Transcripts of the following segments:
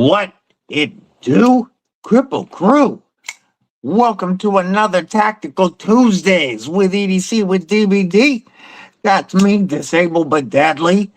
What it do? Kripple Krew. Welcome to another Tactical Tuesdays with EDC with DBD. That's me, disabled but deadly.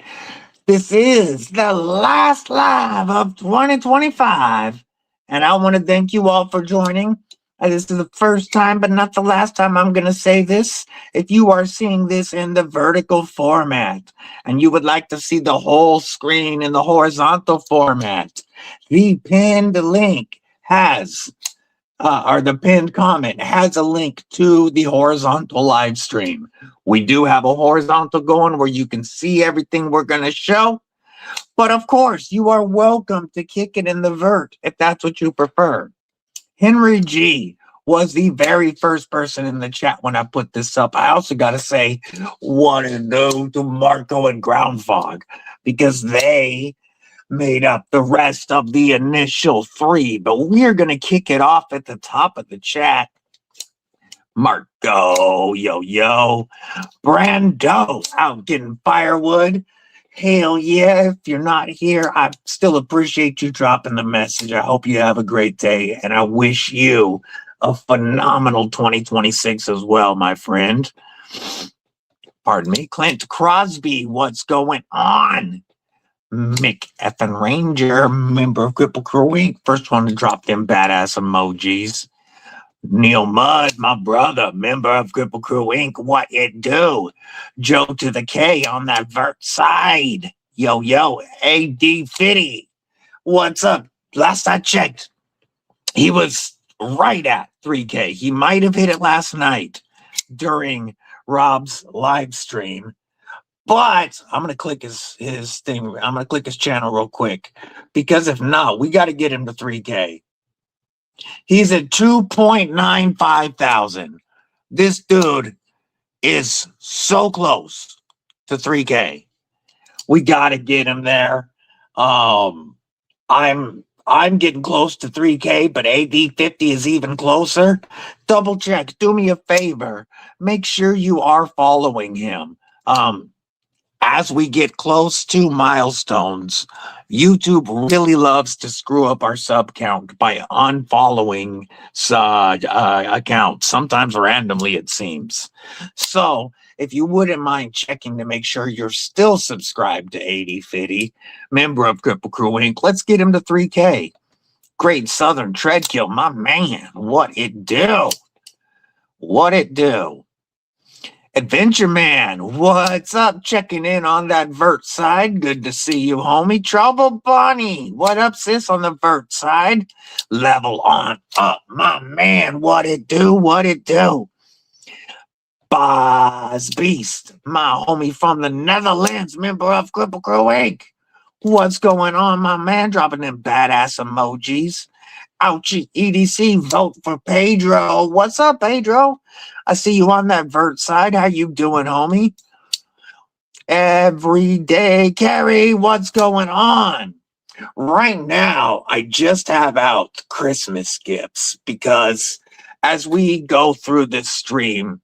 This is the last live of 2025. And I want to thank you all for joining. This is the first time, but not the last time I'm going to say this. If you are seeing this in the vertical format and you would like to see the whole screen in the horizontal format, the pinned link has, or the pinned comment has a link to the horizontal live stream. We do have a horizontal going where you can see everything we're going to show. But of course, you are welcome to kick it in the vert if that's what you prefer. Henry G was the very first person in the chat when I put this up. I also got to say, what a no to Marco and Groundfog, because they made up the rest of the initial three. But we're going to kick it off at the top of the chat. Marco, yo. Brando, out getting firewood. Hell yeah, if you're not here, I still appreciate you dropping the message. I hope you have a great day, and I wish you a phenomenal 2026 as well, my friend. Pardon me. Clint Crosby, what's going on? Mick Effin Ranger, member of Kripple Krew, first one to drop them badass emojis. Neil Mudd, my brother, member of Kripple Krew Inc. What it do? Joe to the K on that vert side. Yo, AD Fitty. What's up? Last I checked, he was right at 3K. He might have hit it last night during Rob's live stream. But I'm going to click his thing. I'm going to click his channel real quick. Because if not, we got to get him to 3K. He's at 2.95 thousand. This dude is so close to 3K. We got to get him there. I'm getting close to 3K, but AD50 is even closer. Double check. Do me a favor. Make sure you are following him. As we get close to milestones, YouTube really loves to screw up our sub count by unfollowing accounts, sometimes randomly, it seems. So if you wouldn't mind checking to make sure you're still subscribed to 8050, member of Kripple Krew Inc., let's get him to 3K. Great Southern Treadkill, my man, what it do? What it do? Adventure Man, what's up? Checking in on that vert side. Good to see you, homie. Trouble Bunny, what up, sis, on the vert side? Level on up, my man. What it do? What it do? Boz Beast, my homie from the Netherlands, member of Kripple Krew Inc. What's going on, my man? Dropping them badass emojis. Ouchie, EDC, vote for Pedro. What's up, Pedro? I see you on that vert side. How you doing, homie? Everyday Carrie, what's going on? Right now, I just have out Christmas gifts because as we go through this stream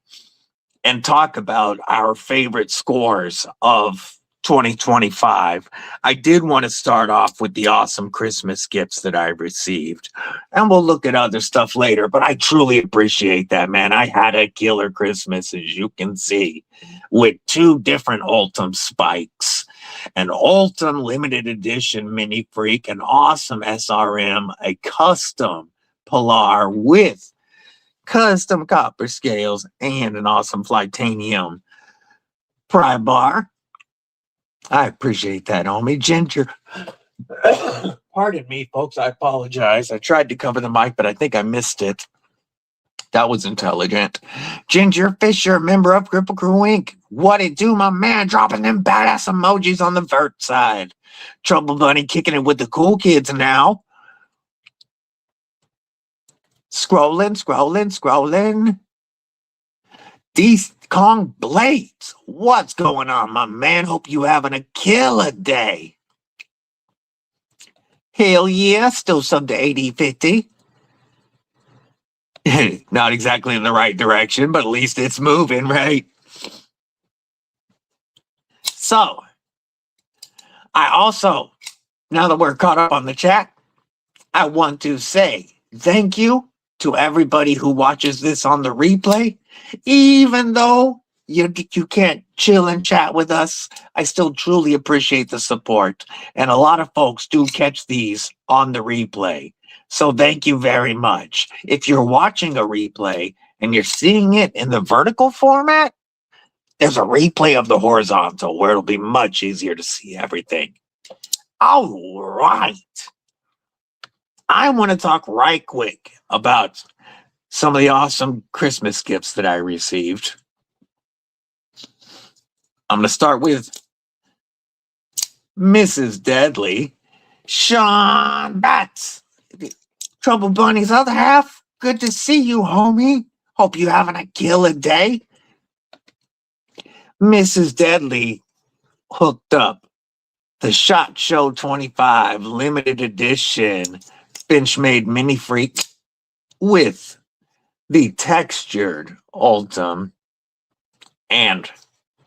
and talk about our favorite scores of 2025, I did want to start off with the awesome Christmas gifts that I received, and we'll look at other stuff later, but I truly appreciate that, man. I had a killer Christmas, as you can see, with 2 different Ultim spikes, an Ultim limited edition mini freak, an awesome SRM, a custom Pilar with custom copper scales, and an awesome Flitanium pry bar. I appreciate that, homie. Ginger, pardon me, folks. I apologize. I tried to cover the mic, but I think I missed it. That was intelligent. Ginger Fisher, member of Kripple Krew Inc. What it do, my man? Dropping them badass emojis on the vert side. Trouble Bunny kicking it with the cool kids now. Scrolling. These Kong Blades, what's going on, my man? Hope you having a killer day. Hell yeah, still sub to 8050. Not exactly in the right direction, but at least it's moving, right? So, I also, now that we're caught up on the chat, I want to say thank you to everybody who watches this on the replay. Even though you can't chill and chat with us, I still truly appreciate the support. And a lot of folks do catch these on the replay. So thank you very much. If you're watching a replay and you're seeing it in the vertical format, there's a replay of the horizontal where it'll be much easier to see everything. All right. I want to talk right quick about some of the awesome Christmas gifts that I received. I'm going to start with Mrs. Deadly. Sean Batts, Trouble Bunny's other half. Good to see you, homie. Hope you're having a killer day. Mrs. Deadly hooked up the SHOT Show 25 limited edition Benchmade Mini Freak with the textured Ultim and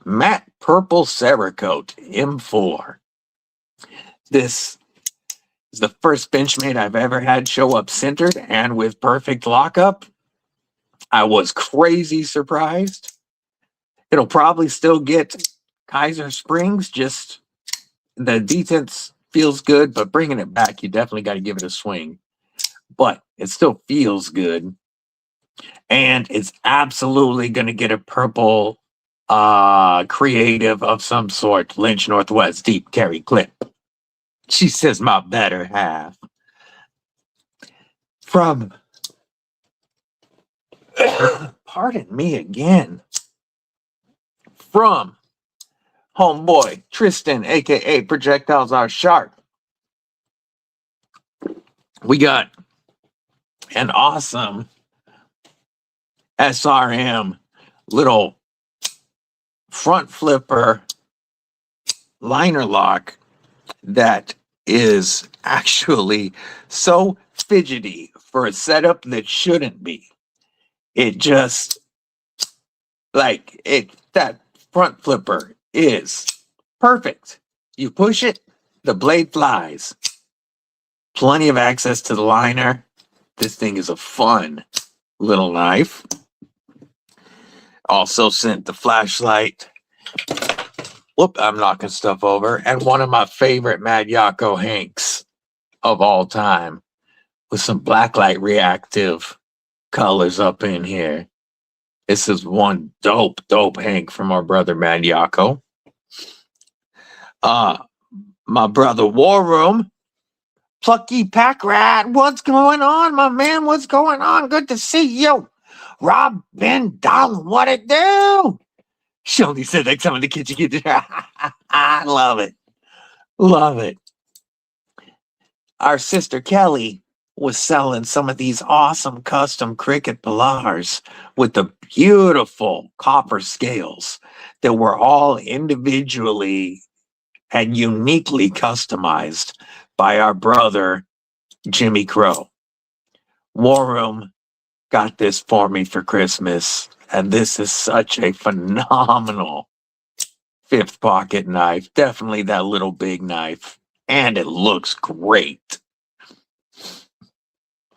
matte purple Cerakote M4. This is the first Benchmade I've ever had show up centered and with perfect lockup. I was crazy surprised. It'll probably still get Kaiser Springs, just the detents feels good, but bringing it back, you definitely got to give it a swing. But it still feels good. And it's absolutely going to get a purple creative of some sort. Lynch Northwest Deep Carry Clip. She says my better half. From, pardon me again, from homeboy Tristan, aka Projectiles Are Sharp. We got an awesome SRM little front flipper liner lock that is actually so fidgety for a setup that shouldn't be. It just, like, that front flipper is perfect. You push it, the blade flies. Plenty of access to the liner. This thing is a fun little knife. Also sent the flashlight. Whoop, I'm knocking stuff over. And one of my favorite Mad Yako Hanks of all time with some blacklight reactive colors up in here. This is one dope Hank from our brother Mad Yako. My brother War Room. Plucky Pack Rat, what's going on, my man? What's going on? Good to see you. Rob Ben Down, what it do? Shelby said next time in the kitchen. I love it. Love it. Our sister Kelly was selling some of these awesome custom cricket pilars with the beautiful copper scales that were all individually and uniquely customized by our brother Jimmy Crow. War Room got this for me for Christmas, and this is such a phenomenal fifth pocket knife. Definitely that little big knife, and it looks great.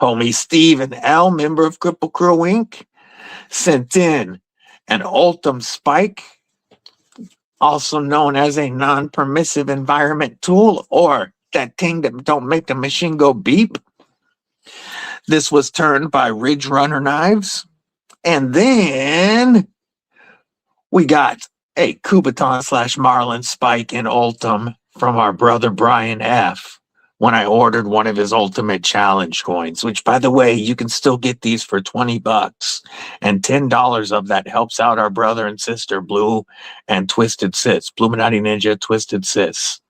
Homie Stephen L., member of Kripple Krew Inc., sent in an Ultim Spike, also known as a non-permissive environment tool, or that thing that don't make the machine go beep. This was turned by Ridge Runner Knives. And then we got a Kubaton / Marlin Spike in Ultim from our brother Brian F. when I ordered one of his Ultimate Challenge coins, which, by the way, you can still get these for $20, and $10 of that helps out our brother and sister Blue and Twisted Sis, Bluminati Ninja, Twisted Sis.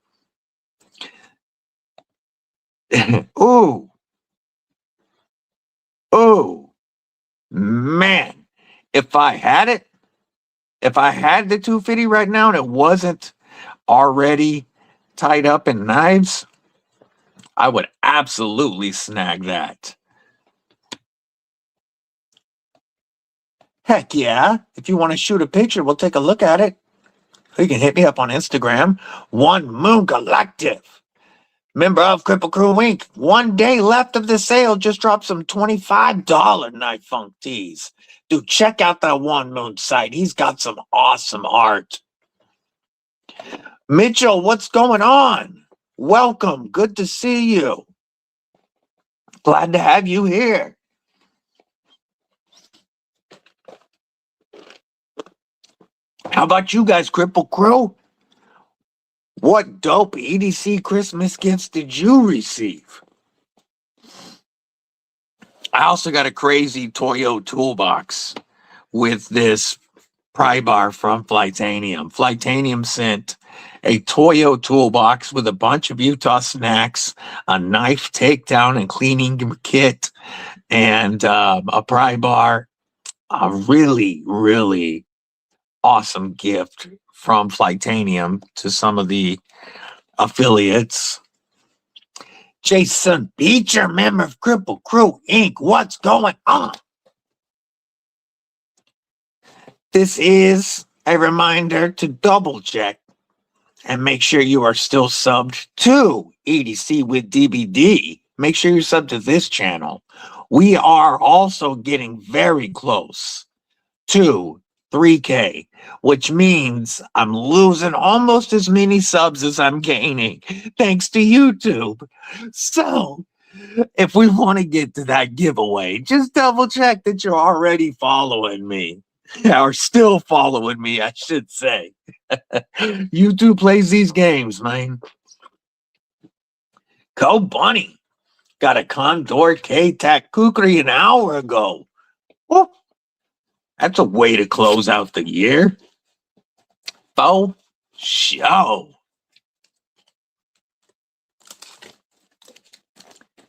Ooh, man, if I had it, if I had the 250 right now and it wasn't already tied up in knives, I would absolutely snag that. Heck yeah. If you want to shoot a picture, we'll take a look at it. You can hit me up on Instagram, One Moon Collective. Member of Kripple Krew Inc. 1 day left of the sale. Just dropped some $25 Knife Funk tees. Dude, check out that One Moon site. He's got some awesome art. Mitchell, what's going on? Welcome. Good to see you. Glad to have you here. How about you guys, Kripple Krew? What dope EDC Christmas gifts did you receive? I also got a crazy Toyo toolbox with this pry bar from Flaunt. Flaunt sent a Toyo toolbox with a bunch of Utah snacks, a knife takedown and cleaning kit, and a pry bar. A really, really awesome gift from Flaunt to some of the affiliates. Jason Beecher, member of Kripple Krew Inc. What's going on? This is a reminder to double check and make sure you are still subbed to EDC with DBD. Make sure you're subbed to this channel. We are also getting very close to 3K, which means I'm losing almost as many subs as I'm gaining, thanks to YouTube. So, if we want to get to that giveaway, just double check that you're already following me. Or still following me, I should say. YouTube plays these games, man. Go Bunny. Got a Condor K-Tac Kukri an hour ago. Whoop. That's a way to close out the year. Faux show.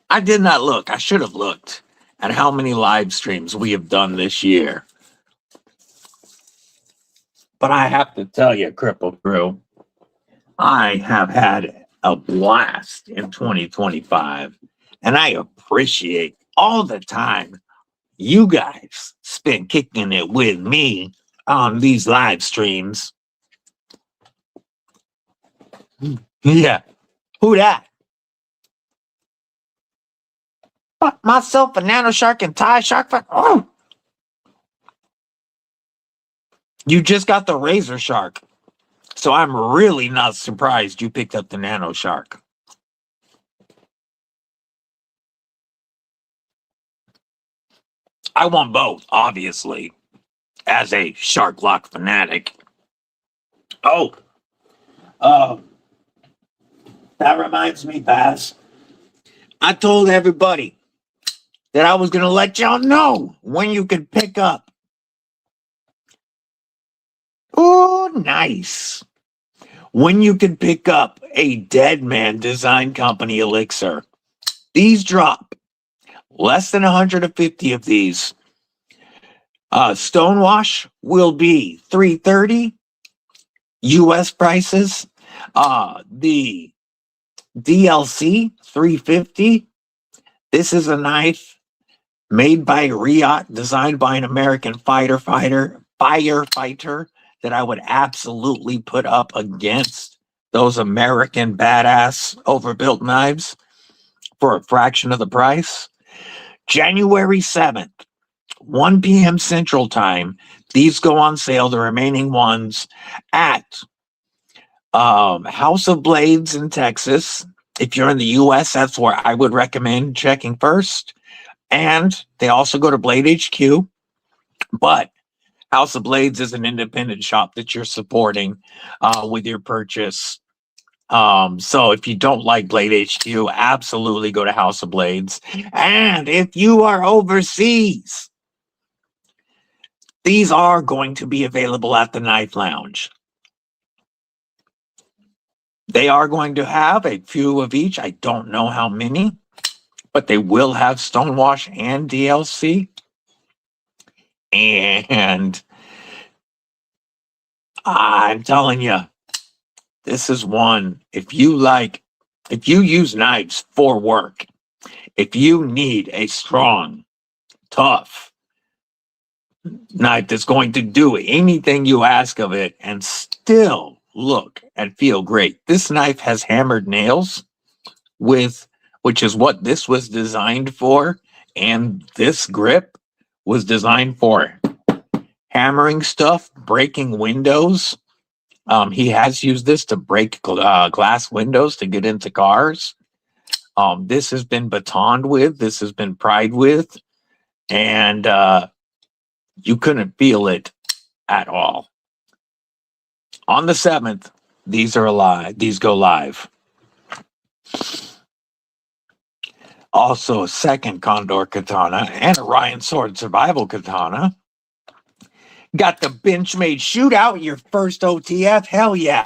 I did not look. I should have looked at how many live streams we have done this year. But I have to tell you, Kripple Krew, I have had a blast in 2025. And I appreciate all the time you guys spend kicking it with me on these live streams. Yeah. Who that? Myself, a nano shark, and Thai shark. Oh. You just got the razor shark. So I'm really not surprised you picked up the nano shark. I want both, obviously, as a shark lock fanatic. Oh, that reminds me, Bass. I told everybody that I was going to let y'all know when you could pick up. Oh, nice. When you can pick up a Dead Man Design Company elixir. These drop. Less than 150 of these. Stonewash will be $330 US prices. The DLC $350. This is a knife made by Riot, designed by an American firefighter that I would absolutely put up against those American badass overbuilt knives for a fraction of the price. January 7th, 1 p.m. Central Time. These go on sale, the remaining ones, at House of Blades in Texas. If you're in the U.S., that's where I would recommend checking first. And they also go to Blade HQ. But House of Blades is an independent shop that you're supporting with your purchase. So if you don't like Blade HQ, absolutely go to House of Blades. And if you are overseas, these are going to be available at the Knife Lounge. They are going to have a few of each. I don't know how many, but they will have Stonewash and DLC. And I'm telling you, this is one, if you use knives for work, if you need a strong, tough knife that's going to do anything you ask of it and still look and feel great. This knife has hammered nails. which is what this was designed for. And this grip was designed for hammering stuff, breaking windows. He has used this to break glass windows to get into cars. This has been batoned with, this has been pried with, and you couldn't feel it at all. On the 7th, these go live. Also, a second Condor katana and a Ryan Sword survival katana. Got the Benchmade shootout, your first OTF. Hell yeah.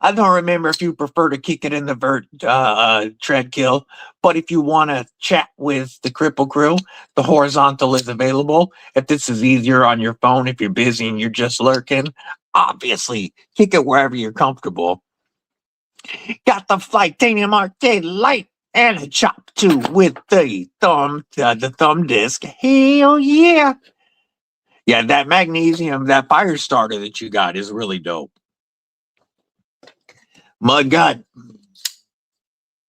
I don't remember if you prefer to kick it in the tread kill, but if you want to chat with the Kripple Krew, the horizontal is available. If this is easier on your phone, if you're busy and you're just lurking, obviously kick it wherever you're comfortable. Got the Titanium Arcade Light and a chop too with the thumb disc. Hell yeah. Yeah, that magnesium, that fire starter that you got is really dope. Mud Gut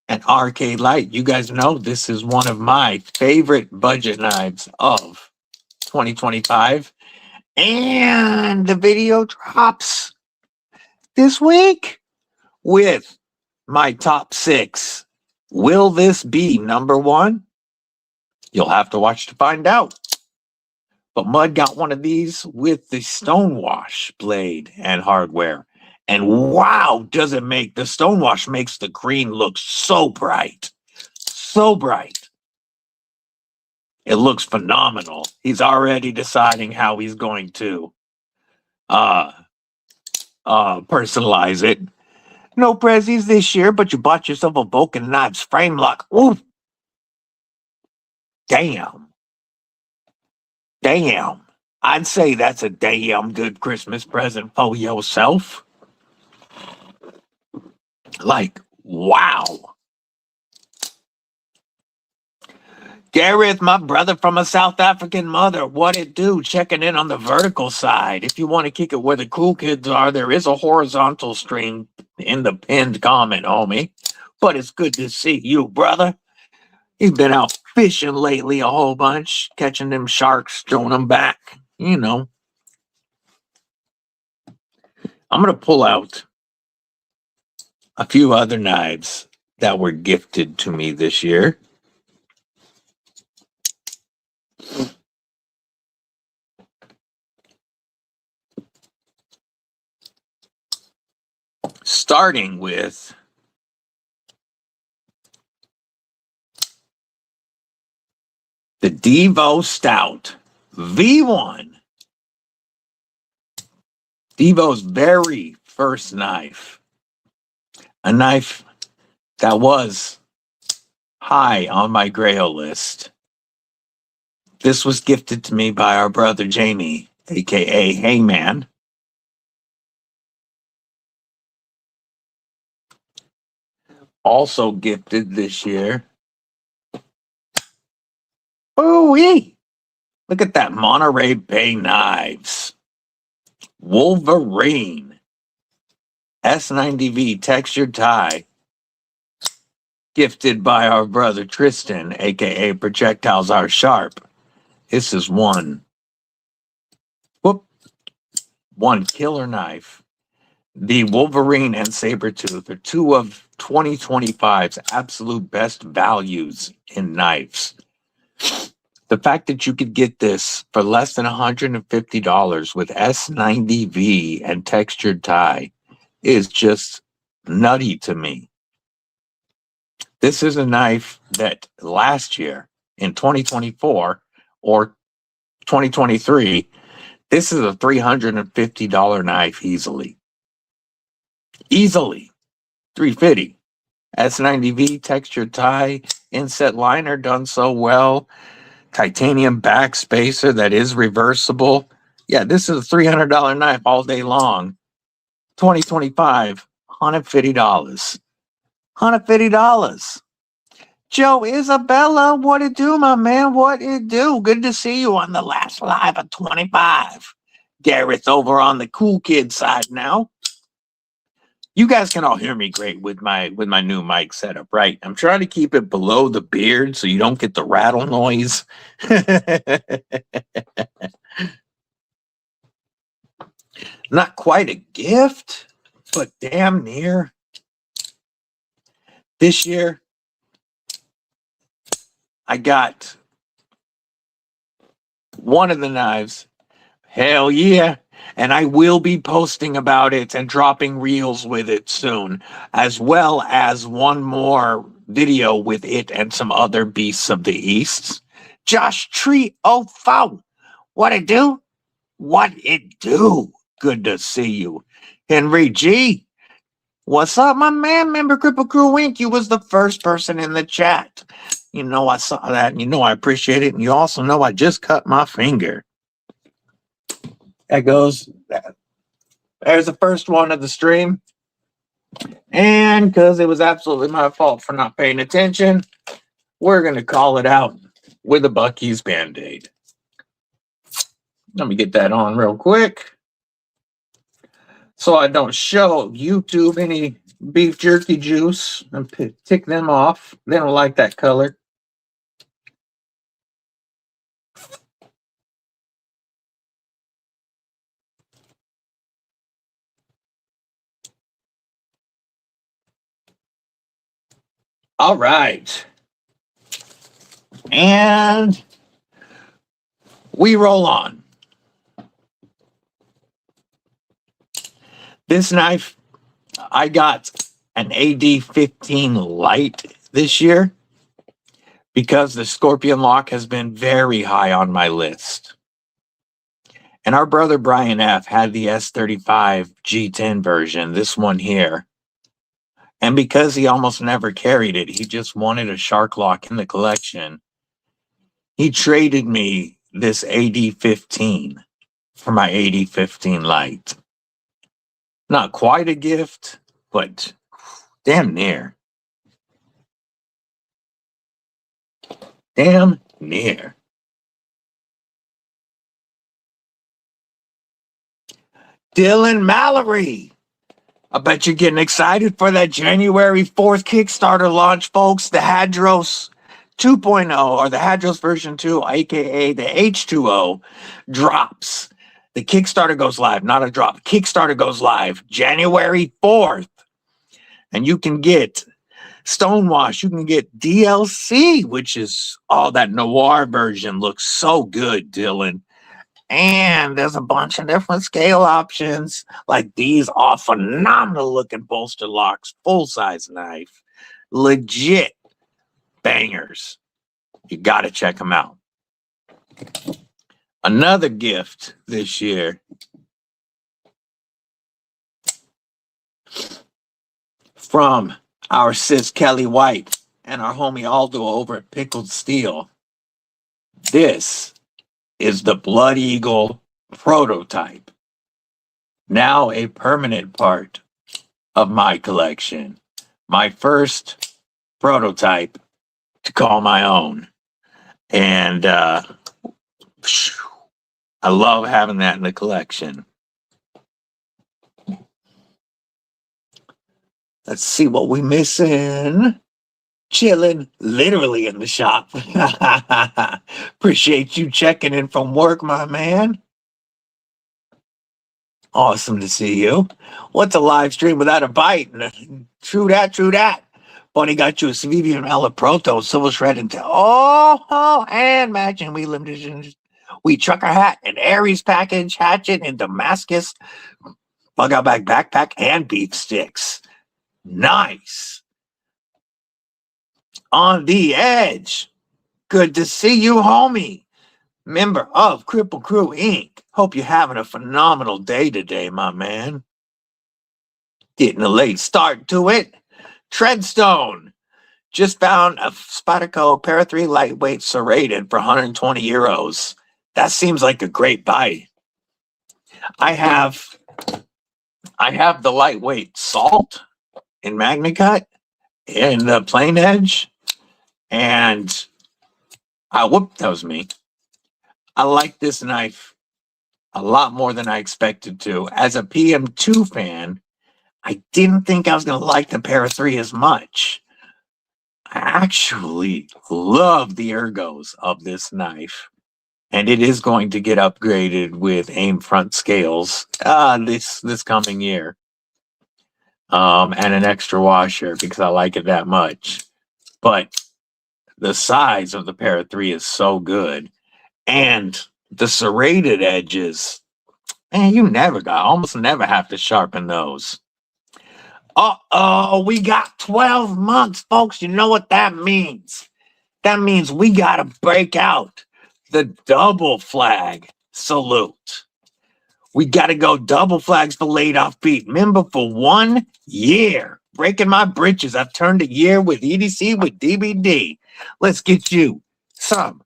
and Arcade Light. You guys know this is one of my favorite budget knives of 2025. And the video drops this week with my top 6. Will this be number 1? You'll have to watch to find out. But Mud got one of these with the Stonewash blade and hardware. And wow, does it make, the Stonewash makes the green look so bright. So bright. It looks phenomenal. He's already deciding how he's going to personalize it. No prezzies this year, but you bought yourself a Vulcan Knives frame lock. Ooh. Damn. Damn. I'd say that's a damn good Christmas present for yourself. Like, wow. Gareth, my brother from a South African mother, what it do? Checking in on the vertical side. If you want to kick it where the cool kids are, there is a horizontal stream in the pinned comment, homie. But it's good to see you, brother. You've been out fishing lately a whole bunch, catching them sharks, throwing them back. You know. I'm going to pull out a few other knives that were gifted to me this year. Starting with the Devo Stout V1. Devo's very first knife. A knife that was high on my Grail list. This was gifted to me by our brother Jamie, aka Heyman. Also gifted this year. Ooh-wee! Look at that Monterey Bay Knives. Wolverine. S90V textured tie. Gifted by our brother Tristan, aka Projectiles Are Sharp. This is one killer knife. The Wolverine and Sabretooth are two of 2025's absolute best values in knives. The fact that you could get this for less than $150 with S90V and textured tie is just nutty to me. This is a knife that last year in 2024 or 2023, this is a $350 knife easily. Easily. $350. S90V textured tie, inset liner done so well. Titanium back spacer that is reversible. Yeah, this is a $300 knife all day long. 2025, $150. $150. Joe Isabella, what it do, my man? What it do? Good to see you on the last live of 25. Gareth over on the cool kid side now. You guys can all hear me great with my new mic setup, right? I'm trying to keep it below the beard so you don't get the rattle noise. Not quite a gift, but damn near. This year, I got one of the knives. Hell yeah. And I will be posting about it and dropping reels with it soon, as well as one more video with it and some other beasts of the East. Josh Tree 04. What it do? What it do? Good to see you. Henry G. What's up, my man? Member Kripple Krew Inc. You was the first person in the chat. You know I saw that, and you know I appreciate it, and you also know I just cut my finger. That goes. There's the first one of the stream. And because it was absolutely my fault for not paying attention, we're going to call it out with a Buc-ee's Band-Aid. Let me get that on real quick, so I don't show YouTube any beef jerky juice and tick them off. They don't like that color. All right. And we roll on. This knife, I got an AD-15 Light this year because the Scorpion Lock has been very high on my list. And our brother Brian F. had the S35 G10 version, this one here. And because he almost never carried it, he just wanted a Shark Lock in the collection. He traded me this AD-15 for my AD-15 Light. Not quite a gift, but damn near. Damn near. Dylan Mallory. I bet you're getting excited for that January 4th Kickstarter launch, folks. The Hadros 2.0 or the Hadros version 2, aka the H2O, drops. The Kickstarter goes live, not a drop. Kickstarter goes live January 4th. And you can get Stonewash, you can get DLC, which is that noir version looks so good, Dylan. And there's a bunch of different scale options. Like these are phenomenal looking bolster locks, full size knife, legit bangers. You got to check them out. Another gift this year from our sis Kelly White and our homie Aldo over at Pickled Steel. This is the Blood Eagle prototype, now a permanent part of my collection. My first prototype to call my own. And I love having that in the collection. Let's see what we missing. Chilling literally in the shop. Appreciate you checking in from work, my man. Awesome to see you. What's a live stream without a bite? True that, true that. Bunny got you a Civivium Ella Proto, Silver Shred, and and matching we limited. We trucker hat, an Aries package, hatchet, and Damascus bug out bag backpack, and beef sticks. Nice. On the edge. Good to see you, homie. Member of Kripple Krew Inc. Hope you're having a phenomenal day today, my man. Getting a late start to it. Treadstone. Just found a Spatico Para 3 lightweight serrated for 120 euros. That seems like a great buy. I have the lightweight Salt in MagnaCut in the plain edge. And that was me. I like this knife a lot more than I expected to. As a PM2 fan, I didn't think I was going to like the Para 3 as much. I actually love the ergos of this knife. And it is going to get upgraded with AIM front scales this coming year. And an extra washer because I like it that much. But the size of the Para 3 is so good. And the serrated edges, man, almost never have to sharpen those. Uh-oh, we got 12 months, folks. You know what that means? That means we got to break out the double flag salute. We got to go double flags for laid off beat. Remember, for 1 year, breaking my britches, I've turned a year with EDC with DBD. Let's get you some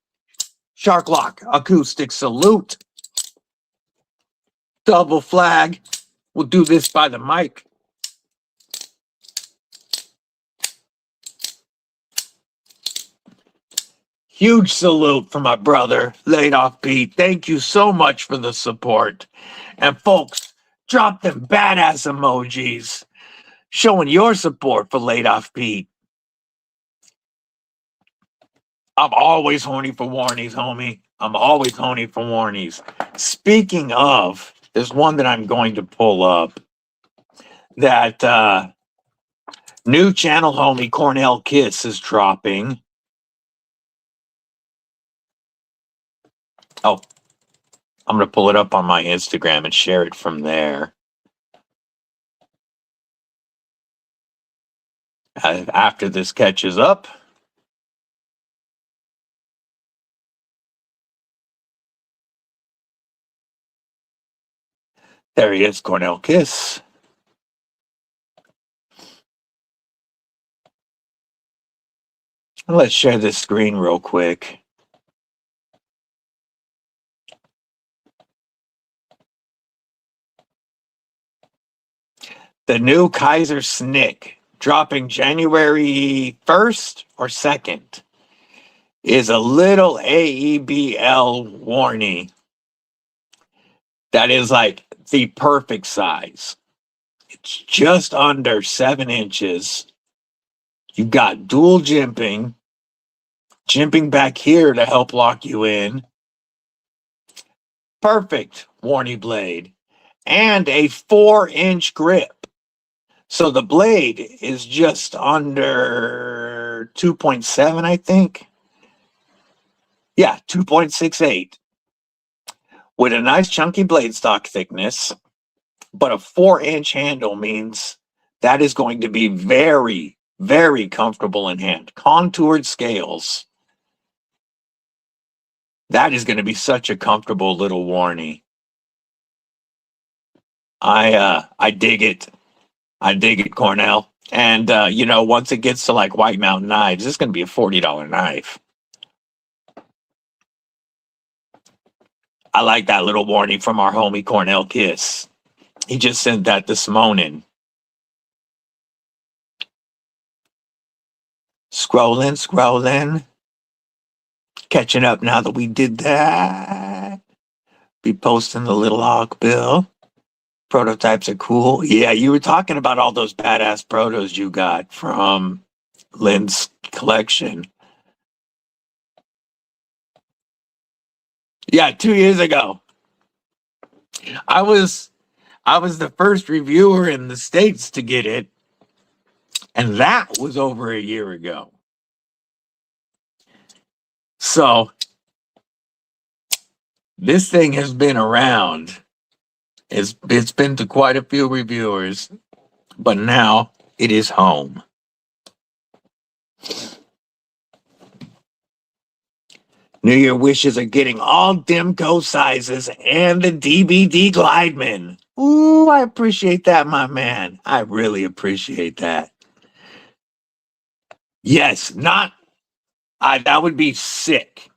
Shark Lock acoustic salute. Double flag. We'll do this by the mic. Huge salute for my brother, Laid Off Pete. Thank you so much for the support. And folks, drop them badass emojis showing your support for Laid Off Pete. I'm always horny for warnies, homie. I'm always horny for warnies. Speaking of, there's one that I'm going to pull up that new channel homie Cornell Kiss is dropping. Oh, I'm going to pull it up on my Instagram and share it from there. After this catches up. There he is, Cornell Kiss. Let's share this screen real quick. The new Kaiser Snick, dropping January 1st or 2nd, is a little AEBL warning that is like the perfect size. It's just under 7 inches. You got dual jimping back here to help lock you in. Perfect warning blade. And a 4-inch grip. So the blade is just under 2.7, I think. Yeah, 2.68. With a nice chunky blade stock thickness, but a 4-inch handle means that is going to be very, very comfortable in hand. Contoured scales. That is going to be such a comfortable little warnie. I dig it. I dig it, Cornell. And, once it gets to like White Mountain knives, it's going to be a $40 knife. I like that little warning from our homie Cornell Kiss. He just sent that this morning. Scrolling. Catching up now that we did that. Be posting the little hawk bill. Prototypes are cool. Yeah, you were talking about all those badass protos you got from Lynn's collection. Yeah, 2 years ago. I was the first reviewer in the States to get it, and that was over a year ago. So this thing has been around. It's been to quite a few reviewers, but now it is home. New Year wishes are getting all Demco sizes and the DBD Glideman. Ooh, I appreciate that, my man. I really appreciate that. Yes, that would be sick.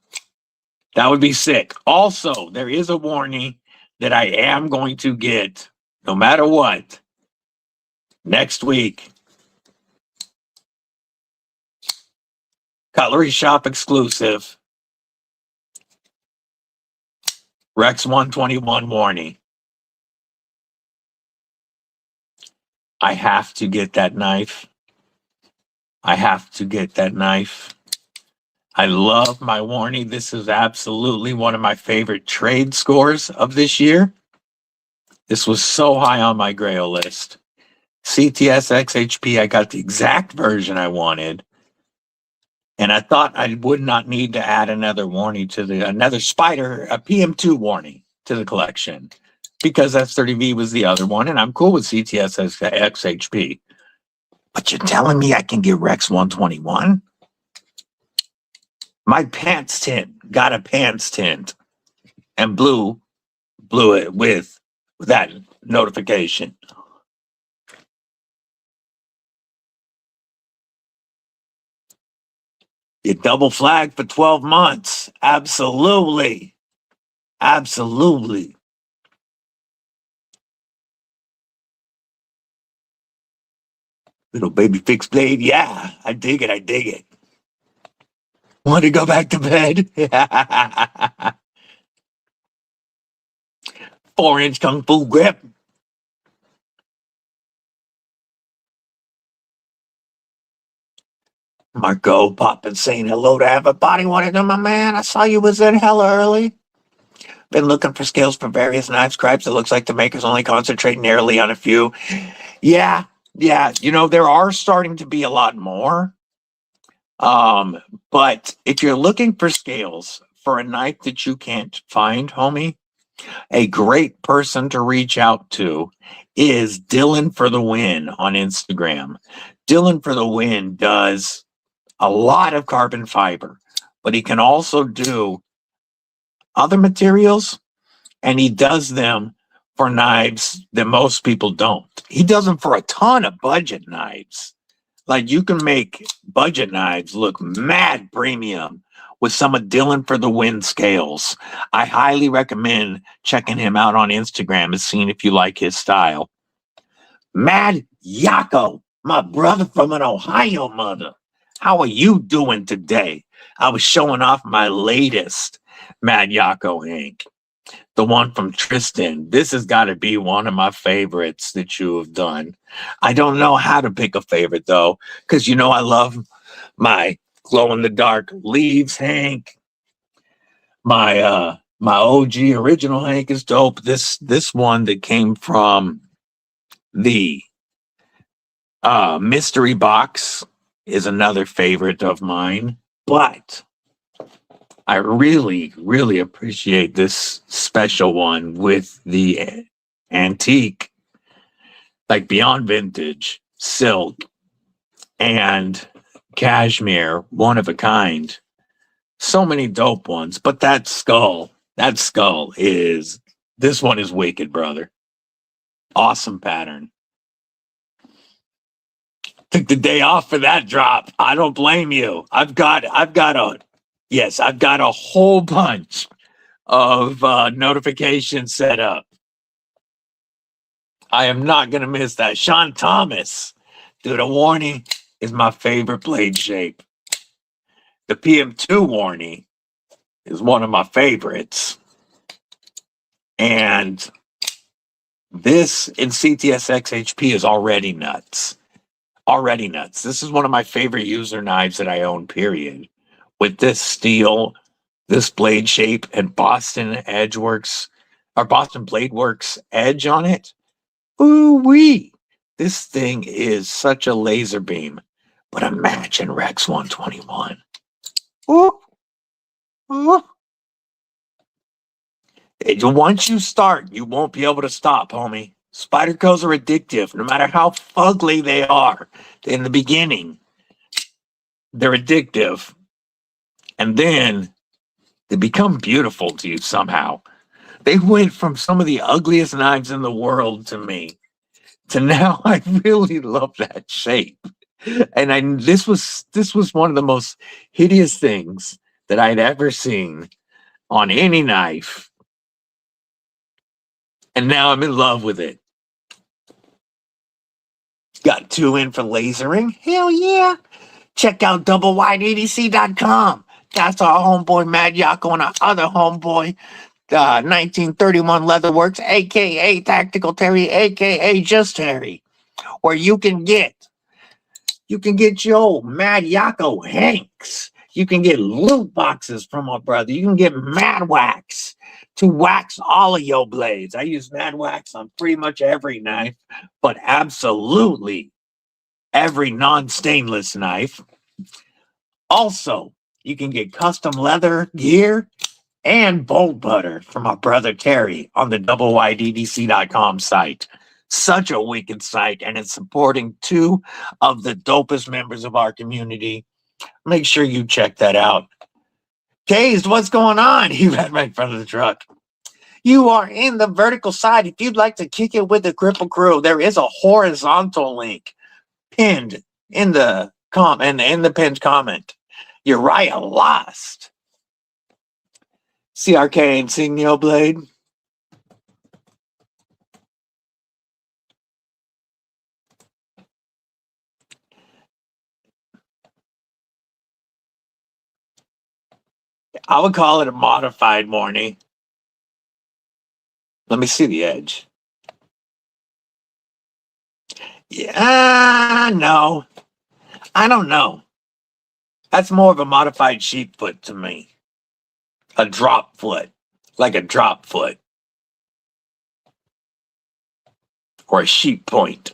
That would be sick. Also, there is a warning that I am going to get, no matter what, next week. Cutlery Shop exclusive. Rex 121 warning. I have to get that knife. I have to get that knife. I love my warning. This is absolutely one of my favorite trade scores of this year. This was so high on my Grail list. CTS XHP, I got the exact version I wanted. And I thought I would not need to add another warning to another spider, a PM2 warning to the collection, because S30V was the other one, and I'm cool with CTS XHP. But you're telling me I can get Rex 121? My pants tint got a pants tint and blew it with that notification. You double flag for 12 months. Absolutely. Absolutely. Little baby fixed blade. Yeah, I dig it. I dig it. Want to go back to bed? 4-inch Kung Fu grip. Marco popping saying hello to everybody. What it, my man? I saw you was in hella early. Been looking for scales for various knife scribes. It looks like the makers only concentrate narrowly on a few. Yeah. You know, there are starting to be a lot more. But if you're looking for scales for a knife that you can't find, homie, a great person to reach out to is Dylan for the Win on Instagram. Dylan for the Win does a lot of carbon fiber, but he can also do other materials, and he does them for knives that most people don't. He does them for a ton of budget knives. Like, you can make budget knives look mad premium with some of Dylan for the Win scales. I highly recommend checking him out on Instagram and seeing if you like his style. Mad Yako, my brother from an Ohio mother. How are you doing today? I was showing off my latest Mad Yako ink, the one from Tristan. This has got to be one of my favorites that you have done. I don't know how to pick a favorite, though, because you know I love my glow-in-the-dark leaves Hank. My OG original Hank is dope. This one that came from the mystery box is another favorite of mine. But I really, really appreciate this special one with the antique, like beyond vintage, silk, and cashmere, one of a kind. So many dope ones, but that skull is, this one is wicked, brother. Awesome pattern. Took the day off for that drop. I don't blame you. I've got a whole bunch of notifications set up. I am not going to miss that. Sean Thomas, dude, a warning is my favorite blade shape. The PM2 warning is one of my favorites. And this in CTS XHP is already nuts. Already nuts. This is one of my favorite user knives that I own, period. With this steel, this blade shape, and Boston Edgeworks, or Boston Blade Works edge on it. Ooh-wee. This thing is such a laser beam. But imagine Rex 121. Ooh. Ooh. Once you start, you won't be able to stop, homie. Spydercos are addictive, no matter how fugly they are in the beginning. They're addictive. And then they become beautiful to you somehow. They went from some of the ugliest knives in the world to me to now I really love that shape. And this was one of the most hideous things that I'd ever seen on any knife. And now I'm in love with it. Got 2 in for lasering? Hell yeah. Check out DoubleWideEDC.com. That's our homeboy Mad Yako and our other homeboy, 1931 Leatherworks, a.k.a. Tactical Terry, a.k.a. Just Terry. where you can get your old Mad Yakko Hanks. You can get loot boxes from my brother. You can get Mad Wax to wax all of your blades. I use Mad Wax on pretty much every knife, but absolutely every non-stainless knife. Also, you can get custom leather gear and bolt butter from my brother Terry on the DAAYUUM site. Such a wicked site, and it's supporting two of the dopest members of our community. Make sure you check that out. Cazed, what's going on? He ran right in front of the truck. You are in the vertical side. If you'd like to kick it with the Kripple Krew, there is a horizontal link pinned in the pinned comment. Uriah lost. CRK Insignio blade. I would call it a modified Morny. Let me see the edge. Yeah, no. I don't know. That's more of a modified sheep foot to me. A drop foot. Like a drop foot. Or a sheep point.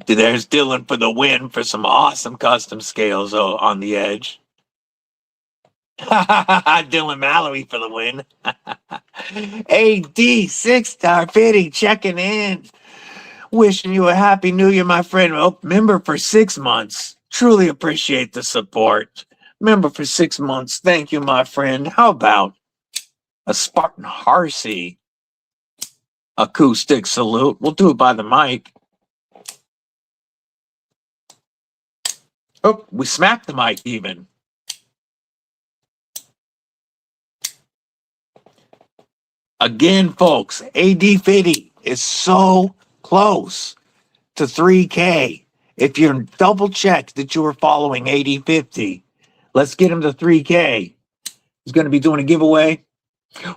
There's Dylan for the win for some awesome custom scales on the edge. Dylan Mallory for the win. AD 6-star pity checking in. Wishing you a happy new year, my friend. Oh, member for 6 months. Truly appreciate the support. Member for 6 months. Thank you, my friend. How about a Spartan Harsey acoustic salute? We'll do it by the mic. Oh, we smacked the mic even. Again, folks, AD Fitty is so close to 3K. If you're double checked that you were following AD 50, let's get him to 3K. He's going to be doing a giveaway.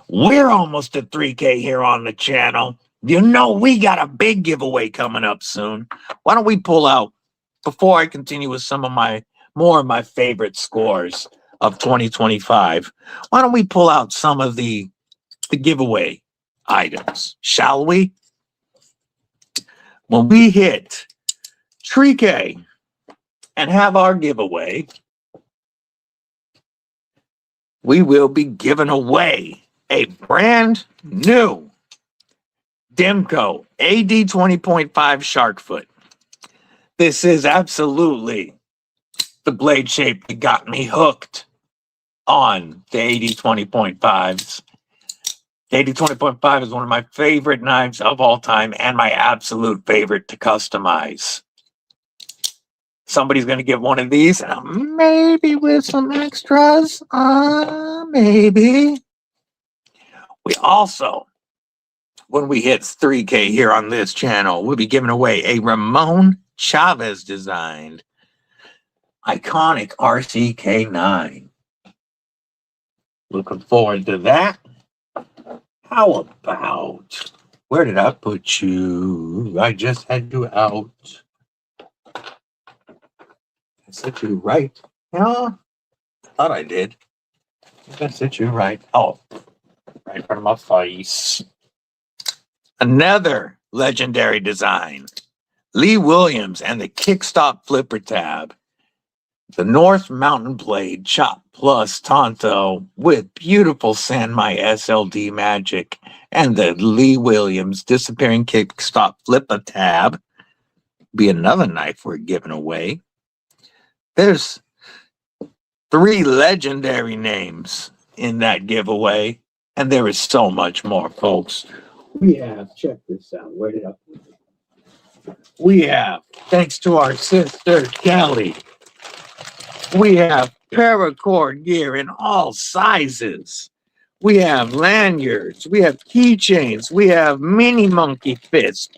We're almost at 3K here on the channel. You know we got a big giveaway coming up soon. Why don't we pull out, before I continue with some of more of my favorite scores of 2025, why don't we pull out some of the giveaway items, shall we? When we hit 3K and have our giveaway, we will be giving away a brand new Demco AD 20.5 Shark Foot. This is absolutely the blade shape that got me hooked on the AD 20.5s. The AD 20.5 is one of my favorite knives of all time and my absolute favorite to customize. Somebody's going to get one of these, and maybe with some extras. Maybe. We also, when we hit 3K here on this channel, we'll be giving away a Ramon Chavez designed iconic RCK9. Looking forward to that. How about, where did I put you? I just had you out. I set you right. Yeah, I thought I did. I set you right. Oh, right in front of my face. Another legendary design. Lee Williams and the Kickstop Flipper Tab. The North Mountain Blade Chop Plus Tonto with beautiful Sanmai SLD magic and the Lee Williams Disappearing Kickstop Flipper Tab. Be another knife we're giving away. There's 3 legendary names in that giveaway, and there is so much more, folks. We have, check this out. Where did I put it? We have, thanks to our sister Kelly, we have paracord gear in all sizes. We have lanyards. We have keychains. We have mini monkey fists,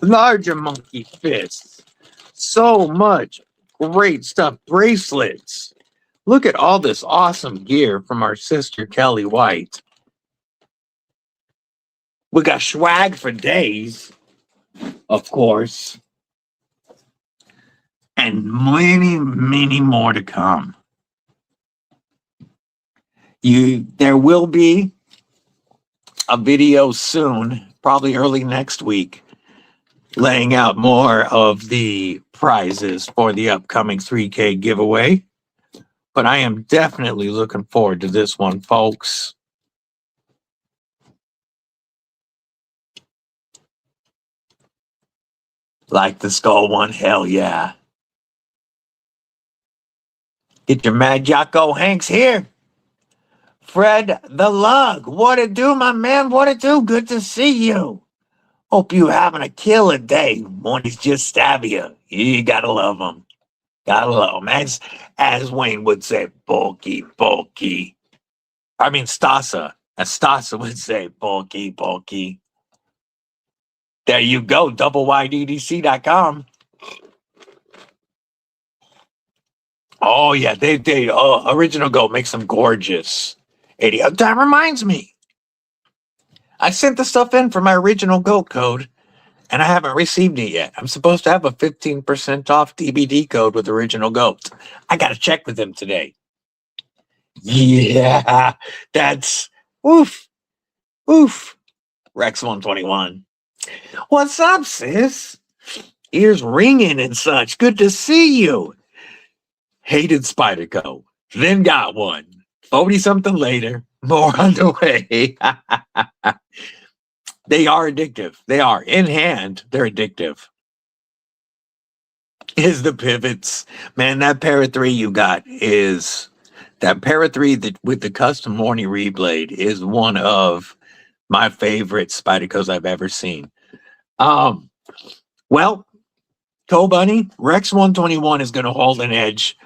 larger monkey fists. So much great stuff. Bracelets. Look at all this awesome gear from our sister Kelly White. We got swag for days. of course, and many, many more to come. There will be a video soon, probably early next week, laying out more of the prizes for the upcoming 3K giveaway. But I am definitely looking forward to this one, folks. Like the skull one, hell yeah. Get your Mad Jocko Hanks here. Fred the Lug, what it do, my man? What it do? Good to see you. Hope you having a killer day when he's just stabbing you. You gotta love him. Gotta love him. As Wayne would say, bulky, bulky. I mean, Stasa. As Stasa would say, bulky, bulky. There you go, EDCwithDBD.com. Oh, yeah, Original Goat makes them gorgeous. That reminds me. I sent the stuff in for my Original Goat code, and I haven't received it yet. I'm supposed to have a 15% off DBD code with Original Goat. I got to check with them today. Yeah, that's oof. Rex 121. What's up, sis? Ears ringing and such. Good to see you. Hated Spyderco. Then got one. 40-something later. More on the way. They are addictive. They are. In hand, they're addictive. Is the pivots. Man, that Para 3 you got is... That Para 3 with the custom Morning Reblade is one of my favorite Spydercos I've ever seen. Well, Toe Bunny, Rex 121 is going to hold an edge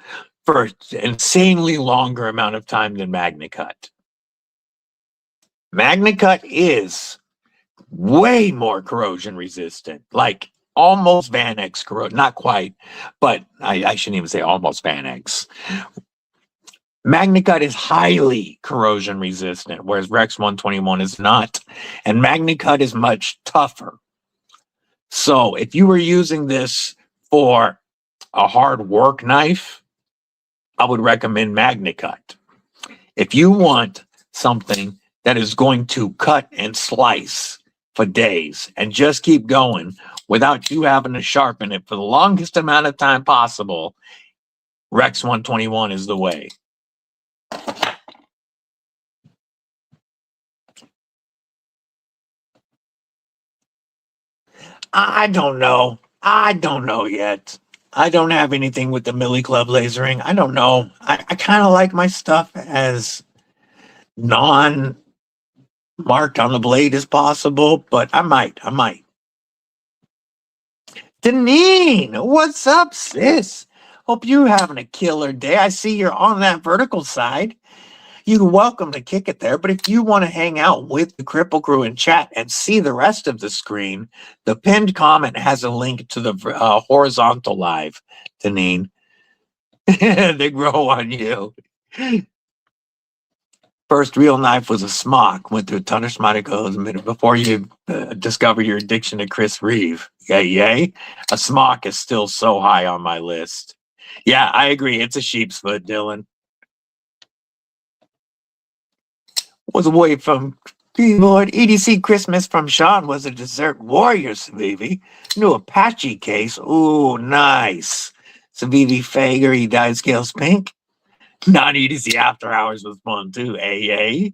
for an insanely longer amount of time than MagnaCut. MagnaCut is way more corrosion resistant, like almost Van X corrosion, not quite, but I shouldn't even say almost Van X. MagnaCut is highly corrosion resistant, whereas Rex 121 is not, and MagnaCut is much tougher. So if you were using this for a hard work knife, I would recommend MagnaCut. If you want something that is going to cut and slice for days and just keep going without you having to sharpen it for the longest amount of time possible, Rex 121 is the way. I don't know. I don't know yet. I don't have anything with the Millie Club lasering. I don't know. I kind of like my stuff as non-marked on the blade as possible, but I might. Deneen, what's up, sis? Hope you're having a killer day. I see you're on that vertical side. You're welcome to kick it there, but if you want to hang out with the Kripple Krew in chat and see the rest of the screen, the pinned comment has a link to the horizontal live, Deneen. They grow on you. First real knife was a smock. Went through a ton of Spydercos a minute before you discovered your addiction to Chris Reeve. Yay. A smock is still so high on my list. Yeah, I agree. It's a sheep's foot, Dylan. Was away from keyboard. EDC Christmas from Sean was a Desert Warrior Savivi. New Apache case. Ooh, nice. Savivi Fager, he dyed scales pink. Non-EDC After Hours was fun too. Hey.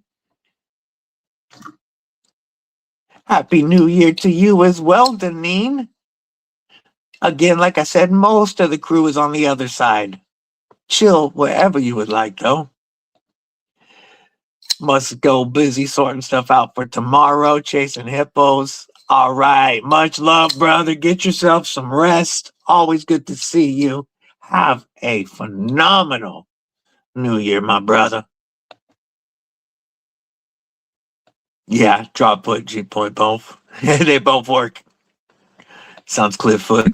Happy New Year to you as well, Deneen. Again, like I said, most of the crew is on the other side. Chill wherever you would like, though. Must go busy sorting stuff out for tomorrow, chasing hippos. All right. Much love, brother. Get yourself some rest. Always good to see you. Have a phenomenal New Year, my brother. Yeah, drop put, G point both. They both work. Sounds Clifffoot.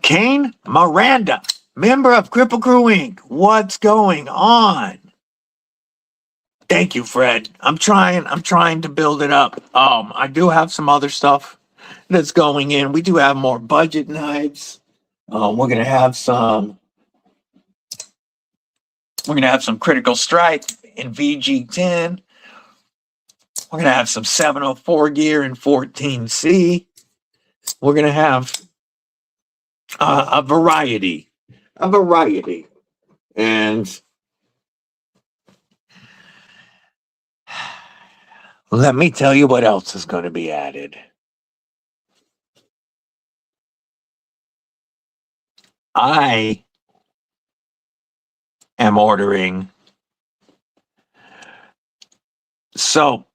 Kane Miranda, member of Kripple Krew Inc. What's going on? Thank you, Fred. I'm trying to build it up. I do have some other stuff that's going in. We do have more budget knives. We're gonna have some Critical Strike in VG10. We're gonna have some 704 gear in 14C. We're gonna have a variety, and let me tell you what else is going to be added. I am ordering. So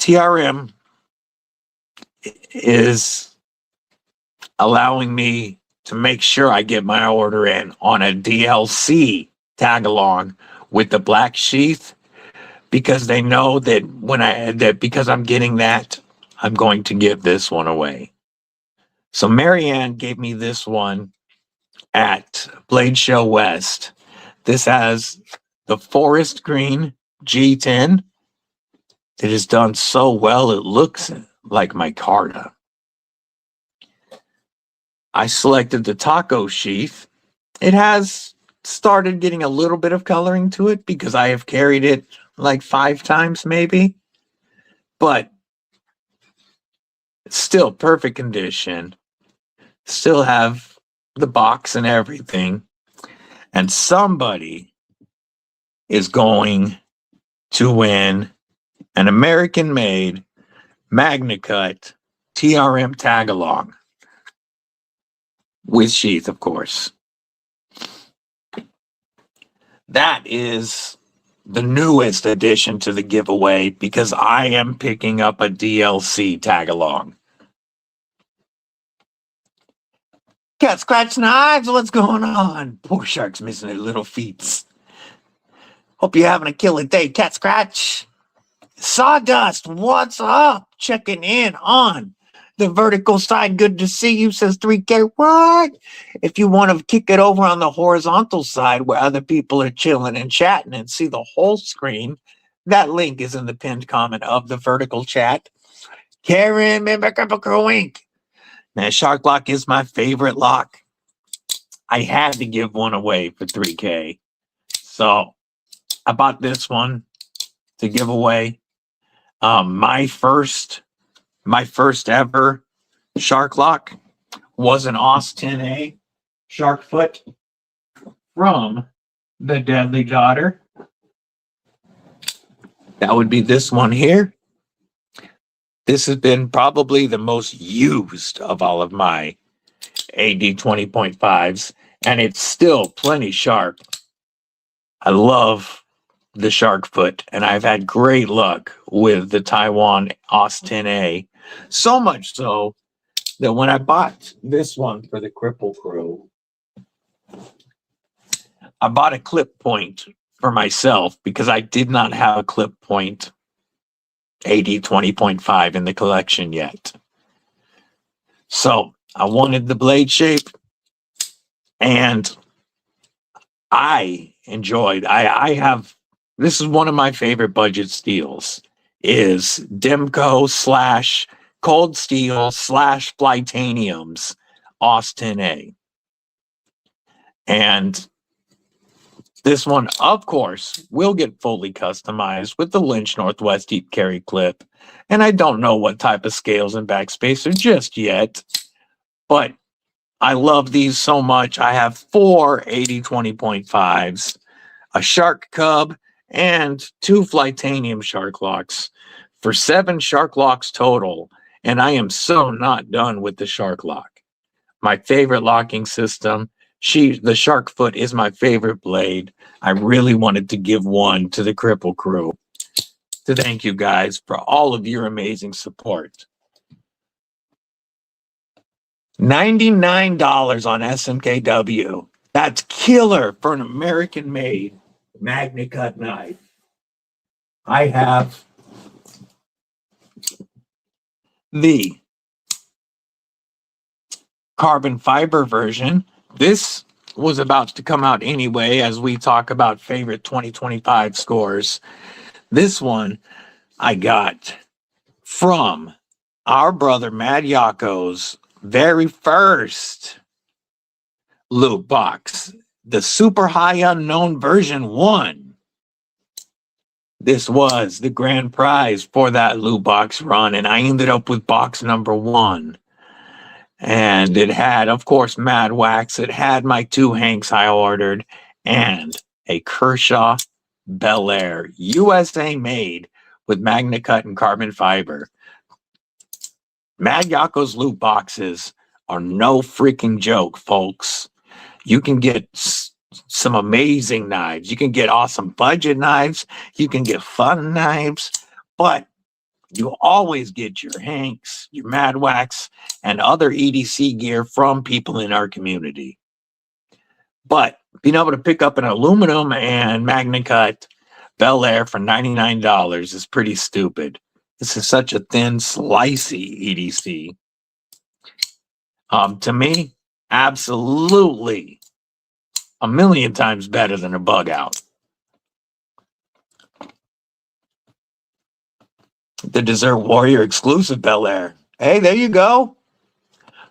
TRM is allowing me to make sure I get my order in on a DLC tag along with the black sheath, because they know that because I'm getting that, I'm going to give this one away. So Marianne gave me this one at Blade Show West. This has the forest green G10. It is done so well, it looks like micarta. I selected the taco sheath. It has started getting a little bit of coloring to it because I have carried it like 5 times maybe, but it's still perfect condition. Still have the box and everything. And somebody is going to win an American-made MagnaCut TRM tag-along with sheath, of course. That is the newest addition to the giveaway because I am picking up a DLC tag-along. Cat Scratch Knives, what's going on? Poor Shark's missing his little feet. Hope you're having a killer day, Cat Scratch. Sawdust, what's up? Checking in on the vertical side. Good to see you, says 3K. What? If you want to kick it over on the horizontal side where other people are chilling and chatting and see the whole screen, that link is in the pinned comment of the vertical chat. Karen, remember Kripple Krew Inc. Now, Shark Lock is my favorite lock. I had to give one away for 3K. So I bought this one to give away. My first ever Shark Lock was an Aus 10A Shark Foot from the Deadly Daughter. That would be this one here. This has been probably the most used of all of my AD 20.5s, and it's still plenty sharp. I love the Shark Foot, and I've had great luck with the Taiwan Aus 10A. So much so that when I bought this one for the Kripple Krew, I bought a clip point for myself because I did not have a clip point AD 20.5 in the collection yet. So I wanted the blade shape, and I enjoyed. I have. This is one of my favorite budget steals. Is Demco / Cold Steel / Flightanium's Aus 10A, and this one, of course, will get fully customized with the Lynch Northwest Deep Carry clip. And I don't know what type of scales and backspacer just yet, but I love these so much. I have 4 80/20.5s, a Shark Cub, and 2 Flightanium Shark Locks for 7 Shark Locks total. And I am so not done with the Shark Lock. My favorite locking system. The Shark Foot is my favorite blade. I really wanted to give one to the Kripple Krew to thank you guys for all of your amazing support. $99 on SMKW. That's killer for an American-made MagnaCut knife. I have the carbon fiber version. This was about to come out anyway as we talk about favorite 2025 scores. This one I got from our brother Mad Yako's very first loot box, the Super High Unknown version 1. This was the grand prize for that loot box run, and I ended up with box number 1. And it had, of course, Mad Wax. It had my 2 Hanks I ordered, and a Kershaw Bel Air, USA made with Magna Cut and carbon fiber. Mad Yako's loot boxes are no freaking joke, folks. You can get some amazing knives. You can get awesome budget knives. You can get fun knives. But you always get your Hanks, your Mad Wax, and other EDC gear from people in our community. But being able to pick up an aluminum and Magna Cut Bel Air for $99 is pretty stupid. This is such a thin, slicey EDC. To me, absolutely a million times better than a bug out. The Desert Warrior exclusive Bel Air. Hey, there you go.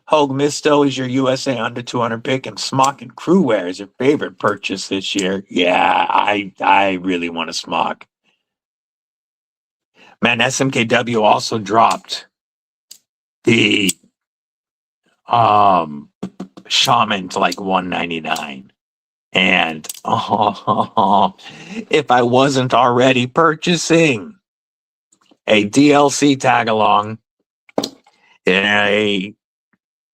Hogue Misto is your USA under 200 pick, and Smock and Crew Wear is your favorite purchase this year. Yeah, I really want a Smock. Man, SMKW also dropped the Shaman to like $199. And if I wasn't already purchasing a DLC tag along,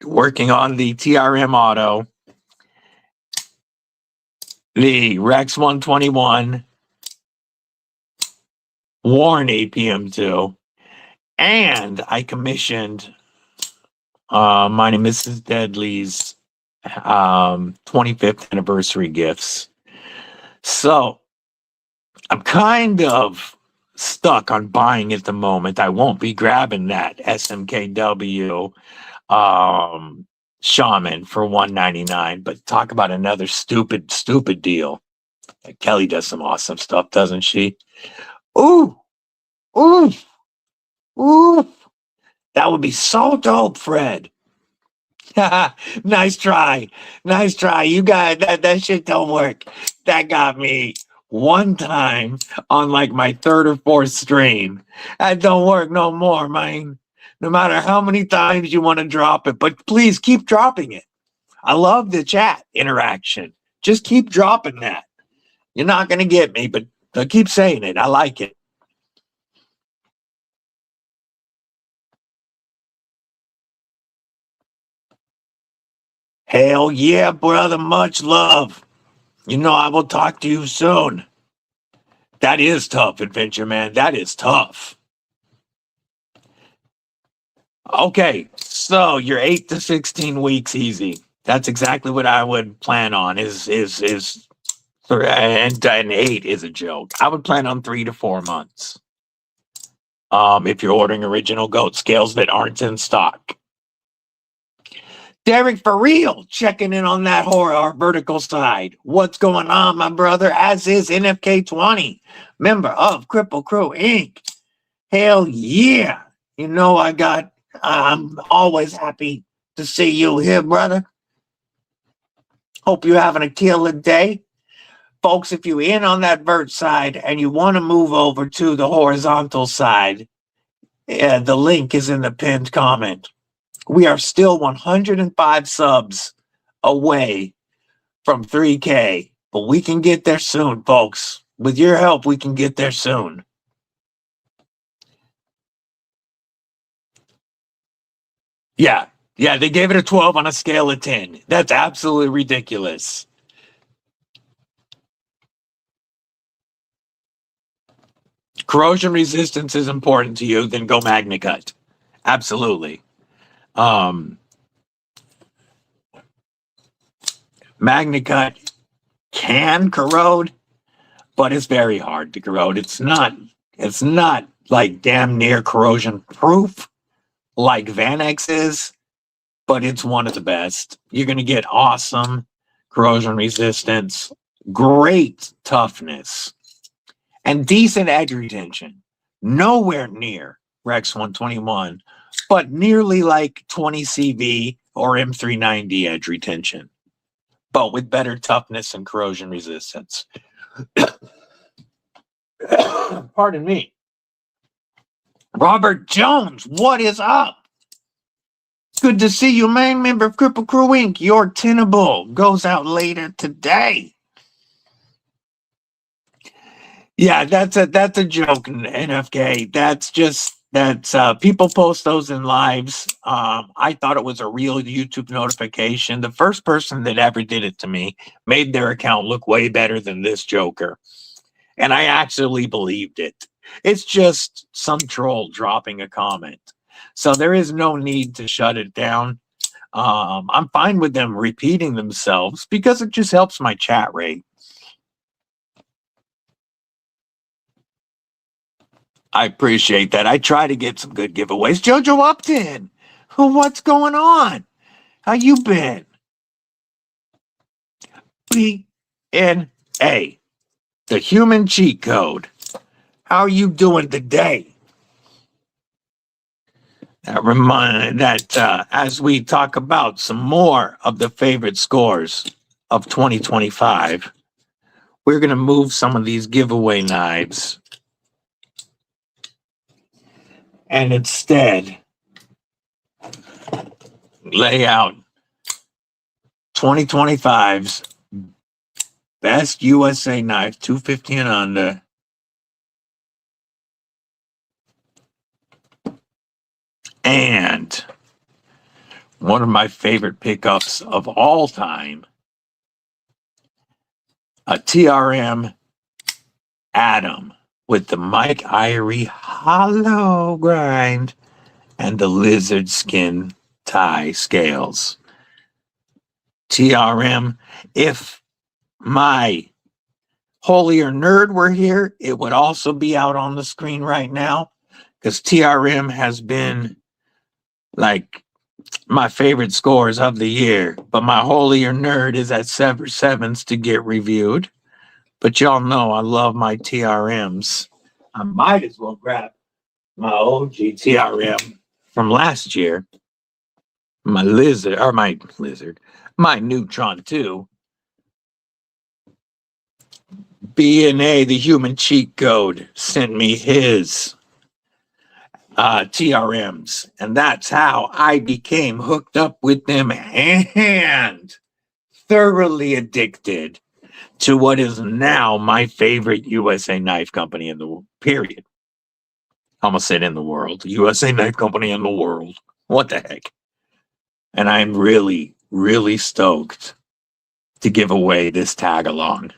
working on the TRM Auto, the Rex 121, Warren APM2, and I commissioned mine and Mrs. Deadly's 25th anniversary gifts. So I'm kind of stuck on buying at the moment. I won't be grabbing that SMKW Shaman for $199, but talk about another stupid deal. Kelly does some awesome stuff, doesn't she? Ooh, that would be so dope, Fred. Nice try. You guys, that shit don't work. That got me one time on like my 3rd or 4th stream. That don't work no more, man. No matter how many times you want to drop it, but please keep dropping it. I love the chat interaction. Just keep dropping that. You're not going to get me, but keep saying it. I like it. Hell yeah, brother. Much love. You know, I will talk to you soon. That is tough, Adventure Man. That is tough. Okay, so you're 8 to 16 weeks easy. That's exactly what I would plan on. And 8 is a joke. I would plan on 3 to 4 months. If you're ordering original goat scales that aren't in stock. Derek, for real, checking in on that horror vertical side. What's going on, my brother? As is NFK20, member of Kripple Krew Inc. Hell yeah. You know I'm always happy to see you here, brother. Hope you're having a killer day. Folks, if you're in on that vert side and you want to move over to the horizontal side, the link is in the pinned comment. We are still 105 subs away from 3K, but we can get there soon, folks. With your help, we can get there soon. Yeah, they gave it a 12 on a scale of 10. That's absolutely ridiculous. Corrosion resistance is important to you, then go Magna Cut. Absolutely. Magna Cut can corrode, but it's very hard to corrode. It's not like damn near corrosion proof like Vanex is, but it's one of the best. You're going to get awesome corrosion resistance, great toughness, and decent edge retention. Nowhere near Rex 121, but nearly like 20 CV or M390 edge retention, but with better toughness and corrosion resistance. Pardon me. Robert Jones, what is up? Good to see you, man. Member of Kripple Krew Inc. Your Tenable goes out later today. Yeah, that's a joke, NFK. That's people post those in lives. I thought it was a real YouTube notification. The first person that ever did it to me made their account look way better than this joker. And I actually believed it. It's just some troll dropping a comment. So there is no need to shut it down. I'm fine with them repeating themselves because it just helps my chat rate. I appreciate that. I try to get some good giveaways. Jojo Upton, what's going on? How you been? BNA, the human cheat code. How are you doing today? As we talk about some more of the favorite scores of 2025, we're going to move some of these giveaway knives and instead lay out 2025's best USA knife, 250 and under. And one of my favorite pickups of all time, a TRM Atom with the Mike Irie hollow grind and the lizard skin tie scales. TRM, if my holier nerd were here, it would also be out on the screen right now, because TRM has been like my favorite scores of the year, but my holier nerd is at Sever Sevens to get reviewed. But y'all know I love my TRMs. I might as well grab my OG TRM from last year, my Neutron 2. BNA, the human cheat code, sent me his TRMs, and that's how I became hooked up with them and thoroughly addicted to what is now my favorite USA knife company in the period. I almost said in the world. USA knife company in the world. What the heck? And I'm really, really stoked to give away this tag along.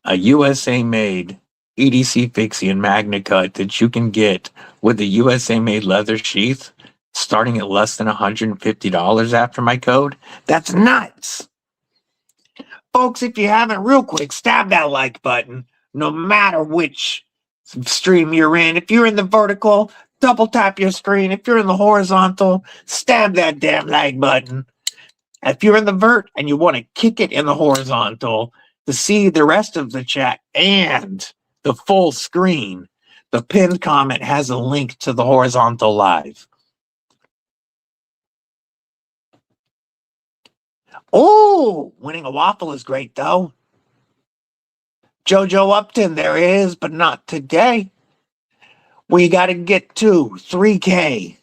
A USA made EDC Fixie and Magna Cut that you can get with a USA made leather sheath starting at less than $150 after my code. That's nuts. Folks, if you haven't, real quick, stab that like button, no matter which stream you're in. If you're in the vertical, double tap your screen. If you're in the horizontal, stab that damn like button. If you're in the vert and you want to kick it in the horizontal to see the rest of the chat and the full screen, the pinned comment has a link to the horizontal live. Oh, winning a waffle is great, though. Jojo Upton, there is, but not today. We got to get to 3K.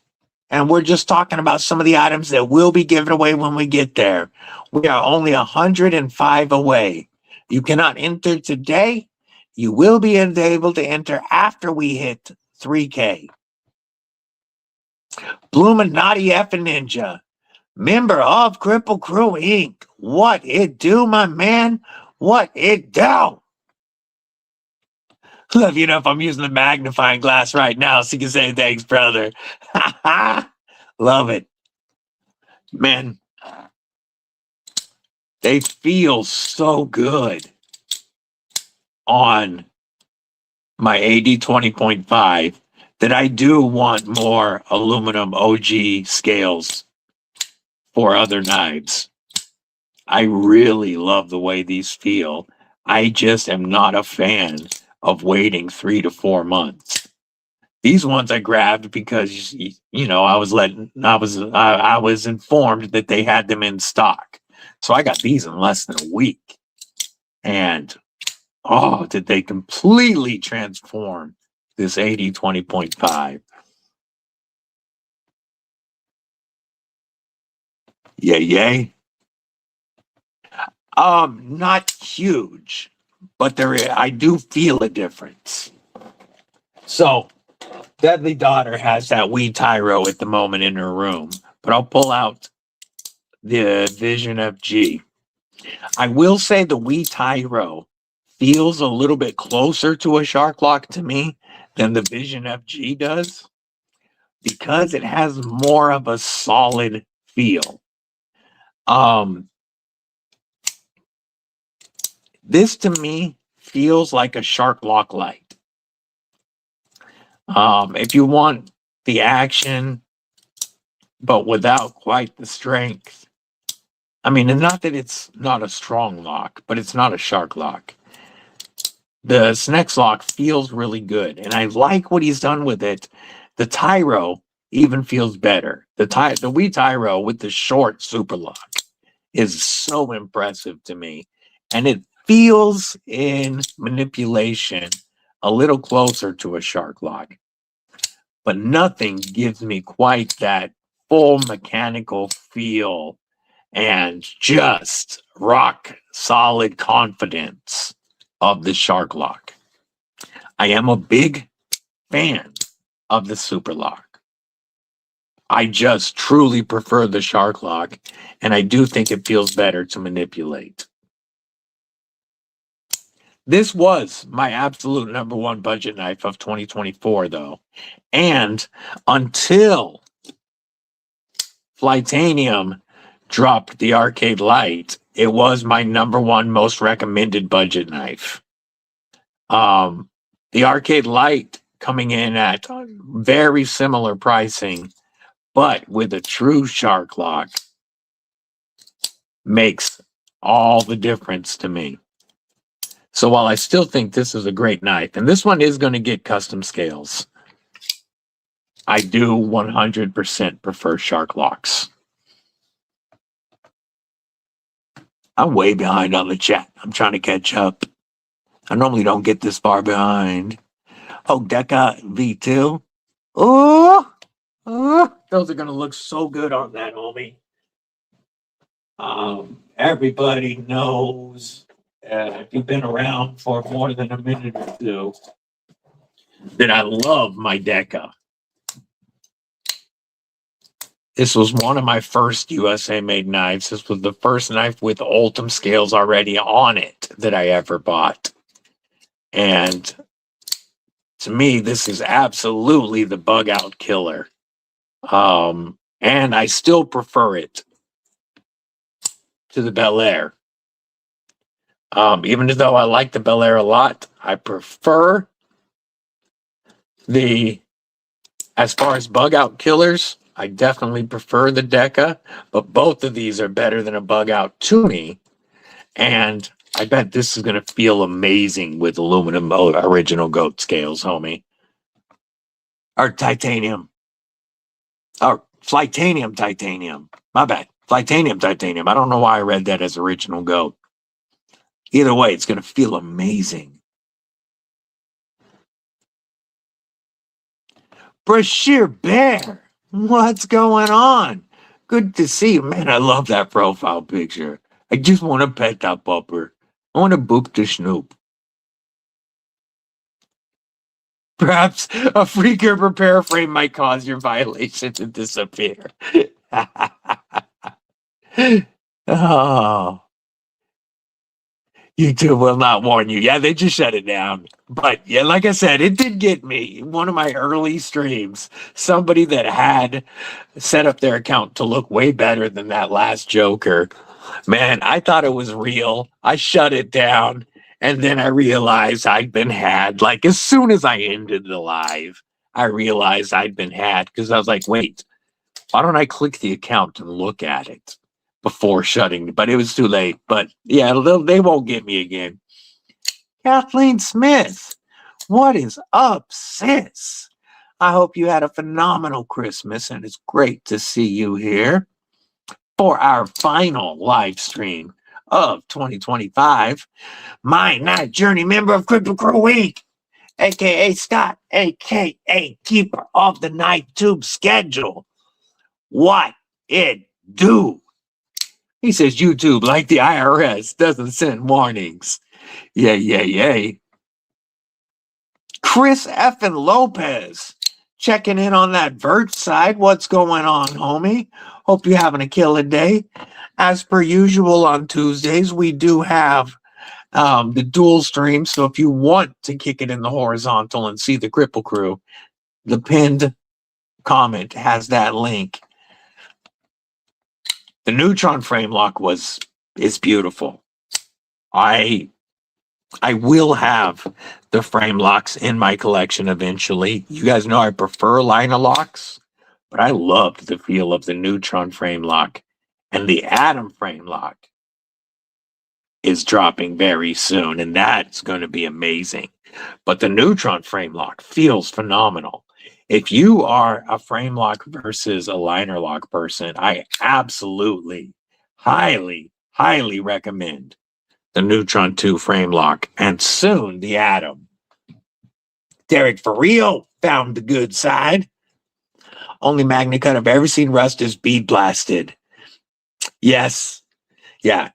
And we're just talking about some of the items that will be given away when we get there. We are only 105 away. You cannot enter today. You will be able to enter after we hit 3K. Bloominati F and Ninja, member of Kripple Krew Inc. What it do, my man? What it do? Love you enough. I'm using the magnifying glass right now so you can say thanks, brother. Love it. Man, they feel so good on my AD 20.5 that I do want more aluminum OG scales for other knives. I really love the way these feel. I just am not a fan of waiting 3 to 4 months. These ones I grabbed because I was informed that they had them in stock. So I got these in less than a week. And oh, did they completely transform this 80-20.5. Yay. Not huge, but I do feel a difference. So Deadly Daughter has that wee Tyro at the moment in her room, but I'll pull out the Vision FG. I will say the wee Tyro feels a little bit closer to a Shark Lock to me than the Vision FG does because it has more of a solid feel. This to me feels like a Shark Lock Light. If you want the action, but without quite the strength. I mean, and not that it's not a strong lock, but it's not a Shark Lock. The Snex Lock feels really good, and I like what he's done with it. The Tyro even feels better. The wee Tyro with the short super lock is so impressive to me, and it feels in manipulation a little closer to a Shark Lock, but nothing gives me quite that full mechanical feel and just rock solid confidence of the Shark Lock. I am a big fan of the Super Lock. I just truly prefer the Shark Lock, and I do think it feels better to manipulate. This was my absolute number one budget knife of 2024, though. And until Flightanium dropped the Arcade Light, it was my number one most recommended budget knife. The Arcade Light coming in at very similar pricing, but with a true Shark Lock, makes all the difference to me. So while I still think this is a great knife, and this one is going to get custom scales, I do 100% prefer Shark Locks. I'm way behind on the chat. I'm trying to catch up. I normally don't get this far behind. Oh, Deca V2. Oh, those are going to look so good on that, homie. Everybody knows, if you've been around for more than a minute or two, that I love my Deca. This was one of my first USA-made knives. This was the first knife with Ultim scales already on it that I ever bought. And to me, this is absolutely the bug-out killer. And I still prefer it to the Bel Air. Even though I like the Bel Air a lot, I prefer as far as bug-out killers, I definitely prefer the Deca, but both of these are better than a bug-out to me. And I bet this is going to feel amazing with aluminum original goat scales, homie. Or titanium. Or Flightanium titanium. My bad. Flightanium titanium. I don't know why I read that as original goat. Either way, it's going to feel amazing. Brashear Bear. What's going on? Good to see you. Man, I love that profile picture. I just want to pet that pupper. I want to boop the snoop. Perhaps a free Gerber paraframe might cause your violation to disappear. Oh. YouTube will not warn you. Yeah, they just shut it down. But yeah, like I said, it did get me. One of my early streams, somebody that had set up their account to look way better than that last Joker. Man, I thought it was real. I shut it down. And then I realized I'd been had. Like as soon as I ended the live, I realized I'd been had because I was like, wait, why don't I click the account and look at it before shutting? But it was too late. But yeah, they won't get me again. Kathleen Smith, what is up, sis? I hope you had a phenomenal Christmas, and it's great to see you here for our final live stream of 2025. My Night Journey member of Kripple Krew Week, aka Scott, aka keeper of the Night Tube schedule. What it do? He says YouTube, like the IRS, doesn't send warnings. Yay. Chris Effin Lopez, checking in on that vert side. What's going on, homie? Hope you're having a killer day. As per usual on Tuesdays, we do have the dual stream. So if you want to kick it in the horizontal and see the Kripple Krew, the pinned comment has that link. The neutron frame lock is beautiful. I will have the frame locks in my collection eventually. You guys know I prefer liner locks, but I loved the feel of the neutron frame lock. And the atom frame lock is dropping very soon, and that's going to be amazing. But the neutron frame lock feels phenomenal. If you are a frame lock versus a liner lock person, I absolutely, highly recommend the Neutron 2 frame lock, and soon the Atom. Derek for real found the good side. Only Magna Cut I've ever seen rust is bead blasted. Yes. Yeah.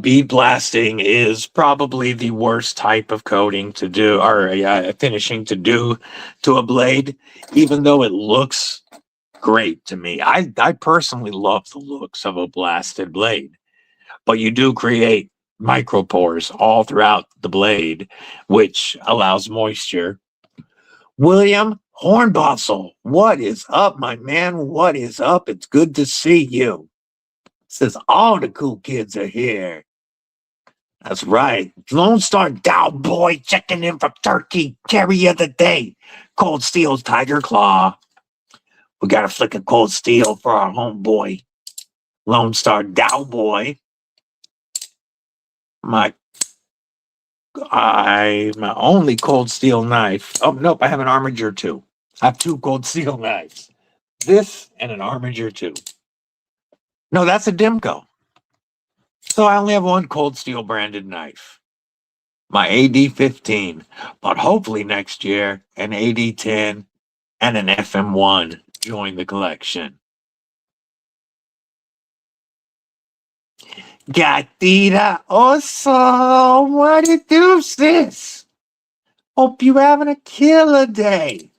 Bead blasting is probably the worst type of coating to do, or finishing to do to a blade, even though it looks great to me. I personally love the looks of a blasted blade, but you do create micropores all throughout the blade, which allows moisture. William Hornbostel, what is up, my man? What is up? It's good to see you. Says all the cool kids are here. That's right. Lone Star Dow Boy checking in from Turkey. Carry of the day. Cold Steel's Tiger Claw. We got a flick of Cold Steel for our homeboy. Lone Star Dow Boy. My only Cold Steel knife. Oh, nope. I have an Armiger 2. I have 2 Cold Steel knives. This and an Armiger 2. No, that's a Dimco. So I only have 1 Cold Steel branded knife. My AD-15. But hopefully next year, an AD-10 and an FM-1 join the collection. Gatita Oso, what it do, sis? Hope you having a killer day.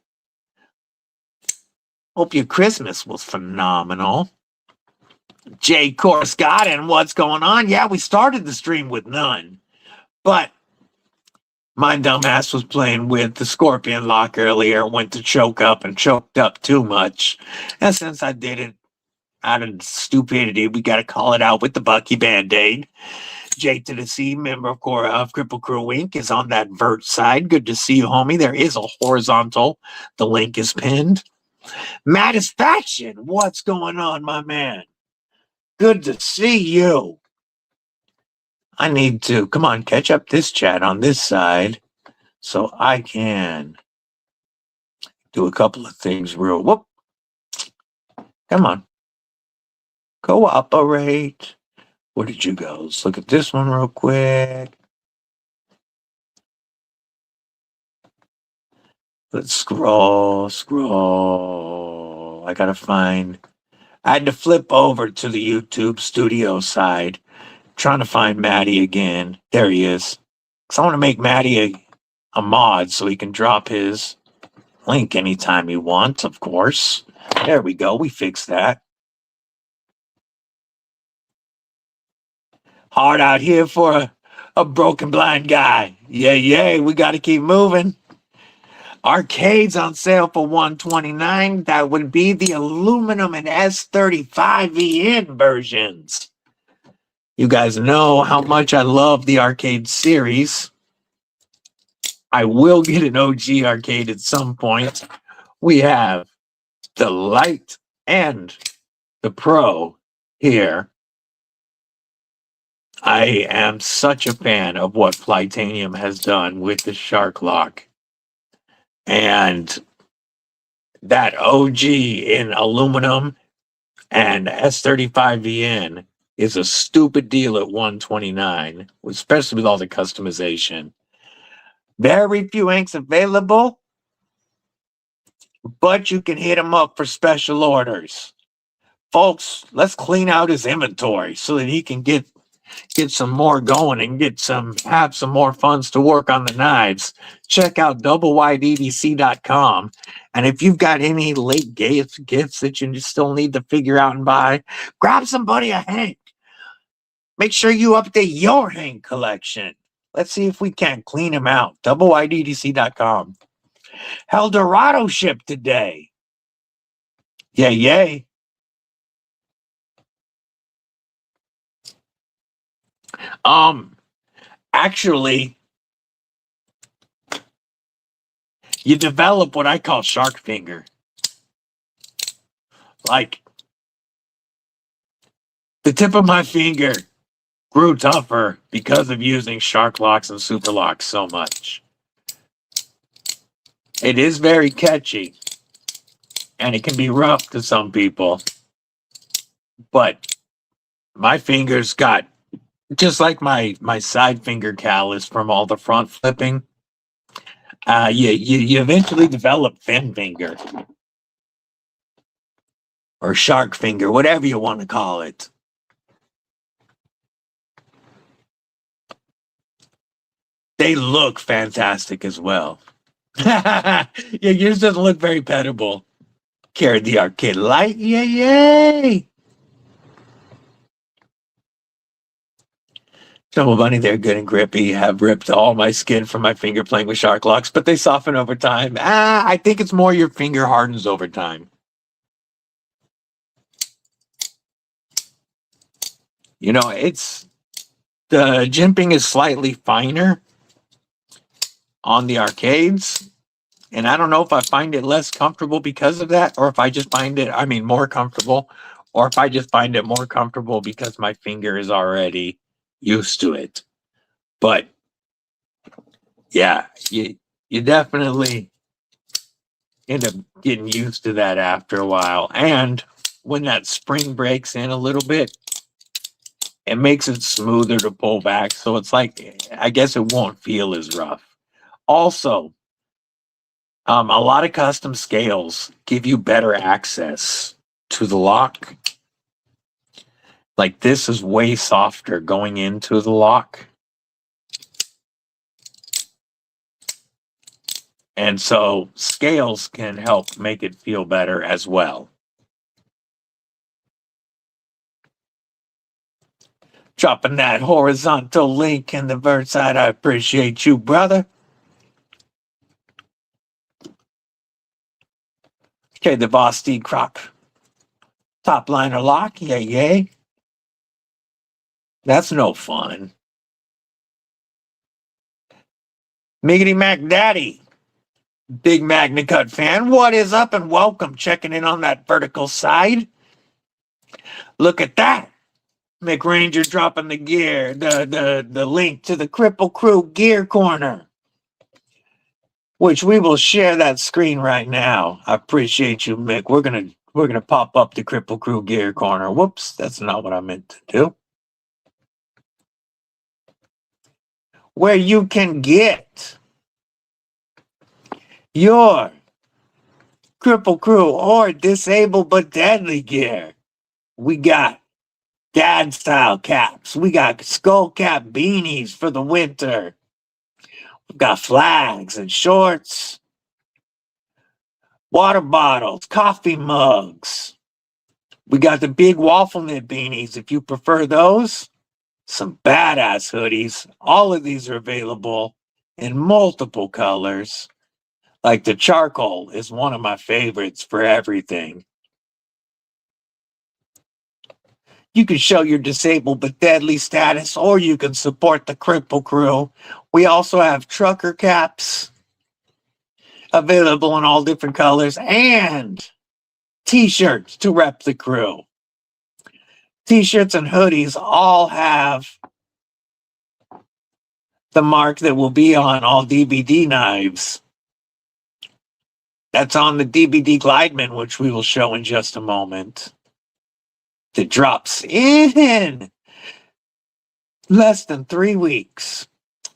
Hope your Christmas was phenomenal. Jay Corscott, what's going on? Yeah, we started the stream with none, but my dumbass was playing with the Scorpion lock earlier, went to choke up and choked up too much. And since I did it out of stupidity, we got to call it out with the Bucky Band-Aid. Jay to the C, member of Kripple Krew Inc., is on that vert side. Good to see you, homie. There is a horizontal. The link is pinned. Mattisfaction, what's going on, my man? Good to see you. I need to, come on, catch up this chat on this side so I can do a couple of things real. Whoop. Come on. Cooperate. Where did you go? Let's look at this one real quick. Let's scroll. I gotta find. I had to flip over to the YouTube studio side. Trying to find Matty again. There he is. Because I want to make Matty a mod so he can drop his link anytime he wants, of course. There we go. We fixed that. Hard out here for a broken blind guy. Yeah. We got to keep moving. Arcades on sale for $129. That would be the aluminum and S35 VN versions. You guys know how much I love the arcade series. I will get an OG arcade at some point. We have the Light and the Pro here I am such a fan of what Flitanium has done with the Shark Lock. And that OG in aluminum and S35VN is a stupid deal at $129, especially with all the customization. Very few inks available, but you can hit him up for special orders. Folks, let's clean out his inventory so that he can get some more going and have some more funds to work on the knives. Check out EDCwithDBD.com. And if you've got any late gifts that you still need to figure out and buy, grab somebody a Hank. Make sure you update your Hank collection. Let's see if we can't clean him out. EDCwithDBD.com. Eldorado shipped today. Yay, yay. Actually, you develop what I call shark finger. Like, the tip of my finger grew tougher because of using shark locks and super locks so much. It is very catchy, and it can be rough to some people, but my fingers got, just like my side finger callus from all the front flipping, you eventually develop fin finger or shark finger, whatever you want to call it. They look fantastic as well. Yeah, yours doesn't look very pettable. Carried the arcade light, yay, yay! Trouble Bunny, they're good and grippy. Have ripped all my skin from my finger playing with shark locks, but they soften over time. I think it's more your finger hardens over time. You know, the jimping is slightly finer on the arcades, and I don't know if I find it less comfortable because of that, or if I just find it, more comfortable, or if I just find it more comfortable because my finger is already used to it. But yeah, you definitely end up getting used to that after a while. And when that spring breaks in a little bit, it makes it smoother to pull back. So it's like, I guess it won't feel as rough. Also, a lot of custom scales give you better access to the lock. Like, this is way softer going into the lock. And so scales can help make it feel better as well. Dropping that horizontal link in the vert side. I appreciate you, brother. Okay, the Vosti Croc top liner lock. Yay, yay. That's no fun. Miggity Mac Daddy, big MagnaCut fan. What is up and welcome. Checking in on that vertical side. Look at that. McRanger dropping the gear, the link to the Kripple Krew gear corner, which we will share that screen right now. I appreciate you, Mick. We're gonna pop up the Kripple Krew gear corner. Whoops, that's not what I meant to do. Where you can get your Kripple Krew or disabled but deadly gear. We got dad style caps. We got skull cap beanies for the winter. We've got flags and shorts, water bottles, coffee mugs. We got the big waffle knit beanies if you prefer those. Some badass hoodies. All of these are available in multiple colors. Like the charcoal is one of my favorites for everything. You can show your disabled but deadly status, or you can support the Kripple Krew. We also have trucker caps available in all different colors, and t-shirts to rep the crew. T-shirts and hoodies all have the mark that will be on all DBD knives. That's on the DBD Glideman, which we will show in just a moment. That drops in less than 3 weeks.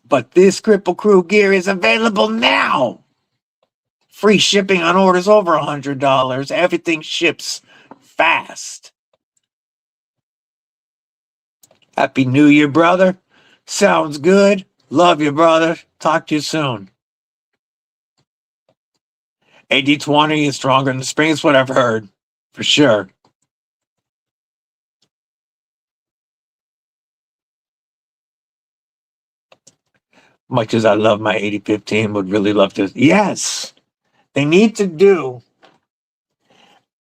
But this Kripple Krew gear is available now. Free shipping on orders over $100. Everything ships fast. Happy New Year, brother. Sounds good. Love you, brother. Talk to you soon. AD20 is stronger in the spring. Is what I've heard. For sure. Much as I love my 8015, would really love to. Yes. They need to do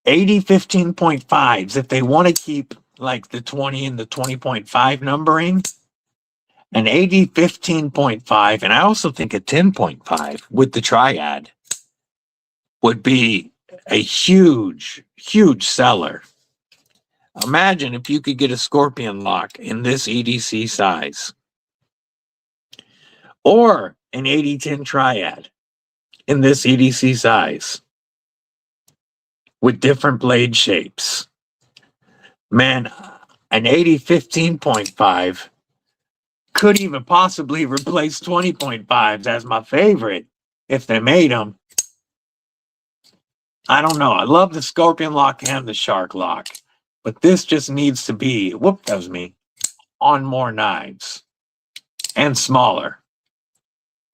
8015.5s if they want to keep like the 20 and the 20.5 numbering. An 8015.5, and I also think a 10.5 with the triad would be a huge, huge seller. Imagine if you could get a scorpion lock in this EDC size, or an 8010 triad in this EDC size with different blade shapes. Man, an 8015.5 could even possibly replace 20.5s as my favorite if they made them. I don't know. I love the scorpion lock and the shark lock, but this just needs to be, whoop, that was me, on more knives and smaller.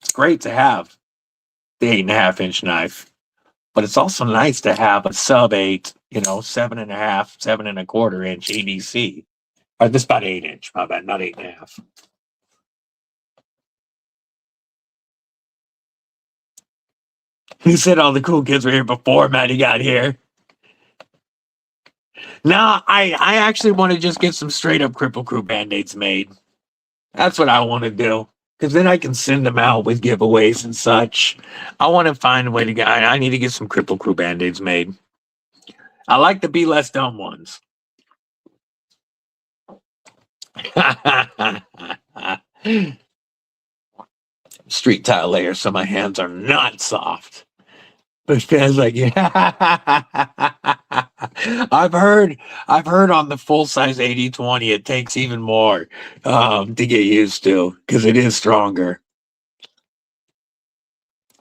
It's great to have the 8.5-inch knife, but it's also nice to have a sub 8, 7.5, 7.25 inch EDC. Or this about 8-inch, my bad, not 8.5. He said all the cool kids were here before Maddie got here. Now, I actually want to just get some straight up Kripple Krew Band-Aids made. That's what I want to do. Because then I can send them out with giveaways and such. I want to find a way to get, I need to get some Kripple Krew Band-Aids made. I like the Be Less Dumb ones. Street tile layer, so my hands are not soft. But fans like, yeah. I've heard on the full size 8020 it takes even more to get used to because it is stronger.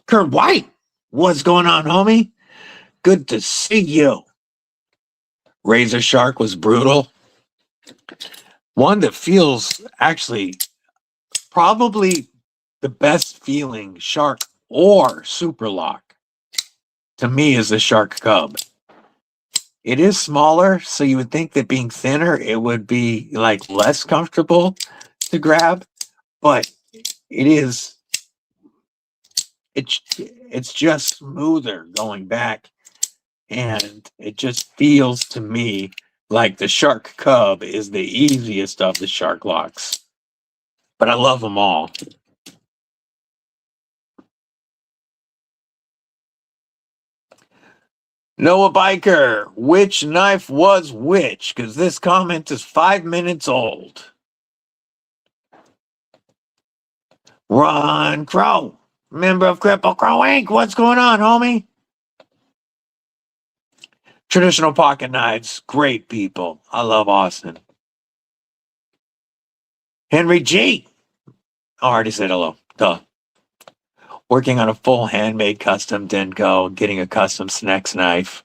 Kurt White, what's going on, homie? Good to see you. Razor Shark was brutal. One that feels actually probably the best feeling shark or super lock to me is the Shark Cub. It is smaller, so you would think that being thinner, it would be like less comfortable to grab, but it's just smoother going back, and it just feels to me like the Shark Cub is the easiest of the shark locks, but I love them all. Noah Biker, which knife was which? Because this comment is 5 minutes old. Ron Crow, member of Kripple Krew Inc. What's going on, homie? Traditional pocket knives, great people. I love Austin. Henry G. I already said hello. Duh. Working on a full handmade custom Denko, getting a custom Snex knife,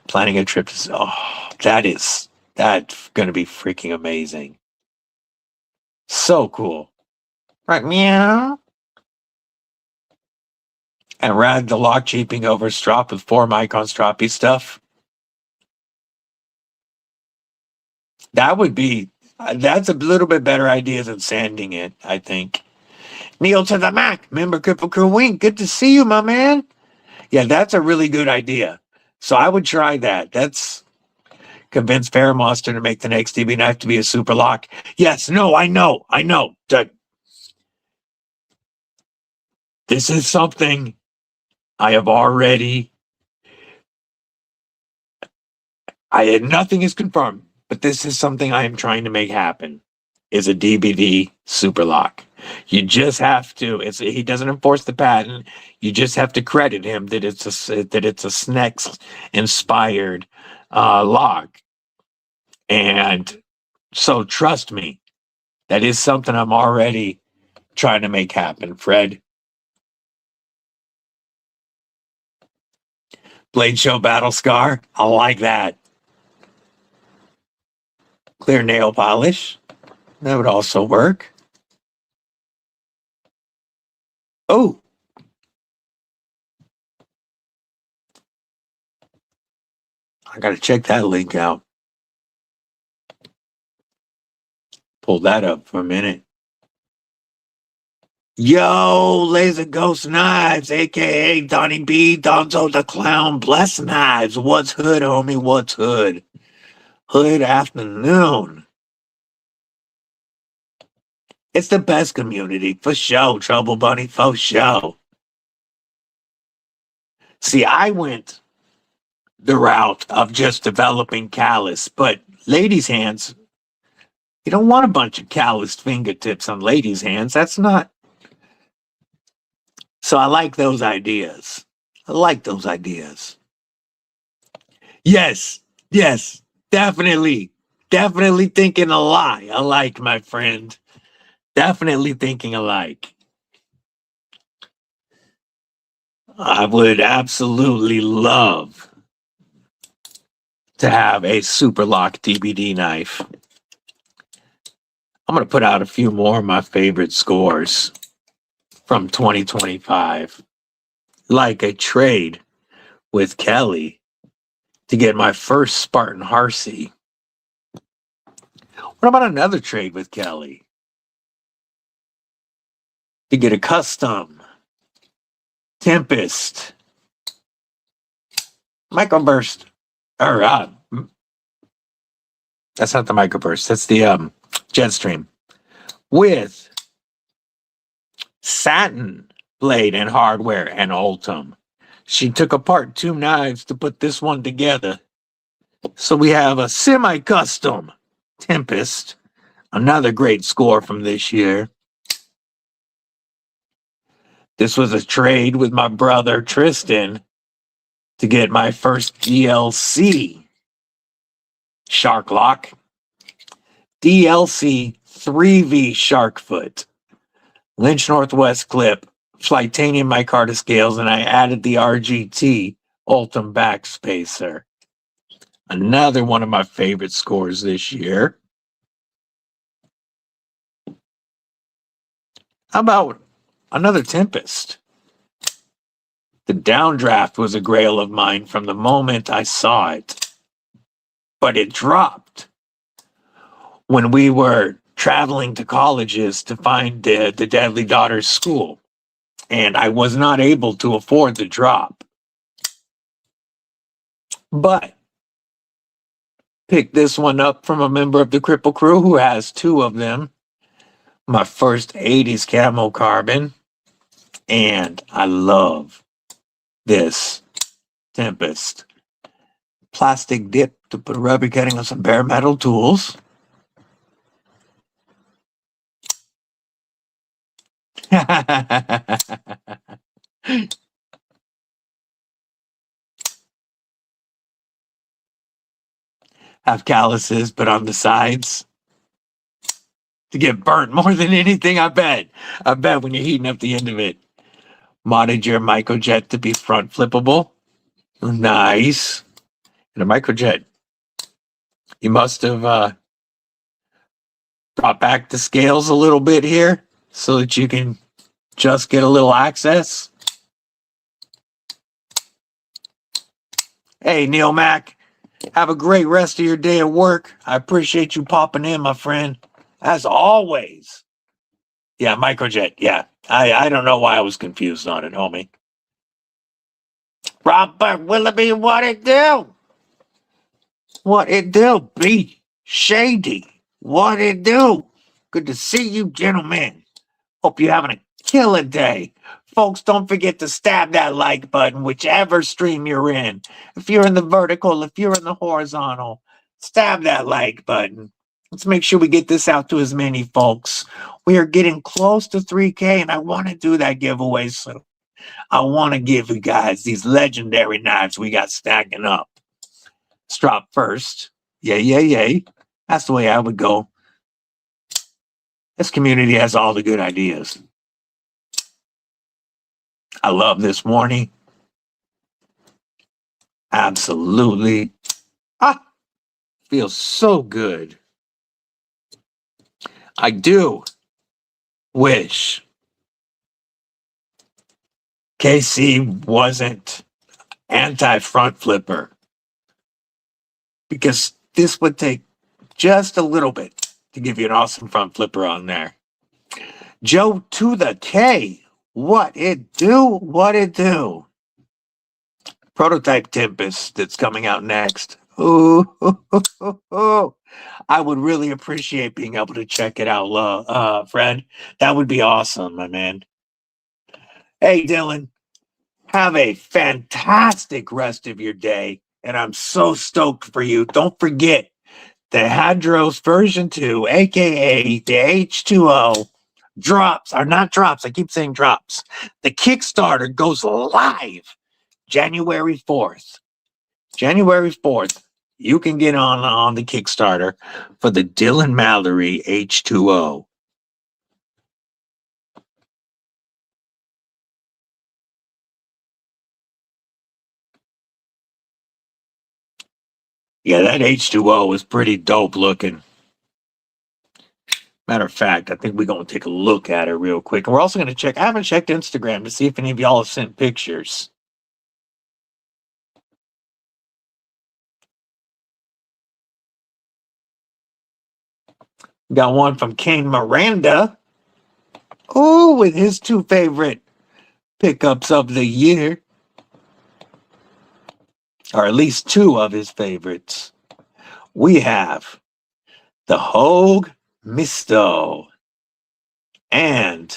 planning a trip to... that's going to be freaking amazing. So cool. Right, meow. And rad the lock cheaping over strop with 4 micron stroppy stuff. That would be... that's a little bit better idea than sanding it, I think. Neil to the Mac, member Kripple Krew Inc. Good to see you, my man. Yeah, that's a really good idea. So I would try that. That's convince Paramonster to make the next DB knife to be a super lock. Yes, no, I know. This is something I have already... nothing is confirmed, but this is something I am trying to make happen, is a DBD super lock. You just have to. He doesn't enforce the patent. You just have to credit him that it's a SNEX inspired lock. And so trust me, that is something I'm already trying to make happen, Fred. Blade Show Battle Scar. I like that. Clear nail polish. That would also work. Oh. I got to check that link out. Pull that up for a minute. Yo, Laser Ghost Knives, a.k.a. Donnie B, Donzo the Clown, Bless Knives. What's hood, homie? What's hood? Hood afternoon. It's the best community, for sure, Trouble Bunny, for sure. See, I went the route of just developing callus, but ladies' hands, you don't want a bunch of calloused fingertips on ladies' hands. That's not. So I like those ideas. Yes, definitely thinking alike, my friend. Definitely thinking alike. I would absolutely love to have a super lock DBD knife. I'm going to put out a few more of my favorite scores from 2025, like a trade with Kelly to get my first Spartan Harsey. What about another trade with Kelly to get a custom Tempest Microburst? Or that's not the Microburst. That's the Jetstream with satin blade and hardware and Ultim. She took apart 2 knives to put this one together. So we have a semi-custom Tempest, another great score from this year. This was a trade with my brother Tristan to get my first DLC Shark Lock. DLC 3V Sharkfoot. Lynch Northwest clip, Flightanium micarta scales, and I added the RGT Ultim backspacer. Another one of my favorite scores this year. How about another Tempest? The downdraft was a grail of mine from the moment I saw it, but it dropped when we were traveling to colleges to find the Deadly Daughters school, and I was not able to afford the drop. But picked this one up from a member of the Kripple Krew who has 2 of them. My first 80s camo carbon, and I love this Tempest. Plastic dip to put a rubber cutting on some bare metal tools. Have calluses, but on the sides to get burnt more than anything. I bet when you're heating up the end of it. Modded your microjet to be front flippable. Nice. And a microjet, you must have brought back the scales a little bit here so that you can just get a little access. Hey, Neil Mack, have a great rest of your day at work. I appreciate you popping in, my friend, as always. Yeah, microjet. Yeah, I don't know why I was confused on it, homie. Robert Willoughby, what it do? What it do, B? Shady, what it do? Good to see you, gentlemen. Hope you're having a killer day. Folks, don't forget to stab that like button, whichever stream you're in. If you're in the vertical, if you're in the horizontal, stab that like button. Let's make sure we get this out to as many folks. We are getting close to 3K, and I want to do that giveaway. So I want to give you guys these legendary knives we got stacking up. Let's drop first. Yay, yay, yay. That's the way I would go. This community has all the good ideas. I love this morning. Absolutely. Feels so good. I do wish KC wasn't anti-front flipper, because this would take just a little bit to give you an awesome front flipper on there. Joe to the K. What it do? What it do? Prototype Tempest that's coming out next. Ooh, I would really appreciate being able to check it out, Fred. That would be awesome, my man. Hey, Dylan, have a fantastic rest of your day, and I'm so stoked for you. Don't forget the Hadros version 2, aka the H2O, drops, are not drops, I keep saying drops. The Kickstarter goes live January 4th. January 4th, you can get on the Kickstarter for the Dylan Mallory H2O. Yeah, that H2O is pretty dope looking. Matter of fact, I think we're going to take a look at it real quick. And we're also going to check, I haven't checked Instagram to see if any of y'all have sent pictures. Got one from Kane Miranda. Oh, with his two favorite pickups of the year. Or at least two of his favorites. We have the Hogue Misto and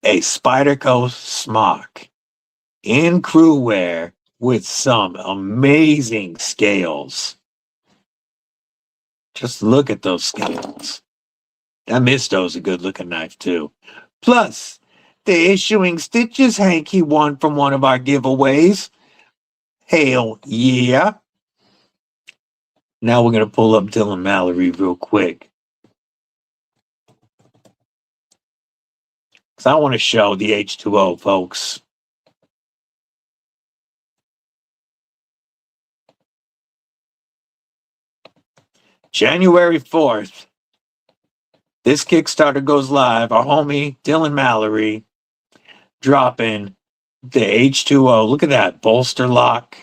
a Spyderco smock in crew wear with some amazing scales. Just look at those scales. That Misto is a good looking knife too. Plus, the Issuing Stitches Hank he won from one of our giveaways. Hell yeah. Now we're going to pull up Dylan Mallory real quick. Because I want to show the H2O, folks. January 4th, this Kickstarter goes live. Our homie Dylan Mallory dropping the H2O. Look at that bolster lock.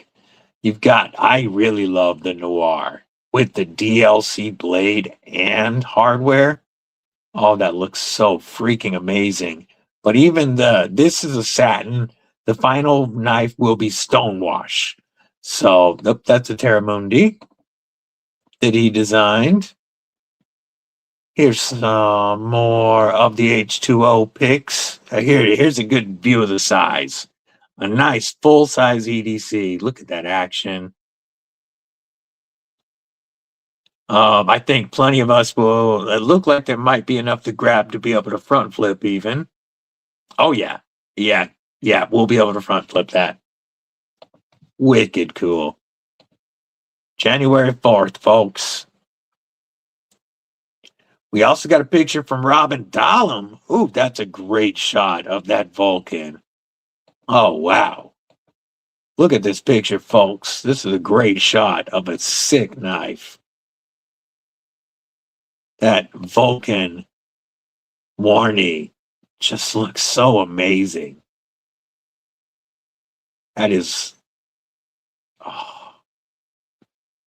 You've got, I really love the Noir with the DLC blade and hardware. Oh, that looks so freaking amazing. But even this is a satin. The final knife will be stonewash. So that's a Terramundi that he designed. Here's some more of the H2O pics. Here's a good view of the size. A nice full-size EDC. Look at that action. I think plenty of us will look like there might be enough to grab to be able to front flip even. Oh, yeah. Yeah. We'll be able to front flip that. Wicked cool. January 4th, folks. We also got a picture from Robin DAAYUUM. Ooh, that's a great shot of that Vulcan. Oh, wow. Look at this picture, folks. This is a great shot of a sick knife. That Vulcan Warney just looks so amazing. That is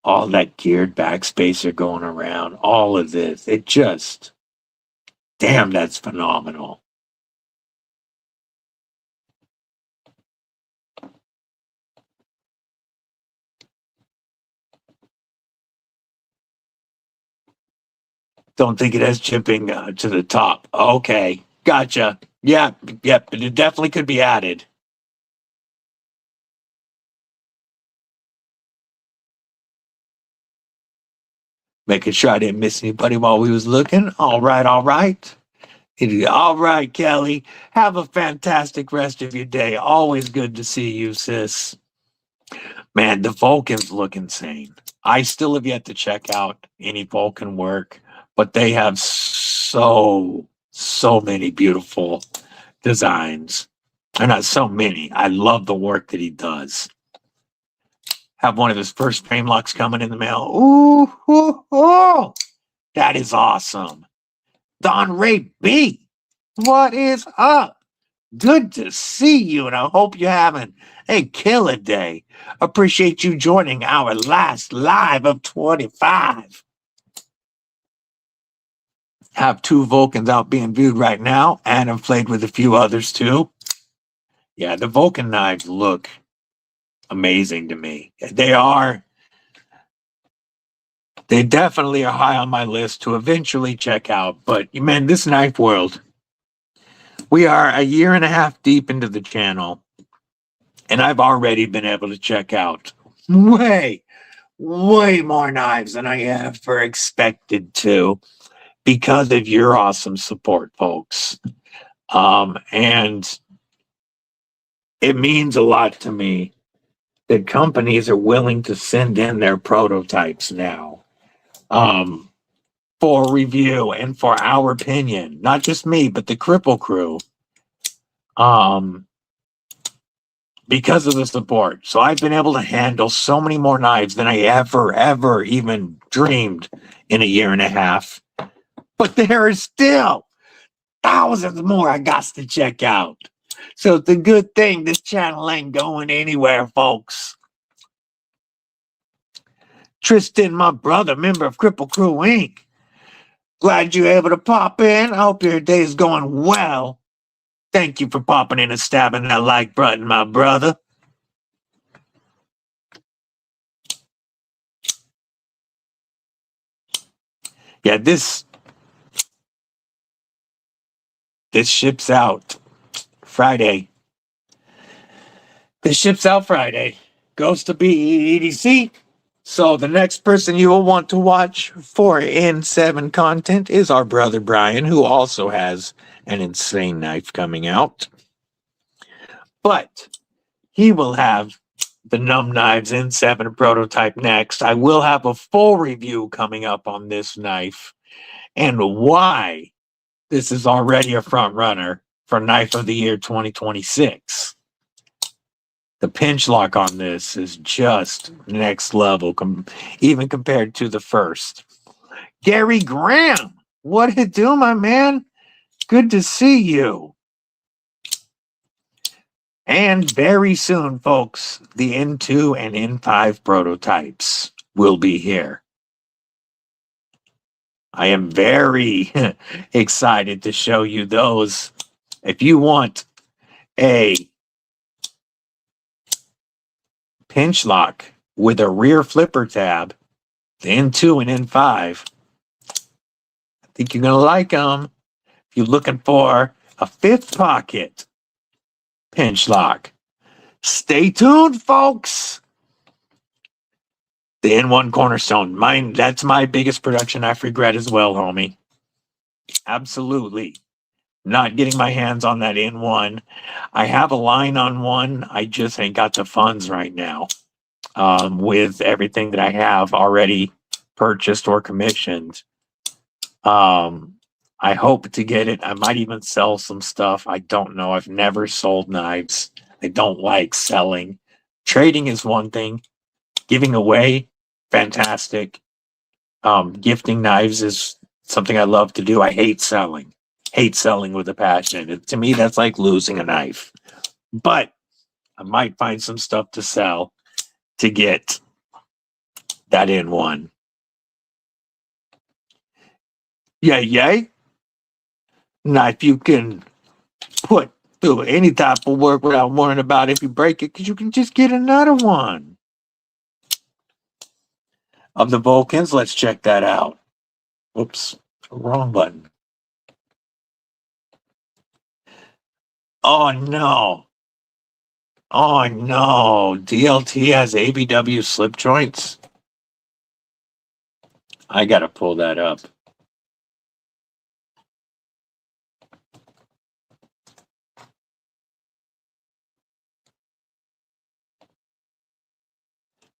all that geared backspacer going around, all of this. It just, damn, that's phenomenal. Don't think it has chipping to the top. Okay, gotcha. Yep, it definitely could be added. Making sure I didn't miss anybody while we was looking. All right. All right, Kelly. Have a fantastic rest of your day. Always good to see you, sis. Man, the Vulcans look insane. I still have yet to check out any Vulcan work, but they have so many beautiful designs. Or not so many. I love the work that he does. Have one of his first frame locks coming in the mail. Ooh, that is awesome. Don Ray B, what is up? Good to see you, and I hope you're having a killer day. Appreciate you joining our last live of 25. Have 2 Vulcans out being viewed right now, and I've played with a few others too. Yeah, the Vulcan knives look amazing to me. They definitely are high on my list to eventually check out. But man, this knife world, we are a year and a half deep into the channel, and I've already been able to check out way more knives than I ever expected to because of your awesome support, folks. And it means a lot to me that companies are willing to send in their prototypes now for review and for our opinion, not just me, but the Kripple Krew, because of the support. So I've been able to handle so many more knives than I ever even dreamed in a year and a half. But there are still thousands more I got to check out. So it's a good thing this channel ain't going anywhere, folks. Tristan, my brother, member of Kripple Krew Inc. Glad you're able to pop in. I hope your day is going well. Thank you for popping in and stabbing that like button, my brother. Yeah, this ships out Friday. This ships out Friday. Goes to be EDC. So the next person you will want to watch for N7 content is our brother Brian, who also has an insane knife coming out. But he will have the Numb Knives N7 prototype next. I will have a full review coming up on this knife and why this is already a front runner for Knife of the Year 2026. The pinch lock on this is just next level, even compared to the first. Gary Graham, what it do, my man? Good to see you. And very soon, folks, the N2 and N5 prototypes will be here. I am very excited to show you those. If you want a pinch lock with a rear flipper tab, the N2 and N5, I think you're going to like them. If you're looking for a 5th pocket pinch lock, stay tuned, folks. The N1 Cornerstone, that's my biggest production knife regret as well, homie. Absolutely. Not getting my hands on that N1. I have a line on one. I just ain't got the funds right now. With everything that I have already purchased or commissioned. I hope to get it. I might even sell some stuff. I don't know. I've never sold knives. I don't like selling. Trading is one thing. Giving away, fantastic. Gifting knives is something I love to do. I hate selling. Hate selling with a passion. To me, that's like losing a knife. But I might find some stuff to sell to get that N1. Yay. Knife you can put through any type of work without worrying about if you break it, because you can just get another one. Of the Vulcans, let's check that out. Oops, wrong button. Oh no. DLT has ABW slip joints. I gotta pull that up.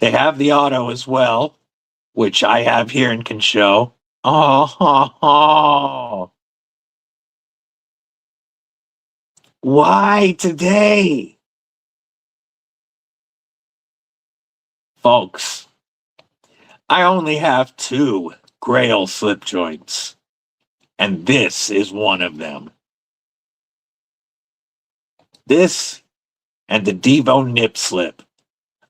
They have the auto as well, which I have here and can show. Oh, why today? Folks, I only have two Grail slip joints, and this is one of them. This and the Devo nip slip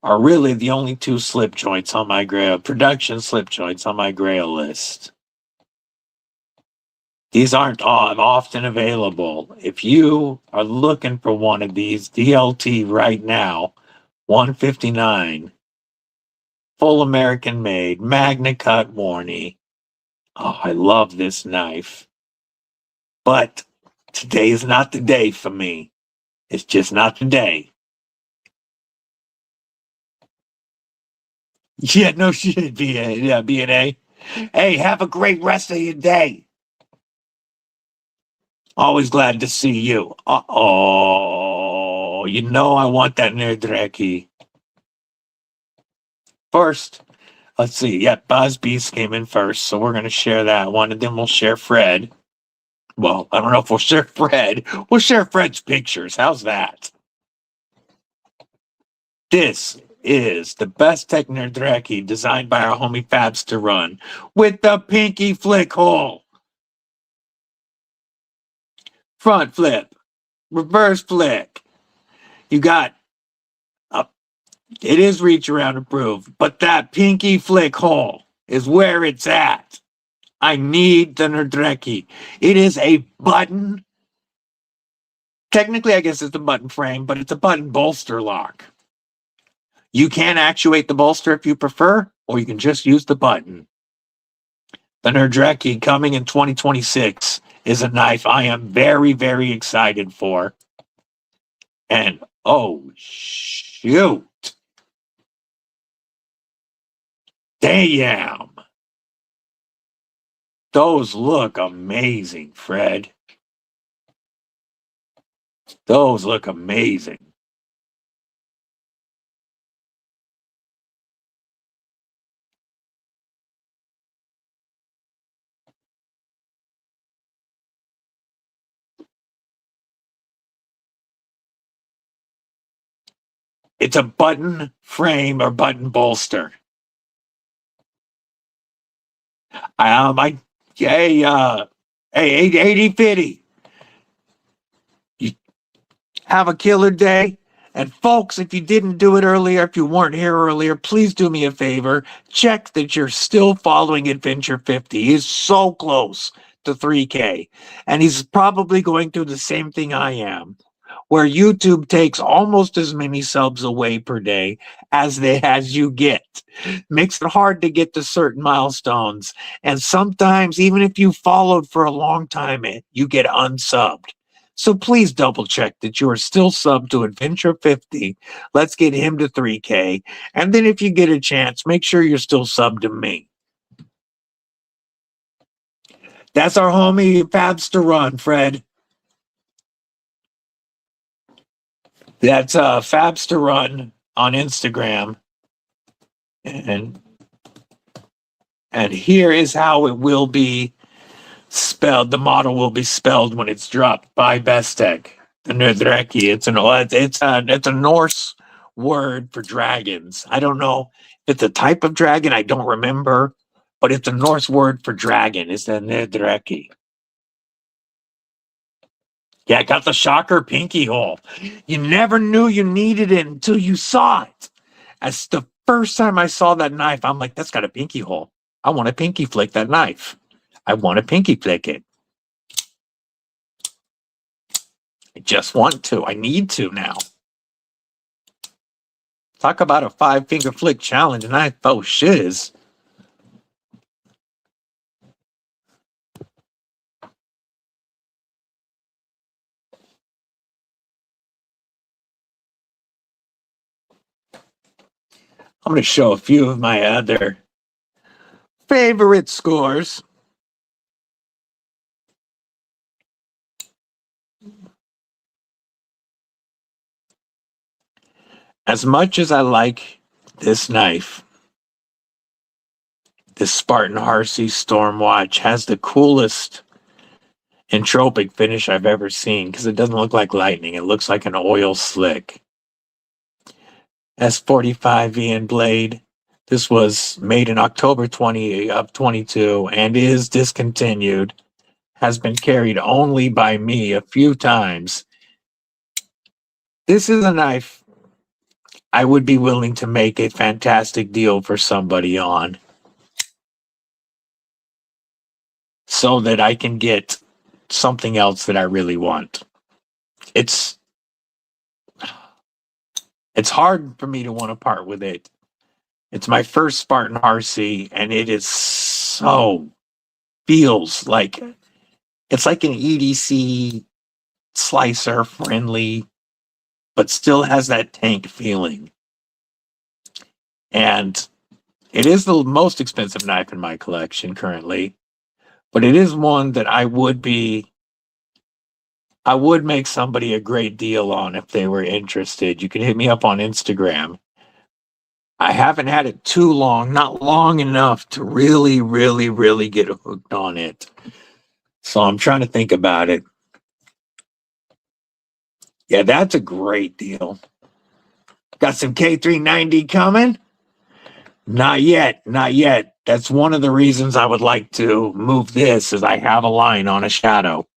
are really the only two slip joints on my Grail, production slip joints on my Grail list. These aren't often available. If you are looking for one of these DLT right now, 159, full American made, Magna Cut Warney. Oh, I love this knife. But today is not the day for me. It's just not the day. Yeah, no shit, B&A. Yeah, B&A. Hey, have a great rest of your day. Always glad to see you. Uh-oh. You know I want that Nerdreki. First, let's see. Yeah, Buzz Beast came in first, so we're going to share that one, and then we'll share Fred. Well, I don't know if we'll share Fred. We'll share Fred's pictures. How's that? This is the best Tech Nerdreki designed by our homie Fabs to run with the pinky flick hole. Front flip, reverse flick. You got it is reach around approved, but that pinky flick hole is where it's at. I need the Nerdreki. It is a button. Technically, I guess it's a button frame, but it's a button bolster lock. You can actuate the bolster if you prefer, or you can just use the button. The Nerdreki coming in 2026 is a knife I am very, very excited for. And oh, shoot. DAAYUUM. Those look amazing, Fred. Those look amazing. It's a button frame or button bolster. Hey, 80 fitty. You have a killer day. And folks, if you didn't do it earlier, if you weren't here earlier, please do me a favor. Check that you're still following Adventure 50. He's so close to 3K. And he's probably going through the same thing I am, where YouTube takes almost as many subs away per day as you get. Makes it hard to get to certain milestones. And sometimes, even if you followed for a long time, you get unsubbed. So please double check that you are still subbed to Adventure 50. Let's get him to 3K. And then if you get a chance, make sure you're still subbed to me. That's our homie Fabs to run, Fred. That's Fabs to run on Instagram. And here is how it will be spelled. The model will be spelled when it's dropped by Bestek. The Nerdreki. It's a Norse word for dragons. I don't know if it's a type of dragon. I don't remember, but it's a Norse word for dragon. It's the Nerdreki. Yeah, I got the shocker pinky hole. You never knew you needed it until you saw it. As the first time I saw that knife, I'm like, that's got a pinky hole. I want to pinky flick that knife. I want to pinky flick it. I just want to. I need to now. Talk about a 5-finger flick challenge, and I thought shiz. I'm going to show a few of my other favorite scores. As much as I like This knife, this Spartan Harsey Stormwatch, has the coolest entropic finish I've ever seen because it doesn't look like lightning. It looks like an oil slick. S45 VN blade. This was made in October 20 of 22 and is discontinued. Has been carried only by me a few times. This is a knife I would be willing to make a fantastic deal for somebody on, so that I can get something else that I really want. It's hard for me to want to part with it. It's my first Spartan Harsey, and it is feels like it's like an EDC slicer friendly, but still has that tank feeling. And it is the most expensive knife in my collection currently, but it is one that I would make somebody a great deal on if they were interested. You can hit me up on Instagram. I haven't had it too long, not long enough to really, really, really get hooked on it. So I'm trying to think about it. Yeah, that's a great deal. Got some K390 coming? Not yet, not yet. That's one of the reasons I would like to move this, is I have a line on a shadow.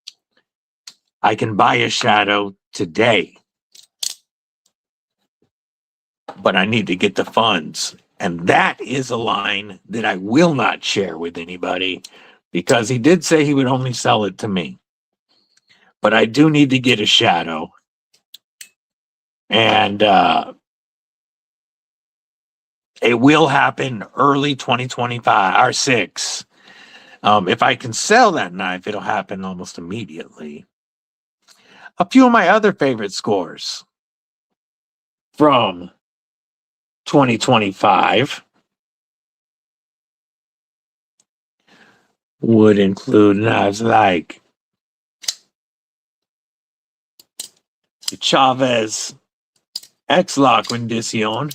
I can buy a shadow today, but I need to get the funds. And that is a line that I will not share with anybody, because he did say he would only sell it to me. But I do need to get a shadow. And it will happen early 2025 or 6. If I can sell that knife, it'll happen almost immediately. A few of my other favorite scores from 2025 would include knives like the Chavez X-Lock Rendition,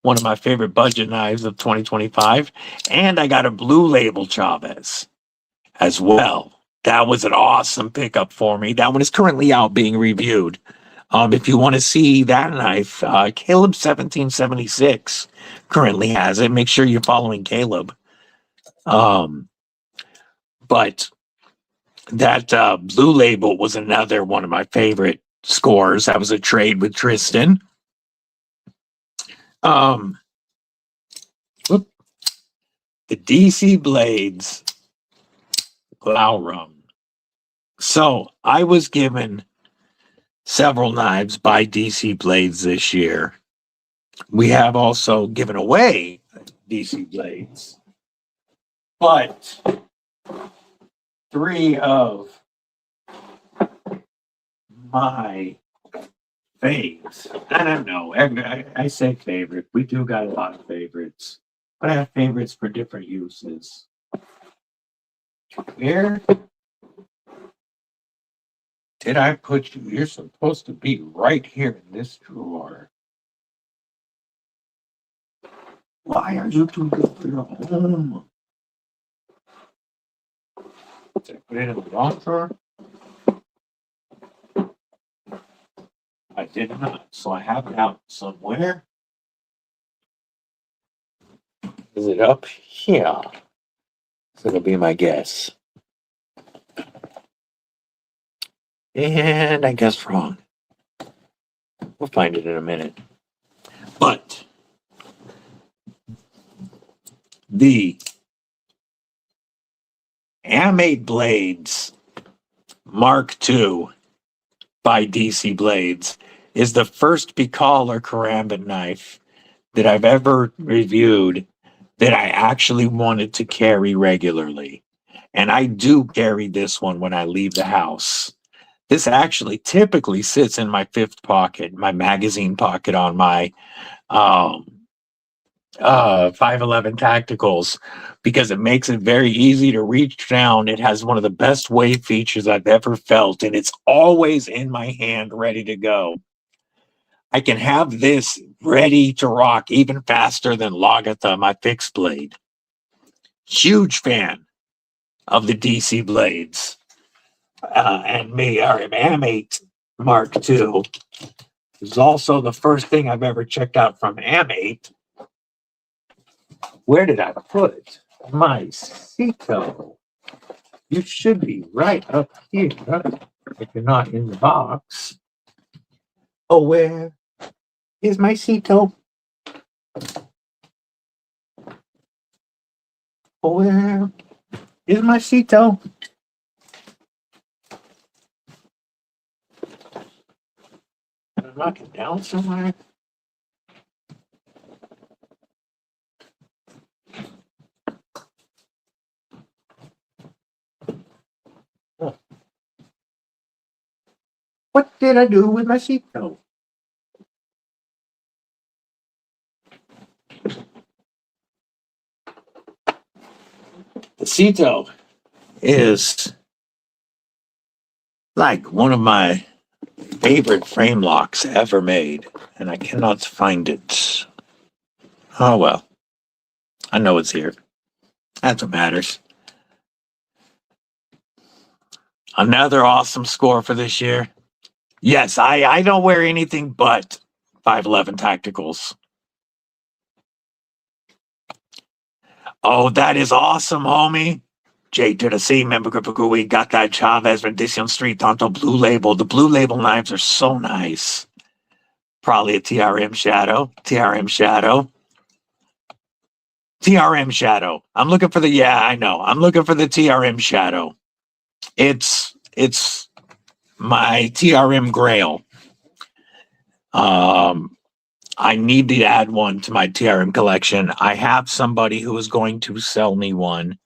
one of my favorite budget knives of 2025. And I got a Blue Label Chavez as well. That was an awesome pickup for me. That one is currently out being reviewed. If you want to see that knife, Caleb 1776 currently has it. Make sure you're following Caleb. But that Blue Label was another one of my favorite scores. That was a trade with Tristan. The DC Blades DAAYUUM. So I was given several knives by DC Blades this year. We have also given away DC Blades, but 3 of my faves, I don't know, I say favorite. We do got a lot of favorites, but I have favorites for different uses. Where did I put you? You're supposed to be right here in this drawer. Why are you too good for your home? Did I put it in the wrong drawer? I did not, so I have it out somewhere. Is it up here? So it'll be my guess. And I guess wrong. We'll find it in a minute. But the Am8 Blades Mark II by DC Blades is the first Pikal or karambit knife that I've ever reviewed that I actually wanted to carry regularly. And I do carry this one when I leave the house. This actually typically sits in my 5th pocket, my magazine pocket on my 511 Tacticals, because it makes it very easy to reach down. It has one of the best wave features I've ever felt, and it's always in my hand ready to go. I can have this ready to rock even faster than Logatha, my fixed blade. Huge fan of the DC blades. And me, our AM8 Mark II is also the first thing I've ever checked out from AM8. Where did I put my Ceto? You should be right up here if you're not in the box. Oh, where is my Ceto? Oh, where is my Ceto? Can I knock it down somewhere? Oh. What did I do with my Ceto? The Ceto is like one of my favorite frame locks ever made, and I cannot find it. Oh well, I know it's here. That's what matters. Another awesome score for this year. Yes, I don't wear anything but 511 tacticals. Oh, that is awesome, homie. J to the C, member Kripple Krew. We got that Chavez Rendition Street Tonto Blue Label. The Blue Label knives are so nice. Probably a TRM Shadow. TRM Shadow. TRM Shadow. I'm looking for the, yeah, I know. I'm looking for the TRM Shadow. It's my TRM Grail. I need to add one to my TRM collection. I have somebody who is going to sell me one.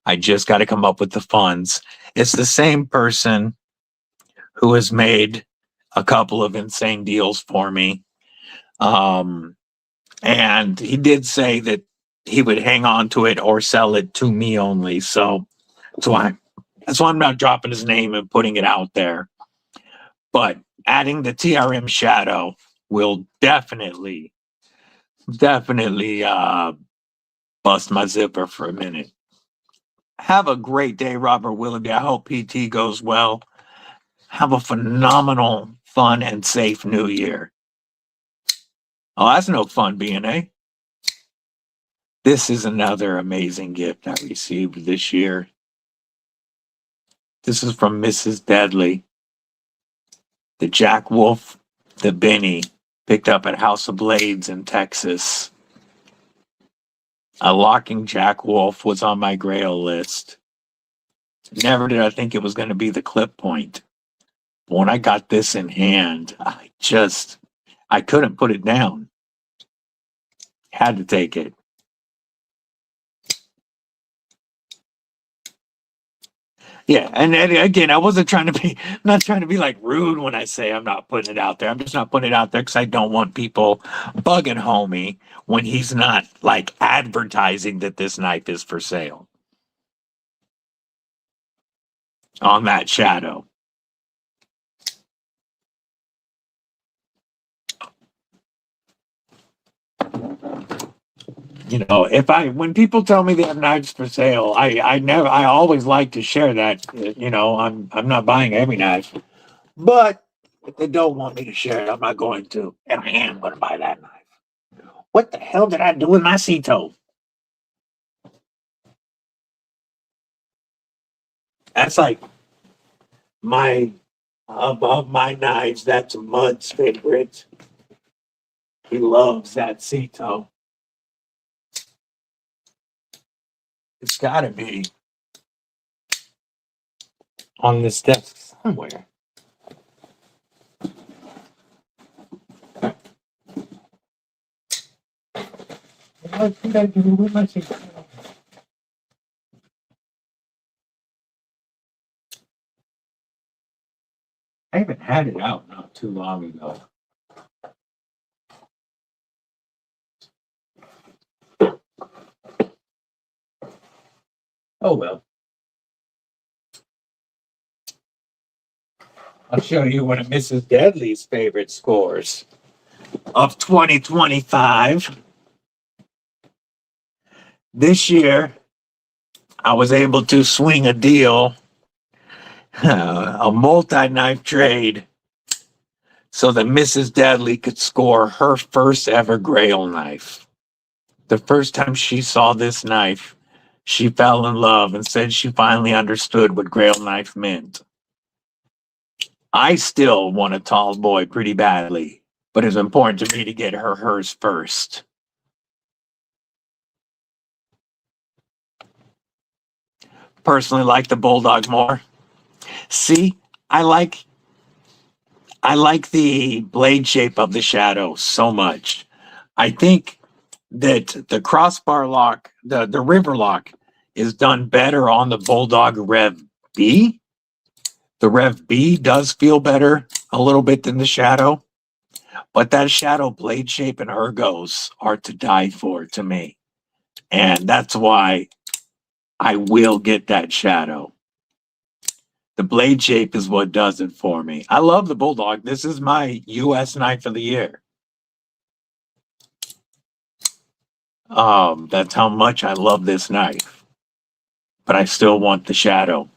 I just got to come up with the funds. It's the same person who has made a couple of insane deals for me. And he did say that he would hang on to it or sell it to me only. So that's why I'm not dropping his name and putting it out there. But adding the TRM Shadow will definitely bust my zipper for a minute. Have a great day, Robert Willoughby. I hope PT goes well. Have a phenomenal, fun, and safe new year. Oh, that's no fun, B&A. This is another amazing gift I received this year. This is from Mrs. Deadly. The Jack Wolf, the Benny, picked up at House of Blades in Texas. A locking Jack Wolf was on my grail list. Never did I think it was going to be the clip point. When I got this in hand, I couldn't put it down. Had to take it. Yeah, and again, I wasn't trying to be, not trying to be like rude when I say I'm not putting it out there. I'm just not putting it out there because I don't want people bugging homie when he's not like advertising that this knife is for sale on that Shadow. You know, when people tell me they have knives for sale, I always like to share that. You know, I'm not buying every knife, but if they don't want me to share it, I'm not going to, and I am going to buy that knife. What the hell did I do with my Ceto? That's like my above my knives. That's Mud's favorite. He loves that Ceto. It's got to be on this desk somewhere. What did I do with my Ceto? I even had it out not too long ago. Oh well. I'll show you one of Mrs. Deadly's favorite scores. of 2025. This year, I was able to swing a deal, a multi-knife trade, so that Mrs. Deadly could score her first ever Grail knife. The first time she saw this knife, she fell in love and said she finally understood what Grail knife meant. I still want a tall boy pretty badly, but it's important to me to get her hers first. Personally like the Bulldog more. See, I like the blade shape of the Shadow so much. I think that the crossbar lock, the river lock, is done better on the Bulldog Rev B. The Rev B does feel better a little bit than the Shadow, but that Shadow blade shape and ergos are to die for to me. And that's why I will get that Shadow. The blade shape is what does it for me. I love the Bulldog. This is my US knife of the year. That's how much I love this knife. But I still want the Shadow.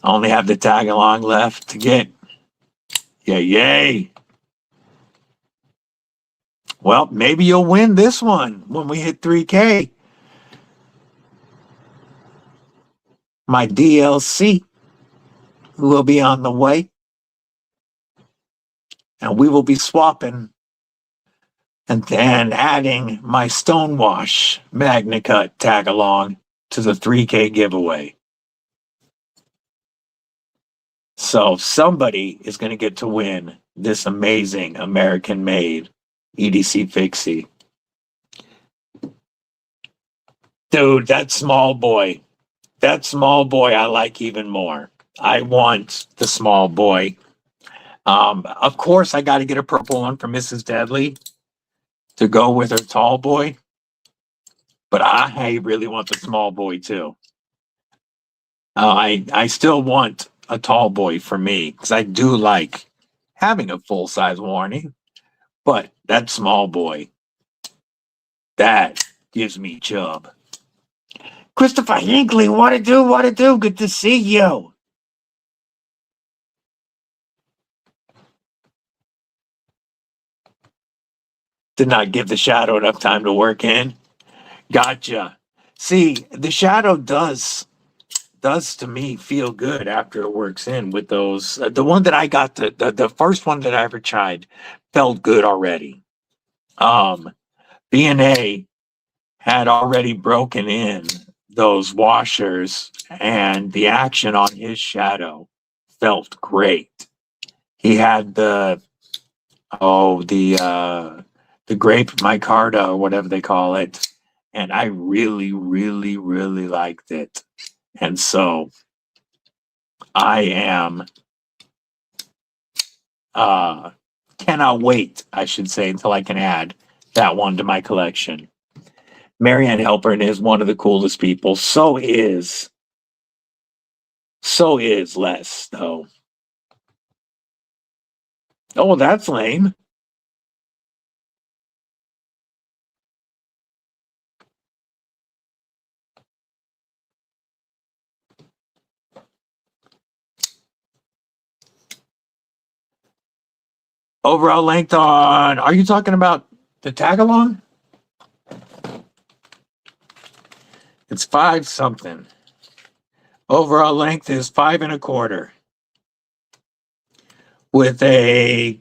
I only have the tag along left to get. Yay. Well, maybe you'll win this one when we hit 3K. My DLC will be on the way. And we will be swapping and then adding my Stonewash Magna Cut tag along to the 3K giveaway. So somebody is going to get to win this amazing American-made EDC Fixie. Dude, that small boy I like even more. I want the small boy. Of course, I got to get a purple one for Mrs. Deadly to go with her tall boy. But I really want the small boy too. I still want a tall boy for me because I do like having a full-size warning. But that small boy, that gives me chub. Christopher Hinckley, what it do? Good to see you. Did not give the Shadow enough time to work in. Gotcha. See, the Shadow does to me feel good after it works in with those. The one that I got, the first one that I ever tried, felt good already. B&A had already broken in those washers, and the action on his Shadow felt great. He had the grape micarta or whatever they call it, and I really liked it. And so I am cannot wait, I should say, until I can add that one to my collection. Marianne Halpern is one of the coolest people. So is Les, though. Oh, that's lame. Overall length on, are you talking about the tag along? It's 5 something. Overall length is 5 1/4 with a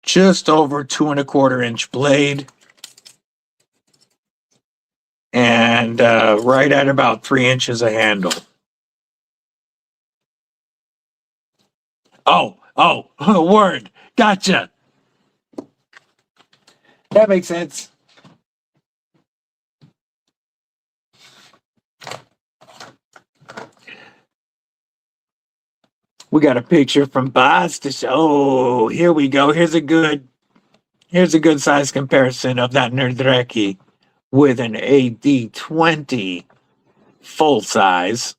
just over 2 1/4 inch blade and right at about 3 inches of handle. Oh, word. Gotcha. That makes sense. We got a picture from Boz to show. Oh, here we go. Here's a good size comparison of that Nerdreki with an AD20 full size.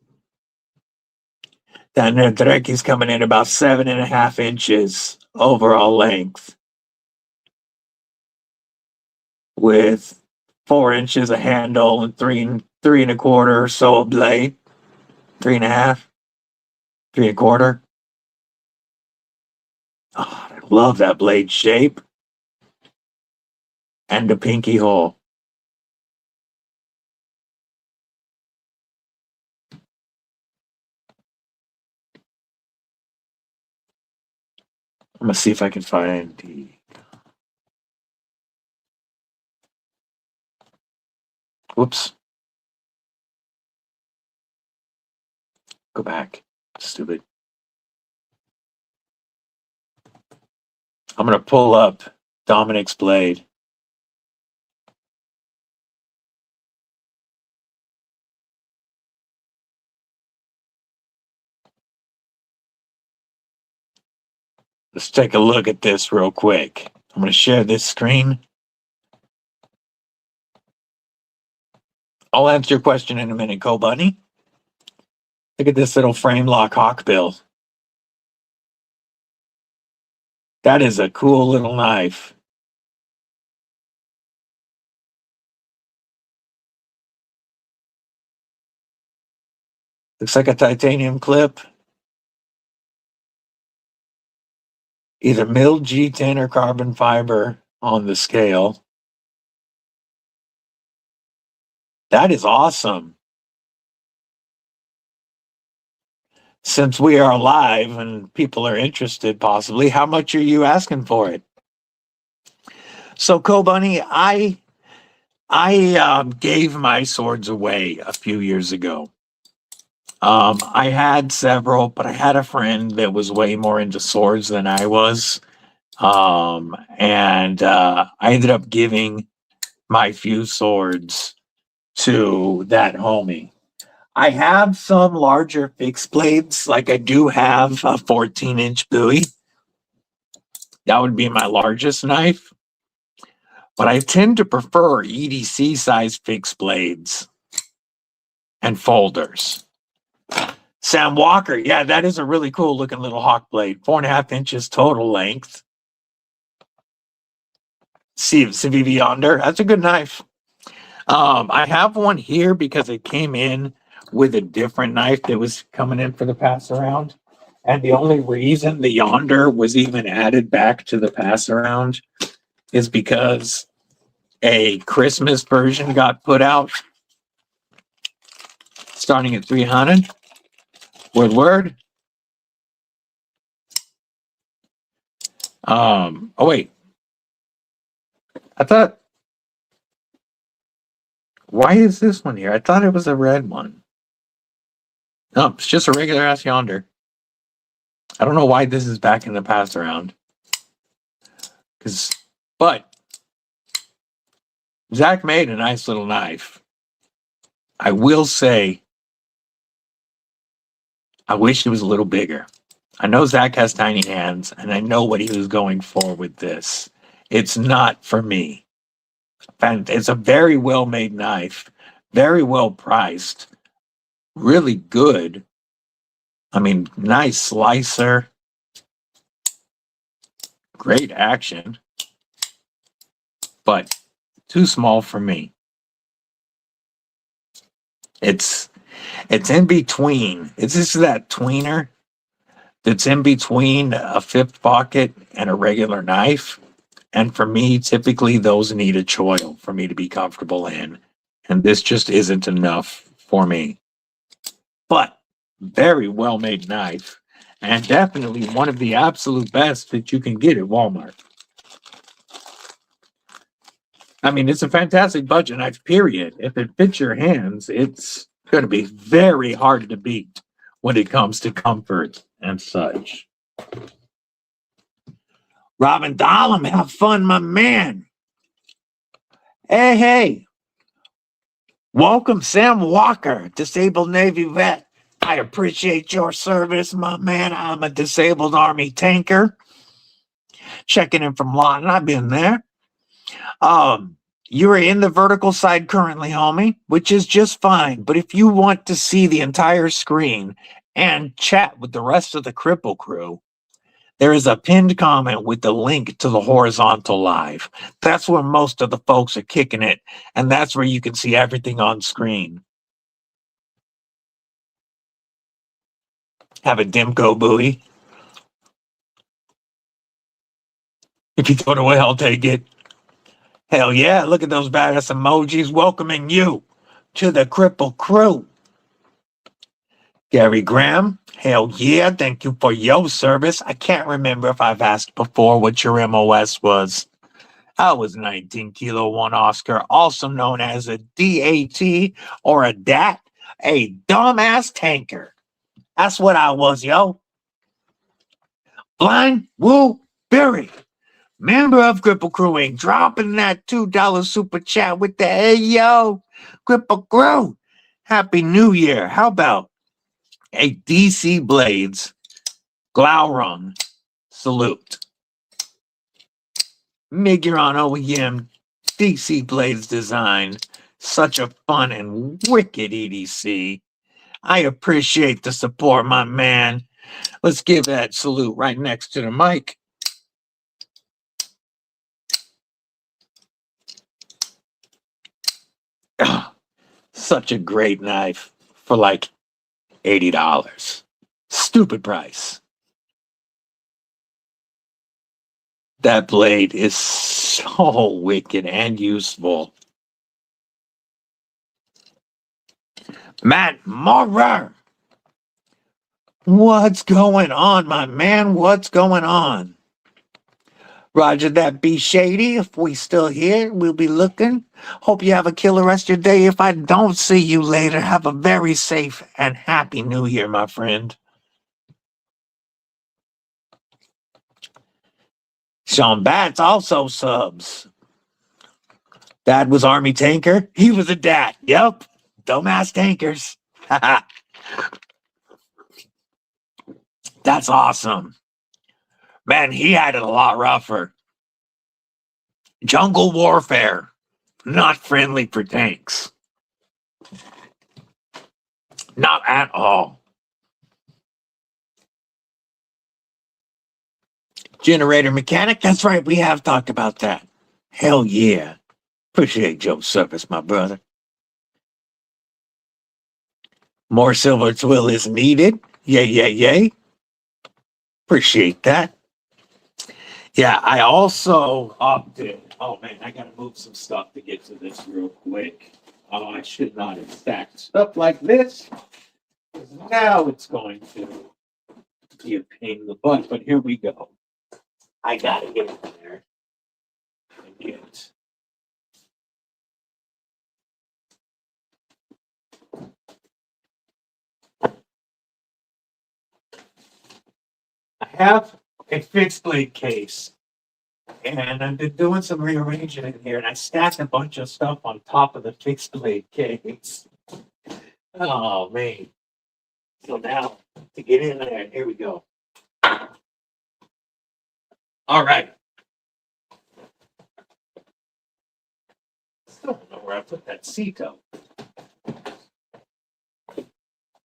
That Nerdraki's coming in about 7.5 inches overall length, with 4 inches of handle and three and a quarter or so a blade. 3.5, 3.25. Oh, I love that blade shape and the pinky hole. I'm gonna see if I can find the. Whoops. Go back. Stupid. I'm gonna pull up Dominic's blade. Let's take a look at this real quick. I'm gonna share this screen. I'll answer your question in a minute, Co-Bunny. Look at this little frame lock hawkbill. That is a cool little knife. Looks like a titanium clip. Either milled G10 or carbon fiber on the scale. That is awesome. Since we are live and people are interested, possibly, how much are you asking for it? So, Co-Bunny, I gave my swords away a few years ago. I had several, but I had a friend that was way more into swords than I was. And I ended up giving my few swords to that homie. I have some larger fixed blades, like I do have a 14-inch Bowie. That would be my largest knife. But I tend to prefer EDC size fixed blades and folders. Sam Walker, yeah, that is a really cool looking little hawk blade. 4.5 inches total length. CVV Yonder, that's a good knife. I have one here because it came in with a different knife that was coming in for the pass around. And the only reason the Yonder was even added back to the pass around is because a Christmas version got put out starting at 300. Word. Oh wait. I thought, why is this one here? I thought it was a red one. No, it's just a regular ass Yonder. I don't know why this is back in the pass around. But Zach made a nice little knife. I will say, I wish it was a little bigger. I know Zach has tiny hands, and I know what he was going for with this. It's not for me. And it's a very well-made knife, very well priced, really good. I mean, nice slicer, great action, but too small for me. It's in between. It's just that tweener that's in between a fifth pocket and a regular knife. And for me, typically those need a choil for me to be comfortable in. And this just isn't enough for me. But very well made knife. And definitely one of the absolute best that you can get at Walmart. I mean, it's a fantastic budget knife, period. If it fits your hands, it's going to be very hard to beat when it comes to comfort and such. Robin Dahlem, have fun, my man. Hey. Welcome, Sam Walker, disabled Navy vet. I appreciate your service, my man. I'm a disabled Army tanker. Checking in from Lawton. I've been there. You are in the vertical side currently, homie, which is just fine. But if you want to see the entire screen and chat with the rest of the Kripple Krew. There is a pinned comment with the link to the horizontal live. That's where most of the folks are kicking it, and that's where you can see everything on screen. Have a Dimco buoy. If you throw it away, I'll take it. Hell yeah, look at those badass emojis welcoming you to the Kripple Krew. Gary Graham, hell yeah, thank you for your service. I can't remember if I've asked before what your MOS was. I was 19 Kilo 1 Oscar, also known as a DAT or a DAT, a dumbass tanker. That's what I was, yo. Blind Woo Berry, member of Kripple Krew, ain't dropping that $2 super chat with the hey yo, Kripple Krew. Happy New Year. How about a DC Blades Glauron salute? Miguron OEM DC Blades design. Such a fun and wicked EDC. I appreciate the support, my man. Let's give that salute right next to the mic. Oh, such a great knife for like $80. Stupid price. That blade is so wicked and useful. Matt Maurer. What's going on, my man? What's going on? Roger that, be shady. If we still here, we'll be looking. Hope you have a killer rest of your day. If I don't see you later, have a very safe and happy New Year, my friend. Sean Batts also subs. Dad was Army tanker. He was a dad. Yep. Dumbass tankers. That's awesome. Man, he had it a lot rougher. Jungle warfare. Not friendly for tanks. Not at all. Generator mechanic. That's right. We have talked about that. Hell yeah. Appreciate your service, my brother. More silver twill is needed. Yay, yay, yay. Appreciate that. Yeah, I also opted. Oh man, I gotta move some stuff to get to this real quick. Oh, I should not have stacked stuff like this. Now it's going to be a pain in the butt, but here we go. I gotta get in there and get. I have a fixed blade case, and I've been doing some rearranging in here, and I stacked a bunch of stuff on top of the fixed blade case. Oh man. So now to get in there, here we go. All right. Still don't know where I put that Ceto.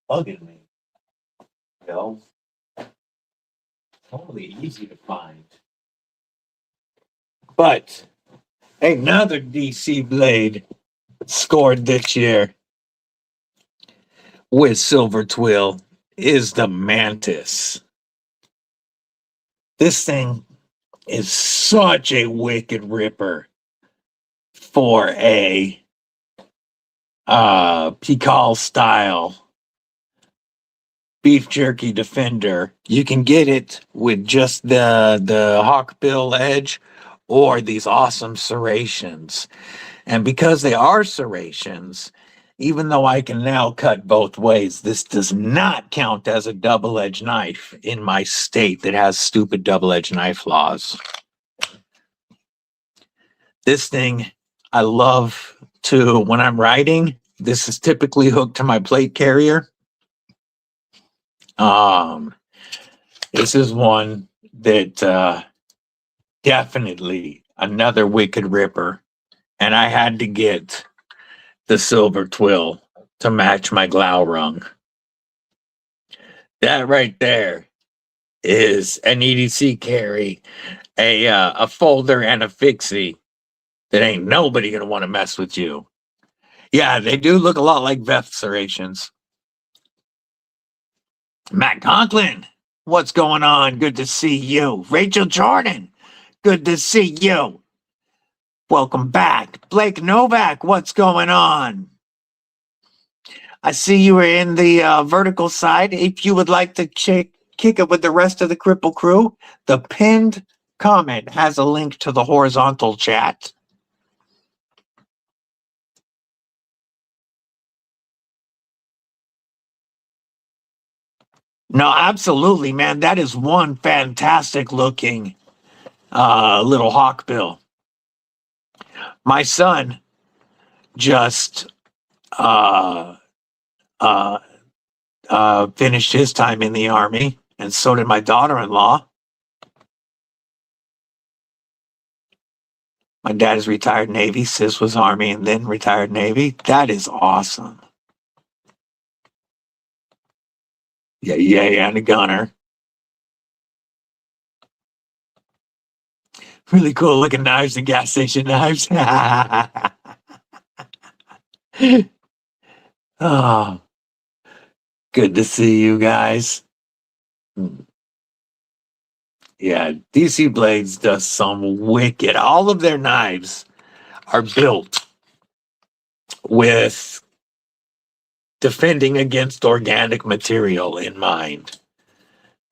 Bugging me. No. Totally easy to find. But another DC blade scored this year with silver twill is the Mantis. This thing is such a wicked ripper for a Pikal style beef jerky defender. You can get it with just the hawkbill edge or these awesome serrations. And because they are serrations, even though I can now cut both ways, this does not count as a double-edged knife in my state that has stupid double-edged knife laws. This thing, I love to, when I'm writing, this is typically hooked to my plate carrier. This is one that definitely another wicked ripper. And I had to get the silver twill to match my Glauron. That right there is an EDC carry, a folder and a fixie that ain't nobody gonna want to mess with you. Yeah, they do look a lot like Veth serrations. Matt Conklin, what's going on? Good to see you. Rachel Jordan, good to see you. Welcome back. Blake Novak, what's going on? I see you were in the vertical side. If you would like to kick it with the rest of the Kripple Krew, the pinned comment has a link to the horizontal chat. No, absolutely, man. That is one fantastic looking little hawkbill. My son just finished his time in the Army, and so did my daughter-in-law. My dad is retired Navy. Sis was Army and then retired Navy. That is awesome. Yeah, and a gunner. Really cool looking knives and gas station knives. Oh, good to see you guys. Yeah, DC Blades does some wicked. All of their knives are built with defending against organic material in mind.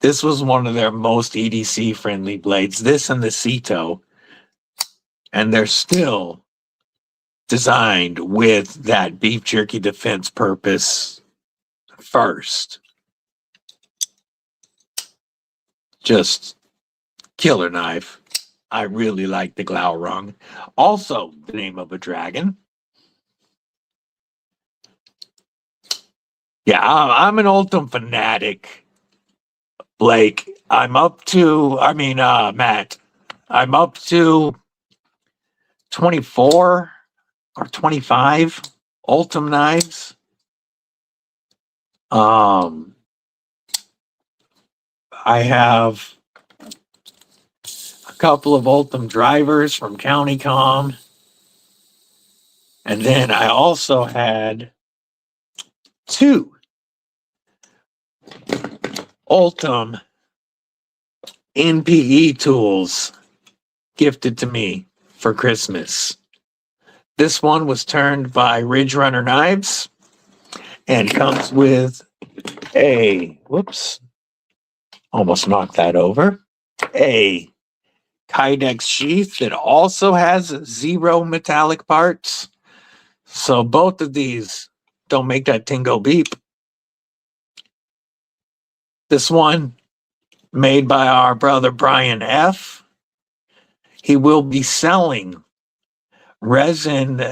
This was one of their most EDC friendly blades, this and the Ceto, and they're still designed with that beef jerky defense purpose first. Just killer knife. I really like the Glaurung. Also, the name of a dragon. Yeah, I'm an Ultim fanatic. Blake, Matt, I'm up to 24 or 25 Ultim knives. I have a couple of Ultim drivers from CountyCom. And then I also had 2 Ultim NPE tools gifted to me for Christmas. This one was turned by Ridge Runner Knives and comes with almost knocked that over, a Kydex sheath that also has 0 metallic parts. So both of these don't make that tingo beep. This one made by our brother Brian F. He will be selling resin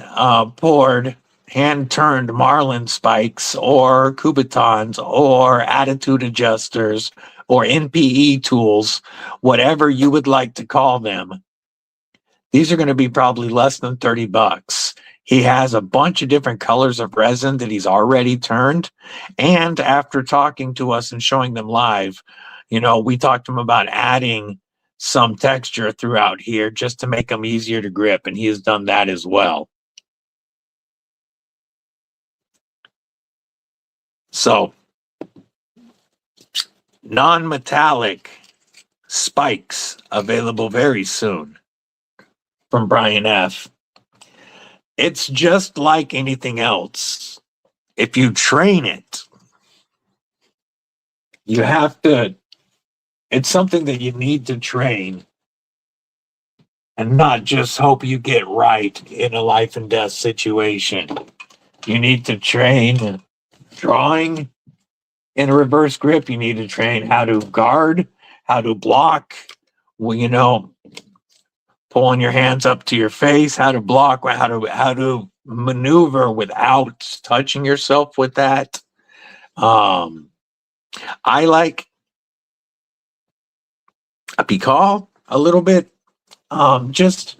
poured hand-turned marlin spikes or Kubitons or attitude adjusters or NPE tools, whatever you would like to call them. These are going to be probably less than $30. He has a bunch of different colors of resin that he's already turned. And after talking to us and showing them live, we talked to him about adding some texture throughout here just to make them easier to grip. And he has done that as well. So, non-metallic spikes available very soon from Brian F. It's just like anything else. If you train it, it's something that you need to train and not just hope you get right in a life and death situation. You need to train drawing in a reverse grip. You need to train how to guard, how to block, pulling your hands up to your face, how to block, how to maneuver without touching yourself with that. I like a Pikal a little bit, just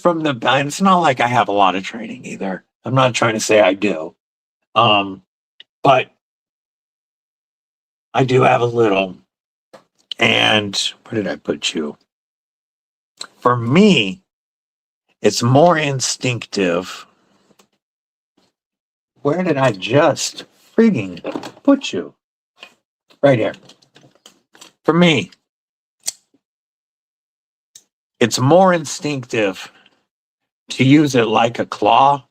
from the, and it's not like I have a lot of training either. I'm not trying to say I do. But I do have a little. And where did I put you? For me, it's more instinctive. Where did I just frigging put you? Right here. For me, it's more instinctive to use it like a claw,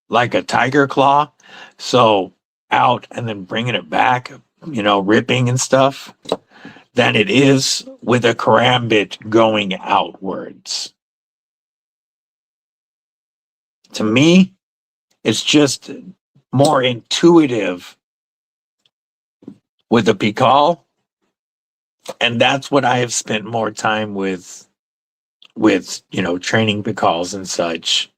like a tiger claw. So out and then bringing it back, ripping and stuff, than it is with a karambit going outwards. To me, it's just more intuitive with a pikal, and that's what I have spent more time with training pikals and such.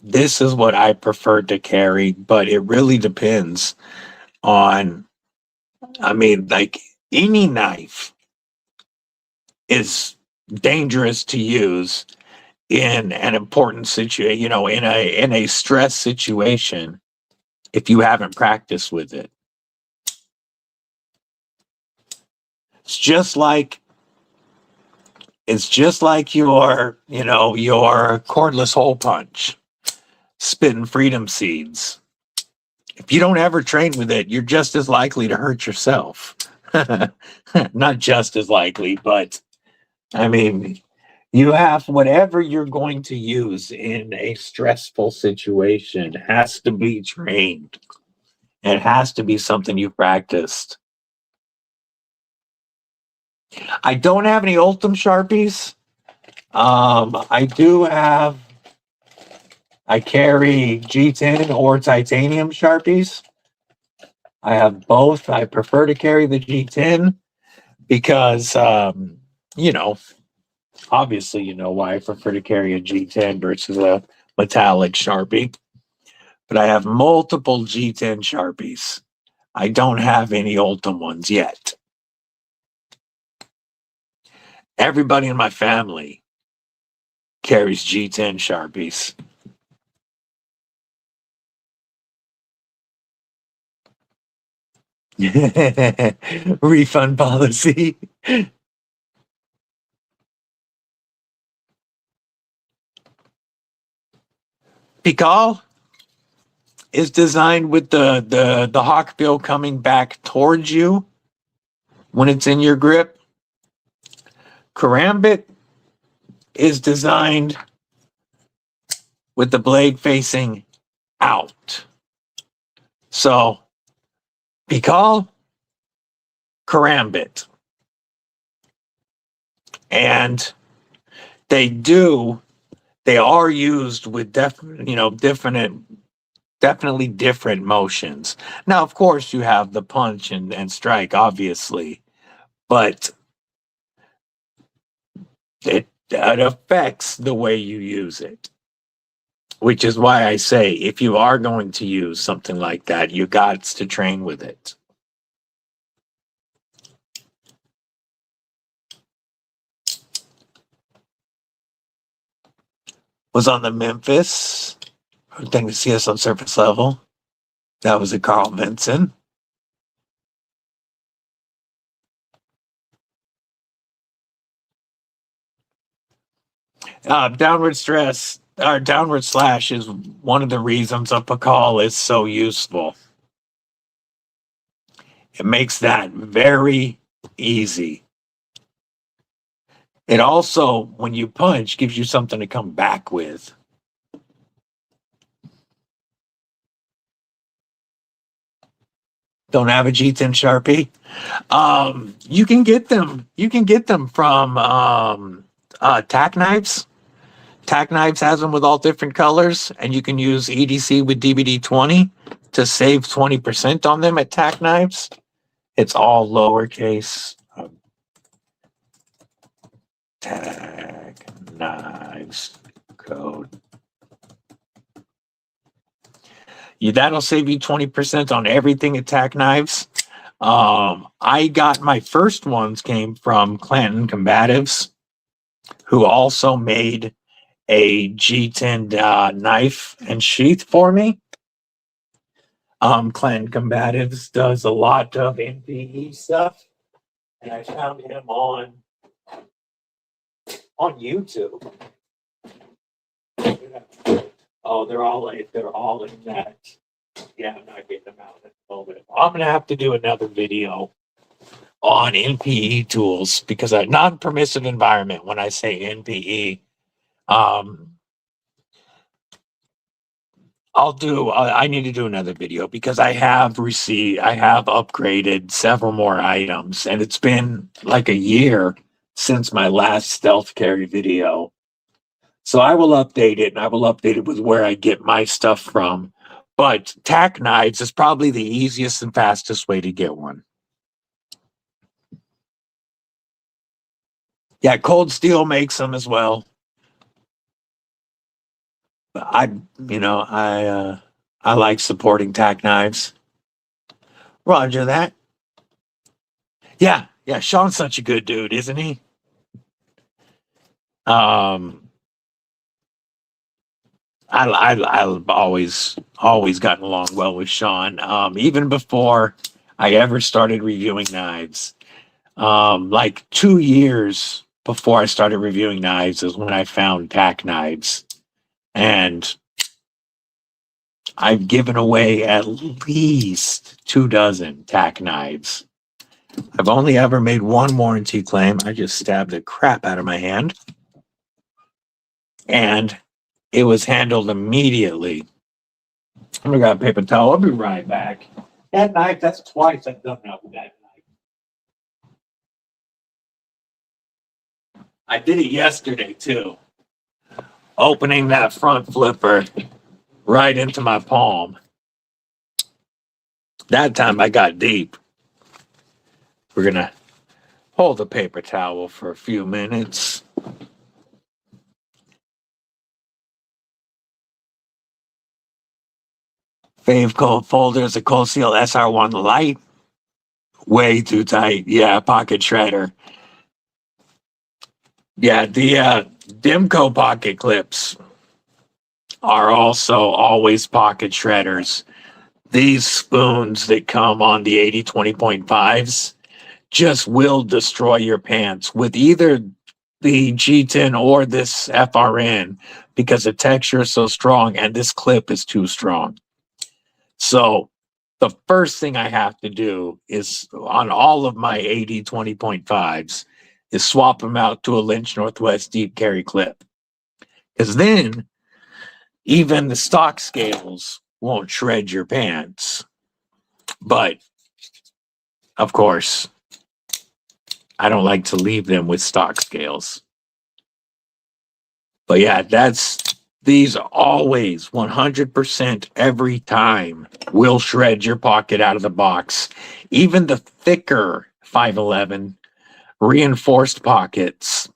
This is what I prefer to carry, but it really depends on, like any knife is dangerous to use in an important situation, in a stress situation, if you haven't practiced with it. It's just like your cordless hole punch, spitting freedom seeds. If you don't ever train with it, you're just as likely to hurt yourself. Not just as likely, but you have whatever you're going to use in a stressful situation has to be trained. It has to be something you practiced. I don't have any Ultim Sharpies. I carry G10 or titanium Sharpies. I have both. I prefer to carry the G10 because, obviously, why I prefer to carry a G10 versus a metallic Sharpie. But I have multiple G10 Sharpies. I don't have any Ultim ones yet. Everybody in my family carries G10 Sharpies. Refund policy. Pikal is designed with the hawkbill coming back towards you when it's in your grip. Karambit is designed with the blade facing out. So, Pikal, karambit. And they are used with definitely different motions. Now, of course, you have the punch and strike, obviously, but it affects the way you use it. Which is why I say, if you are going to use something like that, you got to train with it. Was on the Memphis. Thing to see us on surface level. That was a Carl Vinson. Downward stress or downward slash is one of the reasons a Pikal is so useful. It makes that very easy. It also, when you punch, gives you something to come back with. Don't have a G10 Sharpie? You can get them. You can get them from Tack Knives. Tack Knives has them with all different colors, and you can use EDC with DBD 20 to save 20% on them at Tack Knives. It's all lowercase. Tack Knives code. That'll save you 20% on everything at Tack Knives. I got my first ones came from Clanton Combatives, who also made a G10 knife and sheath for me. Clan Combatives does a lot of NPE stuff, and I found him on YouTube. Oh, they're all in that. Yeah, I'm not getting them out at the moment. I'm gonna have to do another video on NPE tools because a non-permissive environment. When I say NPE, I need to do another video because I have upgraded several more items, and it's been like a year since my last stealth carry video. So I will update it, and I will update it with where I get my stuff from. But tack knives is probably the easiest and fastest way to get one. Yeah, Cold Steel makes them as well. I like supporting tack knives. Roger that. Yeah, Sean's such a good dude, isn't he? I've always gotten along well with Sean. Even before I ever started reviewing knives. Like 2 years before I started reviewing knives is when I found tack knives. And I've given away at least 24 tack knives. I've only ever made one warranty claim. I just stabbed the crap out of my hand. And it was handled immediately. I'm gonna grab a paper towel. I'll be right back. That knife, that's twice I've done that with that knife. I did it yesterday too. Opening that front flipper right into my palm. That time I got deep. We're gonna hold the paper towel for a few minutes. Fave cold folders, a Cold Steel SR1 Light. Way too tight. Yeah, pocket shredder. Yeah, the Dimco pocket clips are also always pocket shredders. These spoons that come on the 80/20.5s just will destroy your pants with either the G10 or this FRN because the texture is so strong and this clip is too strong. So the first thing I have to do is on all of my 80/20.5s is swap them out to a Lynch Northwest deep carry clip. Because then even the stock scales won't shred your pants. But of course, I don't like to leave them with stock scales. But yeah, these always 100% every time will shred your pocket out of the box. Even the thicker 511 reinforced pockets.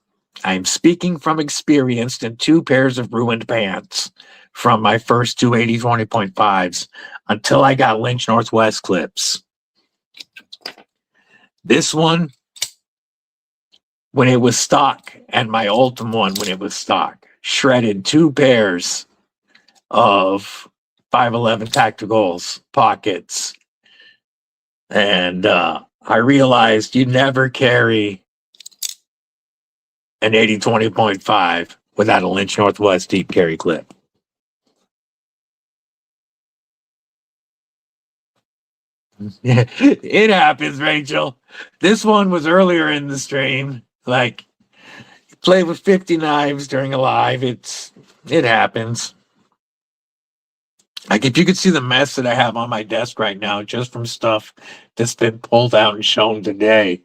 I'm speaking from experience in 2 pairs of ruined pants from my first 2 80/20.5s until I got Lynch Northwest clips. This one, when it was stock, and my Ultim one when it was stock, shredded 2 pairs of 511 Tacticals pockets. And I realized you never carry an 80/20.5 without a Lynch Northwest deep carry clip. It happens, Rachel. This one was earlier in the stream. Like, play with 50 knives during a live. It happens. Like, if you could see the mess that I have on my desk right now, just from stuff that's been pulled out and shown today.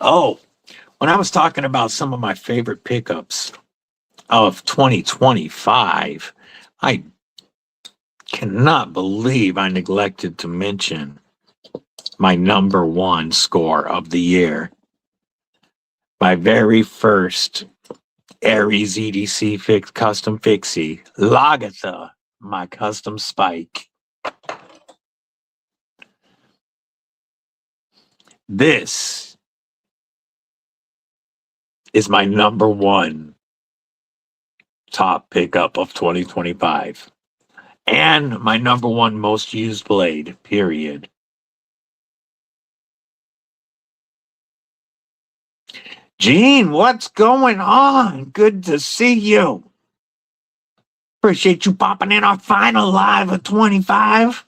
Oh, when I was talking about some of my favorite pickups of 2025, I cannot believe I neglected to mention my number 1 score of the year. My very first Aries EDC custom fixie, Lagatha, my custom spike. This is my number 1 top pickup of 2025. And my number one most used blade, period. Gene, what's going on? Good to see you. Appreciate you popping in our final live of 25.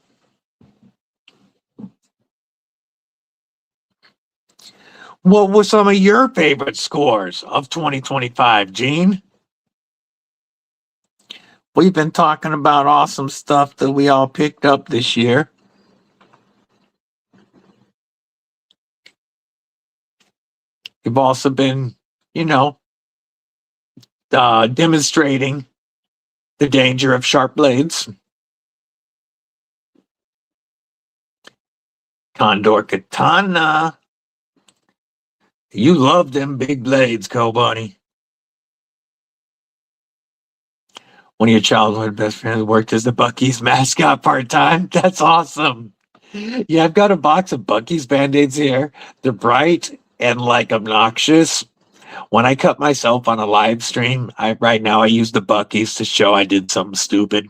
What were some of your favorite scores of 2025, Gene? We've been talking about awesome stuff that we all picked up this year. We've also been, you know, demonstrating the danger of sharp blades. Condor Katana. You love them big blades, Co-Bunny. One of your childhood best friends worked as the Buc-ee's mascot part-time. That's awesome. Yeah, I've got a box of Buc-ee's Band-Aids here. They're bright and like obnoxious. When I cut myself on a live stream, right now I use the Buc-ee's to show I did something stupid.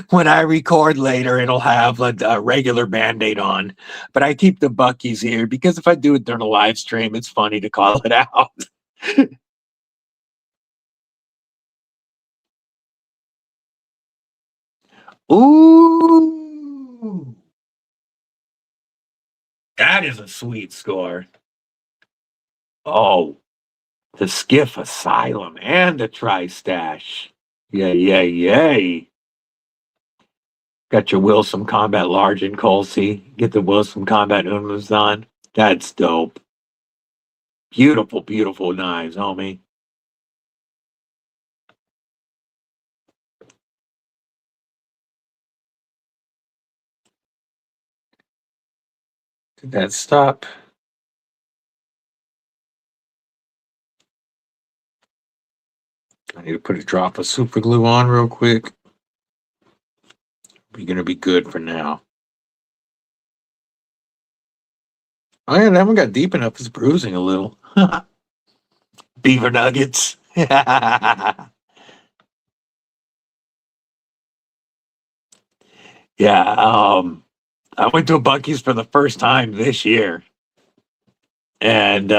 When I record later, it'll have a regular Band-Aid on. But I keep the Buc-ee's here because if I do it during a live stream, it's funny to call it out. Ooh, that is a sweet score. Oh, the Skiff Asylum and the Tri-Stash. Yay, yay, yay. Got your Wilson Combat Large and Colsey. Get the Wilson Combat Unums on. That's dope. Beautiful, beautiful knives, homie. Did that stop? I need to put a drop of super glue on real quick. We're gonna be good for now. Oh yeah, that one got deep enough. It's bruising a little. Beaver nuggets. Yeah, I went to a Buc-ee's for the first time this year, and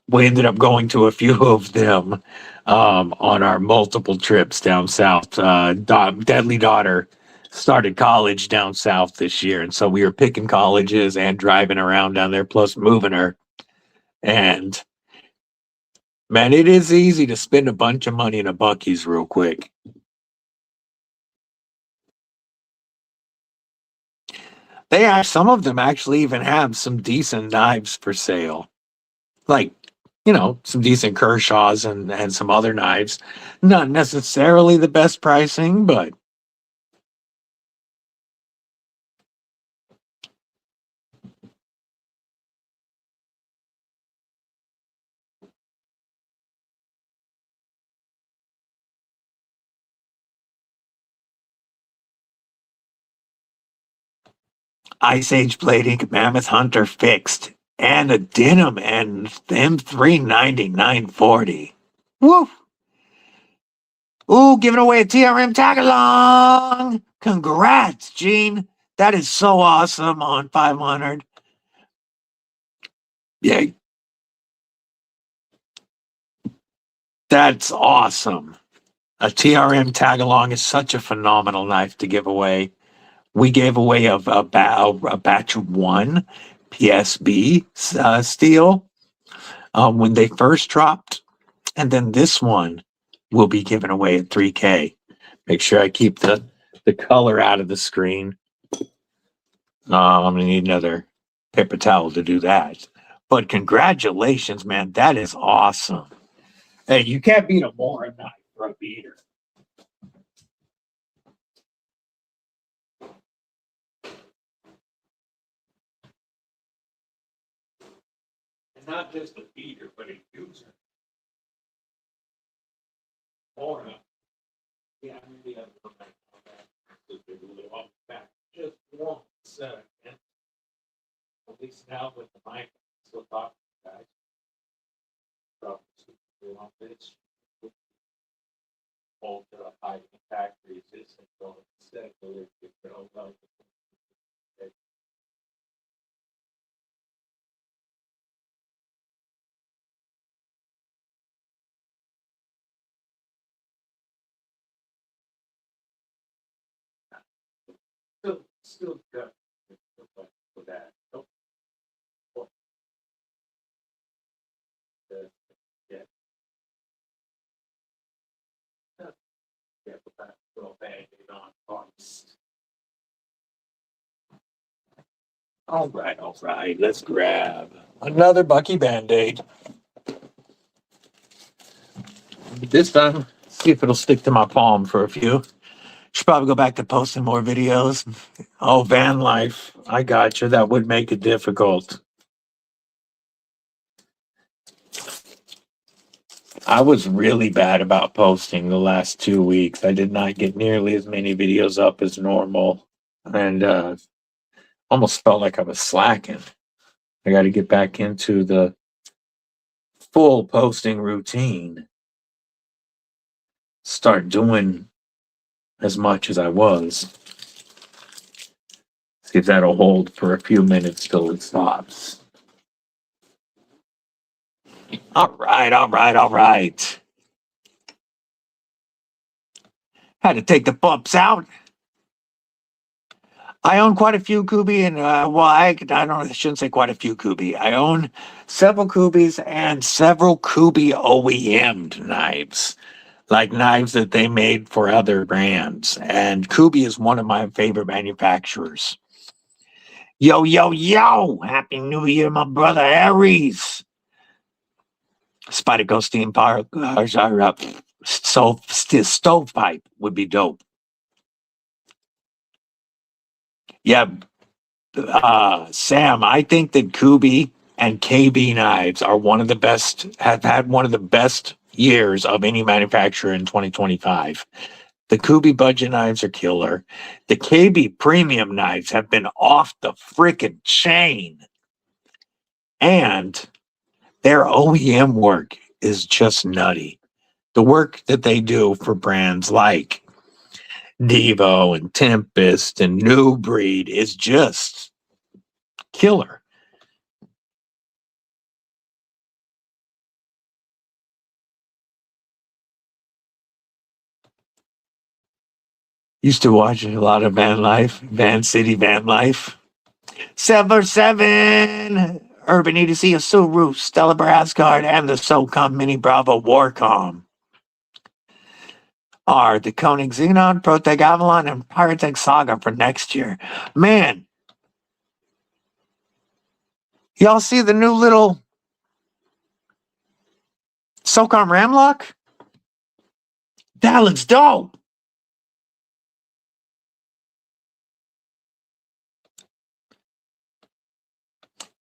we ended up going to a few of them on our multiple trips down south. Deadly daughter started college down south this year, and so we were picking colleges and driving around down there, plus moving her. And man, it is easy to spend a bunch of money in a Buc-ee's real quick. They are some of them actually even have some decent knives for sale, like some decent Kershaws and some other knives. Not necessarily the best pricing, but Ice Age Blading, Mammoth Hunter fixed, and a Denim and M399.40. Woo! Ooh, giving away a TRM tag along. Congrats, Gene. That is so awesome on 500. Yeah, that's awesome. A TRM tag along is such a phenomenal knife to give away. We gave away a batch of one PSB steel when they first dropped. And then this one will be given away at 3K. Make sure I keep the color out of the screen. I'm going to need another paper towel to do that. But congratulations, man. That is awesome. Hey, you can't beat a Mora knife for a beater. And not just a beater, but a user. Mora. Yeah, maybe I'll go back on that. Back just 1 second. At least now with the mic, still talking to you guys. So, on this, hold the hiding. Still got for that. Yeah. Yeah, put that little Band-Aid on first. All right. Let's grab another Bucky Band-Aid. This time, see if it'll stick to my palm for a few. Should probably go back to posting more videos. Oh, van life. I got you. That would make it difficult. I was really bad about posting the last 2 weeks. I did not get nearly as many videos up as normal. And almost felt like I was slacking. I got to get back into the full posting routine. Start doing as much as I was. See if that'll hold for a few minutes till it stops. All right. Had to take the bumps out. I own quite a few Kubi, and I shouldn't say quite a few Kubi. I own several Kubis and several Kubi OEM'd knives, like knives that they made for other brands. And Kubi is one of my favorite manufacturers. Yo! Happy New Year, my brother Aries. Spider Ghost Steam Power, stovepipe would be dope. Yeah, Sam, I think that Kubi and KB knives are have had one of the best years of any manufacturer in 2025. The Kubi budget knives are killer. The KB premium knives have been off the freaking chain. And their OEM work is just nutty. The work that they do for brands like Devo and Tempest and New Breed is just killer. Used to watch a lot of Van City Van Life. 7 Urban EDC, a Subaru, Stella Brasscard, and the SOCOM Mini Bravo Warcom are the Koenig Xenon, Protec Avalon, and Pyrotech Saga for next year. Man, y'all see the new little SOCOM Ramlock? That looks dope.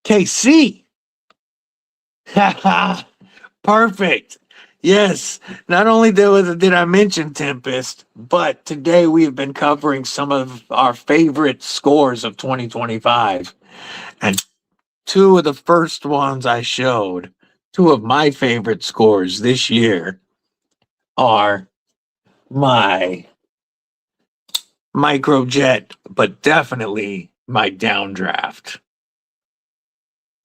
KC. Perfect. Yes. Not only did I mention Tempest, but today we have been covering some of our favorite scores of 2025. And two of the first ones I showed, two of my favorite scores this year, are my microjet, but definitely my downdraft.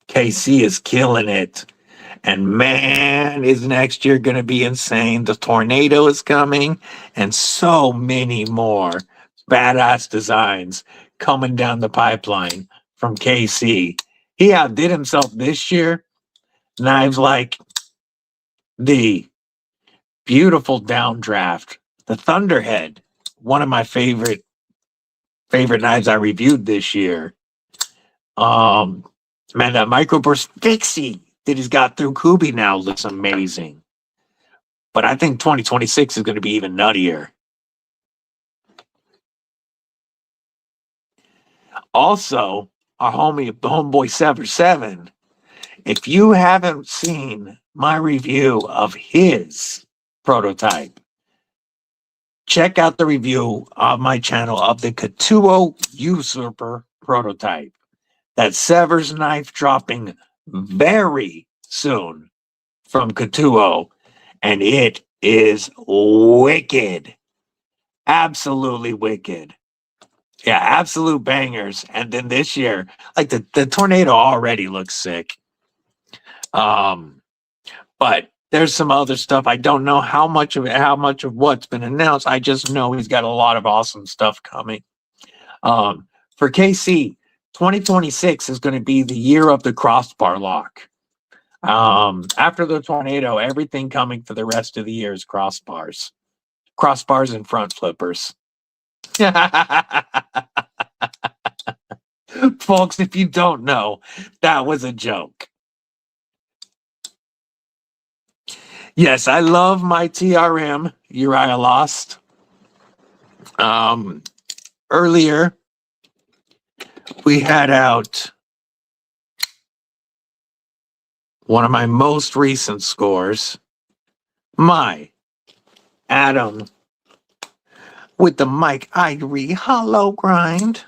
KC is killing it. And man, is next year going to be insane. The Tornado is coming, and so many more badass designs coming down the pipeline from KC. He outdid himself this year. Knives like the beautiful downdraft, the Thunderhead, one of my favorite knives I reviewed this year. Man, that Microburst Fixie that he's got through Kubi now looks amazing. But I think 2026 is going to be even nuttier. Also, our homeboy Sever 7, if you haven't seen my review of his prototype, check out the review on my channel of the Katuo Usurper prototype. That Sever's knife dropping very soon from Katuo, and it is wicked. Absolutely wicked. Yeah, absolute bangers. And then this year, like the tornado already looks sick. Um, but there's some other stuff. I don't know how much of what's been announced. I just know he's got a lot of awesome stuff coming. For KC, 2026 is going to be the year of the crossbar lock. After the tornado, everything coming for the rest of the year is crossbars and front flippers. Folks, if you don't know, that was a joke. Yes, I love my TRM Uriah Lost. Earlier, we had out one of my most recent scores, my Adam with the Mike Irie Hollow Grind.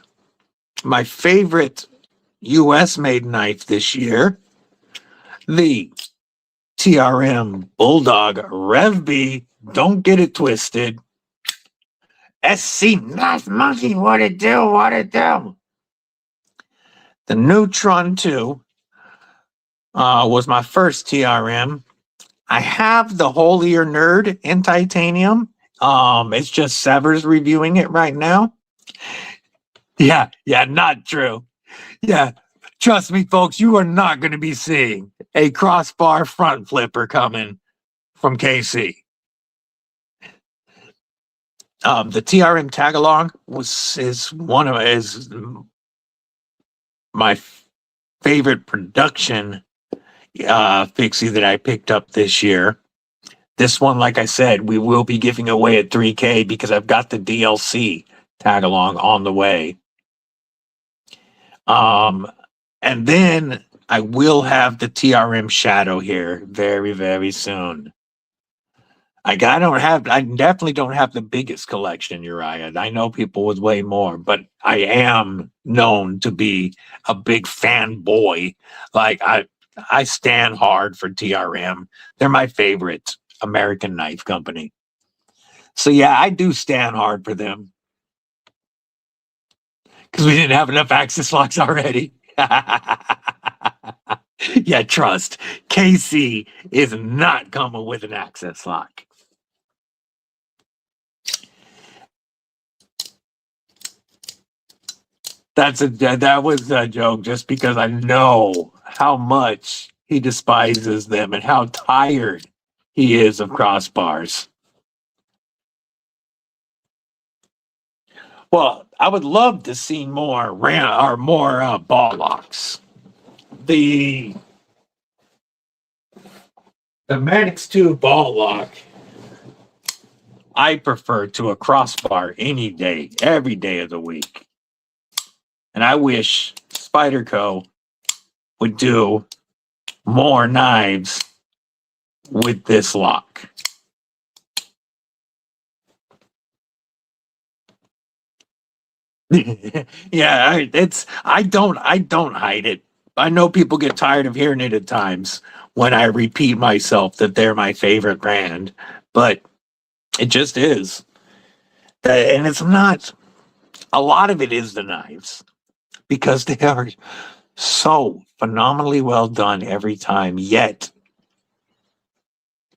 My favorite US made knife this year, the TRM Bulldog Rev B. Don't get it twisted. SC Knife Monkey, what it do? What it do? The Neutron 2 was my first TRM. I have the Holier Nerd in titanium. It's just Severs reviewing it right now. Yeah, not true. Yeah, trust me, folks, you are not going to be seeing a crossbar front flipper coming from KC. The TRM Tagalong is my favorite production fixie that I picked up this year. This one, like I said, we will be giving away at 3K because I've got the DLC Tagalong on the way. And then I will have the TRM Shadow here very, very soon. I definitely don't have the biggest collection, Uriah. I know people with way more, but I am known to be a big fanboy. Like I stand hard for TRM. They're my favorite American knife company. So yeah, I do stand hard for them. Because we didn't have enough access locks already. Yeah, trust. KC is not coming with an access lock. That was a joke just because I know how much he despises them and how tired he is of crossbars. Well, I would love to see more ball locks. The Maddox 2 ball lock, I prefer to a crossbar any day, every day of the week. And I wish Spyderco would do more knives with this lock. Yeah, I don't hide it. I know people get tired of hearing it at times when I repeat myself that they're my favorite brand, but it just is. And it's not, a lot of it is the knives because they are so phenomenally well done every time, yet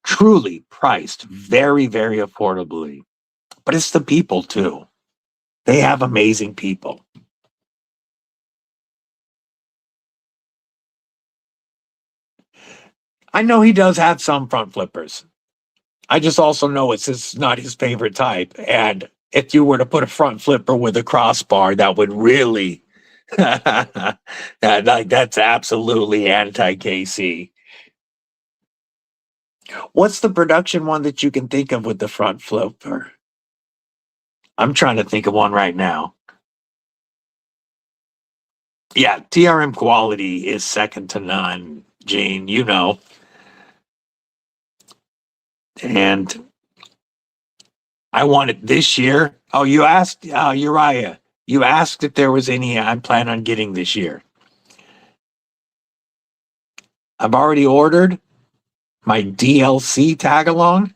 truly priced very, very affordably. But it's the people too. They have amazing people. I know he does have some front flippers. I just also know it's not his favorite type. And if you were to put a front flipper with a crossbar, that would really that's absolutely anti-KC. What's the production one that you can think of with the front flipper? I'm trying to think of one right now. Yeah, TRM quality is second to none, Gene, you know. And I want it this year. Oh, you asked, Uriah, you asked if there was any I plan on getting this year. I've already ordered my DLC tag along.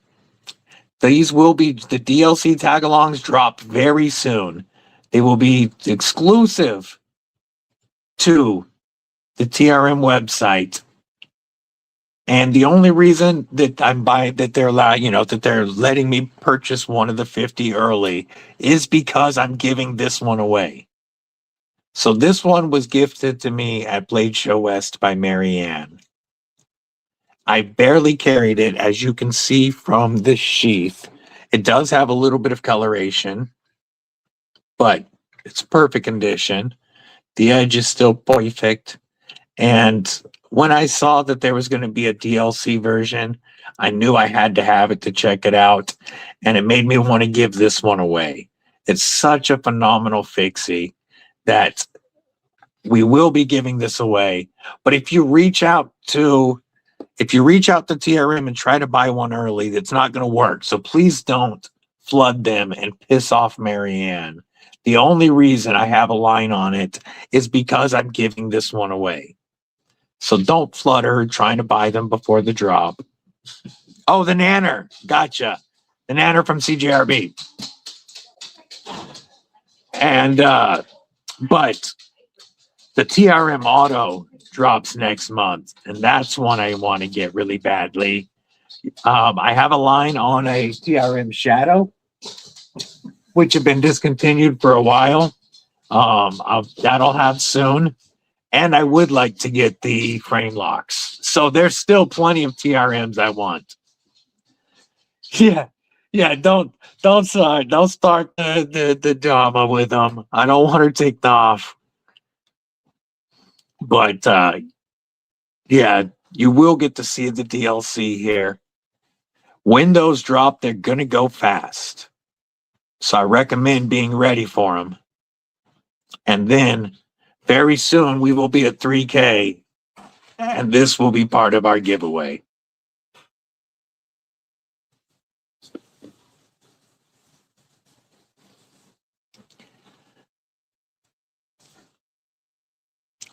These will be the DLC tag-alongs drop very soon. They will be exclusive to the TRM website. And the only reason that I'm buying that they're that they're letting me purchase one of the 50 early is because I'm giving this one away. So this one was gifted to me at Blade Show West by Marianne. I barely carried it, as you can see from the sheath. It does have a little bit of coloration, but it's perfect condition. The edge is still perfect. And when I saw that there was going to be a DLC version, I knew I had to have it to check it out. And it made me want to give this one away. It's such a phenomenal fixie that we will be giving this away. But if you reach out to TRM and try to buy one early, it's not going to work. So please don't flood them and piss off Marianne. The only reason I have a line on it is because I'm giving this one away. So don't flood her trying to buy them before the drop. Oh, the Nanner. Gotcha. The Nanner from CJRB. And, but the TRM Auto drops next month, and that's one I want to get really badly. I have a line on a TRM Shadow, which have been discontinued for a while. That'll have soon. And I would like to get the frame locks. So there's still plenty of TRMs I want. Yeah. Don't start the drama with them. I don't want her ticked off. But yeah, you will get to see the DLC here. When those drop, they're gonna go fast. So I recommend being ready for them. And then very soon we will be at 3K, and this will be part of our giveaway.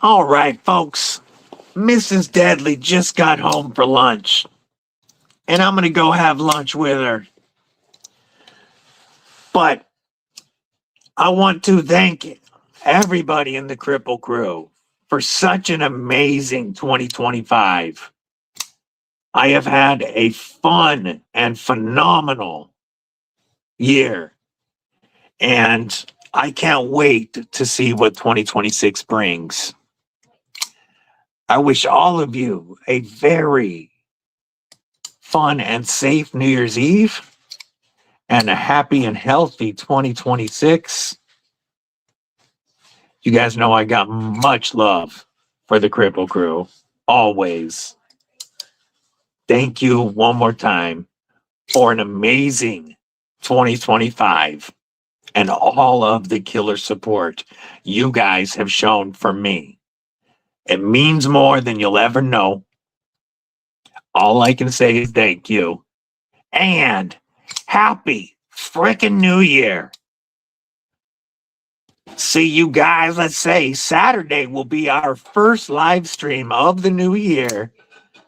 All right, folks. Mrs. Deadly just got home for lunch, and I'm going to go have lunch with her. But I want to thank everybody in the Kripple Krew for such an amazing 2025. I have had a fun and phenomenal year, and I can't wait to see what 2026 brings. I wish all of you a very fun and safe New Year's Eve and a happy and healthy 2026. You guys know I got much love for the Kripple Krew, always. Thank you one more time for an amazing 2025 and all of the killer support you guys have shown for me. It means more than you'll ever know. All I can say is thank you. And happy frickin' New Year. See you guys, let's say Saturday will be our first live stream of the new year.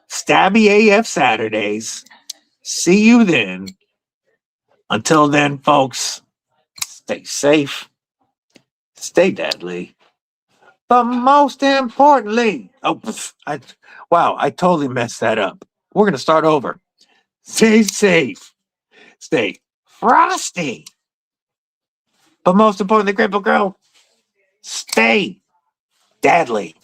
Stabby AF Saturdays. See you then. Until then, folks, stay safe, stay deadly. But most importantly, I totally messed that up. We're going to start over. Stay safe, stay frosty. But most importantly, Kripple Krew, stay deadly.